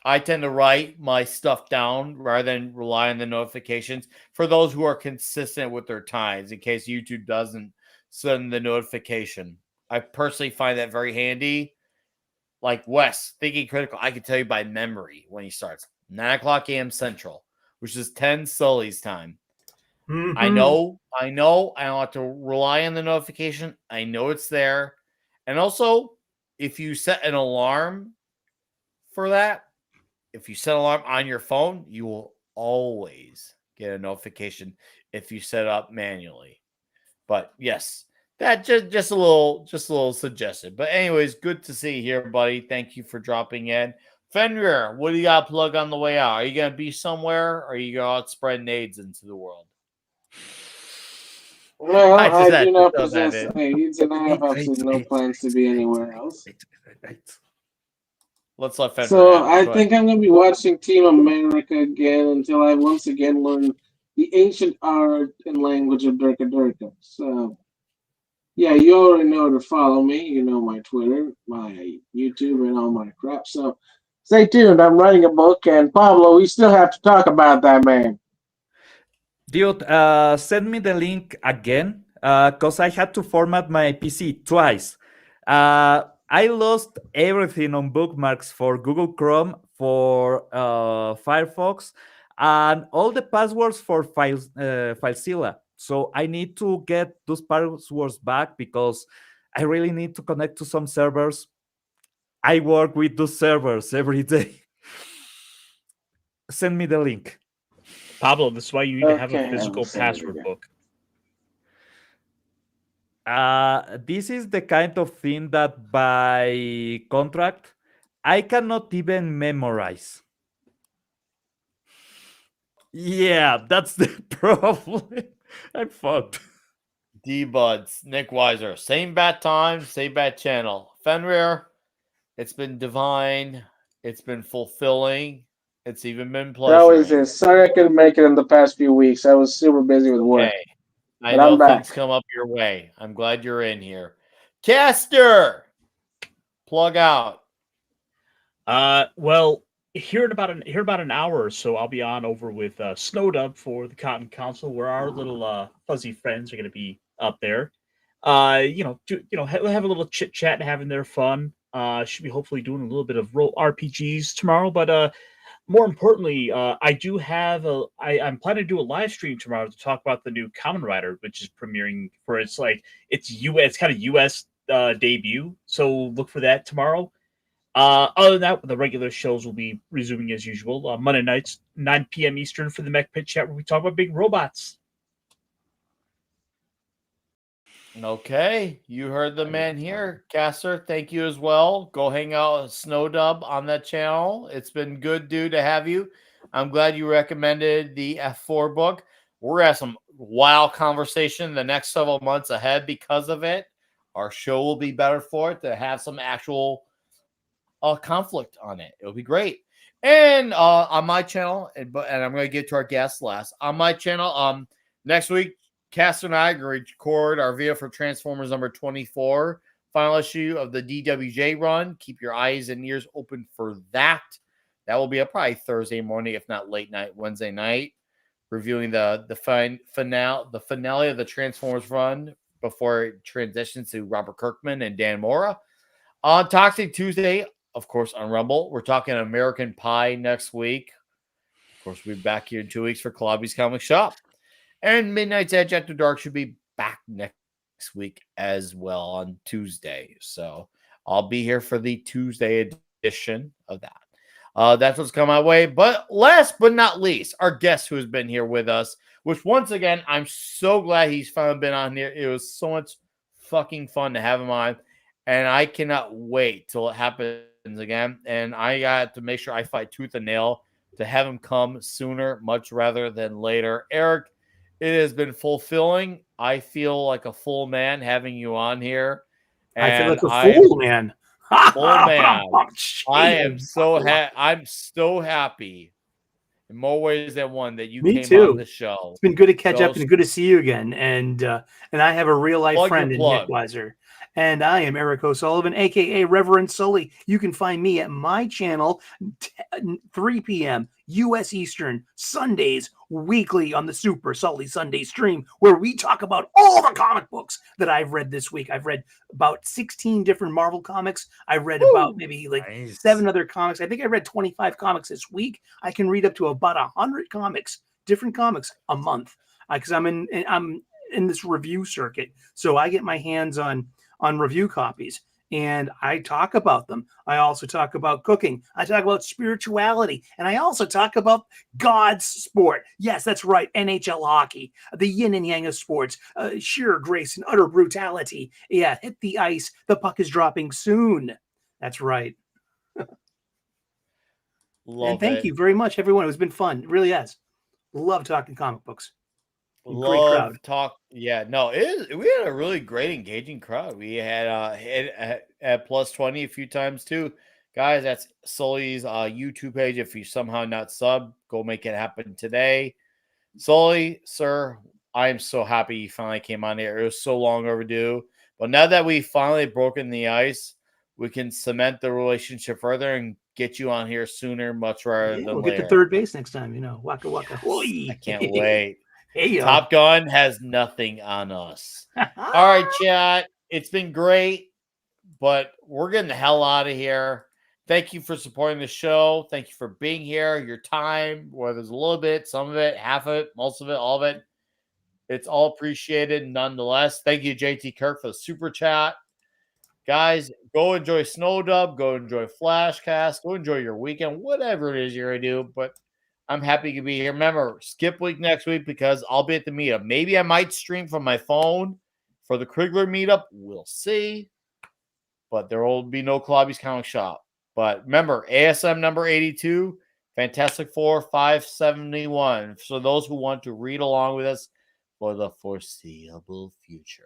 I tend to write my stuff down rather than rely on the notifications for those who are consistent with their times in case YouTube doesn't send the notification. I personally find that very handy. Like Wes, Thinking Critical, I can tell you by memory when he starts. 9 o'clock a.m. Central, which is 10 Sully's time. Mm-hmm. I know. I don't have to rely on the notification. I know it's there. And also, if you set an alarm for that, if you set an alarm on your phone, you will always get a notification if you set it up manually. But yes, that just a little suggestion. But anyways, good to see you here, buddy. Thank you for dropping in. Fenrir, what do you got to plug on the way out? Are you gonna be somewhere, or are you going to spread nades into the world? Well, I do not throw that possess in. AIDS, and I have absolutely no plans to be anywhere else. Let's let Fenrir So have it. I Go think ahead. I'm going to be watching Team America again until I once again learn the ancient art and language of Durka Durka. So, yeah, you already know to follow me. You know my Twitter, my YouTube, and all my crap. So stay tuned. I'm writing a book, and Pablo, we still have to talk about that man. Dude, send me the link again, because I had to format my PC twice. I lost everything on bookmarks for Google Chrome, for Firefox, and all the passwords for FileZilla. So I need to get those passwords back because I really need to connect to some servers. I work with those servers every day. Send me the link. Pablo, this is why you need to have a Okay, I will physical send it password again. book. This is the kind of thing that by contract I cannot even memorize. Yeah, that's the problem. I'm fucked. D-Buds, Nick Weiser, same bat time, same bat channel. Fenrir, it's been divine. It's been fulfilling. It's even been It always pleasuring. is. Sorry I couldn't make it in the past few weeks. I was super busy with work. Okay. I But I'm know back. things come up your way. I'm glad you're in here. Caster, plug out. Well, here in about an hour or so, I'll be on over with Snowdub for the Cotton Council, where our little fuzzy friends are going to be up there. Have a little chit chat and having their fun. Should be hopefully doing a little bit of role RPGs tomorrow, but more importantly, I'm planning to do a live stream tomorrow to talk about the new Kamen Rider, which is premiering for it's kind of US debut. So look for that tomorrow. Other than that, the regular shows will be resuming as usual. Monday nights, 9 p.m. Eastern for the Mech Pit Chat, where we talk about big robots. Okay, you heard the man here. Caster, thank you as well. Go hang out with Snowdub on that channel. It's been good, dude, to have you. I'm glad you recommended the F4 book. We're going to have some wild conversation the next several months ahead because of it. Our show will be better for it to have some actual conflict on it. It'll be great. And on my channel, and I'm going to get to our guest last. On my channel, next week, Caster and I are going to record our video for Transformers number 24, final issue of the DWJ run. Keep your eyes and ears open for that. That will be up probably Thursday morning, if not late night, Wednesday night, reviewing the finale of the Transformers run before it transitions to Robert Kirkman and Dan Mora. On Toxic Tuesday, of course, on Rumble, we're talking American Pie next week. course, we'll be back here in 2 weeks for Clobby's Comic Shop. And Midnight's Edge After Dark should be back next week as well on Tuesday. So I'll be here for the Tuesday edition of that. That's what's come my way. But last but not least, our guest who has been here with us, which once again, I'm so glad he's finally been on here. It was so much fucking fun to have him on. And I cannot wait till it happens again. And I got to make sure I fight tooth and nail to have him come sooner, much rather than later. Eric, it has been fulfilling. I feel like a full man having you on here. And I feel like a fool man. Full man. I'm so happy in more ways than one that you Me came too. on the show. It's been good to catch up and good to see you again. And I have a real life friend in Nick Weiser. And I am Eric O'Sullivan, aka Reverend Sully. You can find me at my channel, 3 p.m. U.S. Eastern, Sundays, weekly on the Super Sully Sunday stream, where we talk about all the comic books that I've read this week. I've read about 16 different Marvel comics. I read about maybe 7 other comics. I think I read 25 comics this week. I can read up to about 100 comics, different comics a month, because I'm in this review circuit. So I get my hands on review copies and I talk about them. I also talk about cooking. I talk about spirituality. And I also talk about God's sport. Yes, that's right. NHL hockey, the yin and yang of sports, sheer grace and utter brutality. Yeah, hit the ice. The puck is dropping soon. That's right. And thank you very much, everyone. It's been fun. It really has. Love talking comic books. Great crowd. Yeah, no, we had a really great engaging crowd. We had at plus 20 a few times too. Guys, that's Sully's YouTube page. If you somehow not sub, go make it happen today. Sully, sir, I am so happy you finally came on here. It was so long overdue. But now that we finally broken the ice, we can cement the relationship further and get you on here sooner, much rather than we'll later. get to third base next time, Waka waka. Yes, I can't wait. Hey, Top Gun has nothing on us. All right, chat. It's been great, but we're getting the hell out of here. Thank you for supporting the show. Thank you for being here. Your time, whether it's a little bit, some of it, half of it, most of it, all of it. It's all appreciated nonetheless. Thank you, JT Kirk, for the super chat. Guys, go enjoy Snow Dub. Go enjoy Flashcast. Go enjoy your weekend, whatever it is you're going to do. But I'm happy to be here. Remember, skip week next week because I'll be at the meetup. Maybe I might stream from my phone for the Krigler meetup. We'll see. But there will be no Clobby's Comic Shop. But remember, ASM number 82, Fantastic Four 571. So those who want to read along with us for the foreseeable future.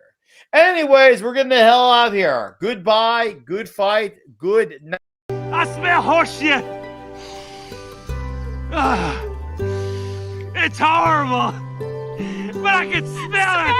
Anyways, we're getting the hell out of here. Goodbye. Good fight. Good night. I smell horse shit. It's horrible, but I can smell it.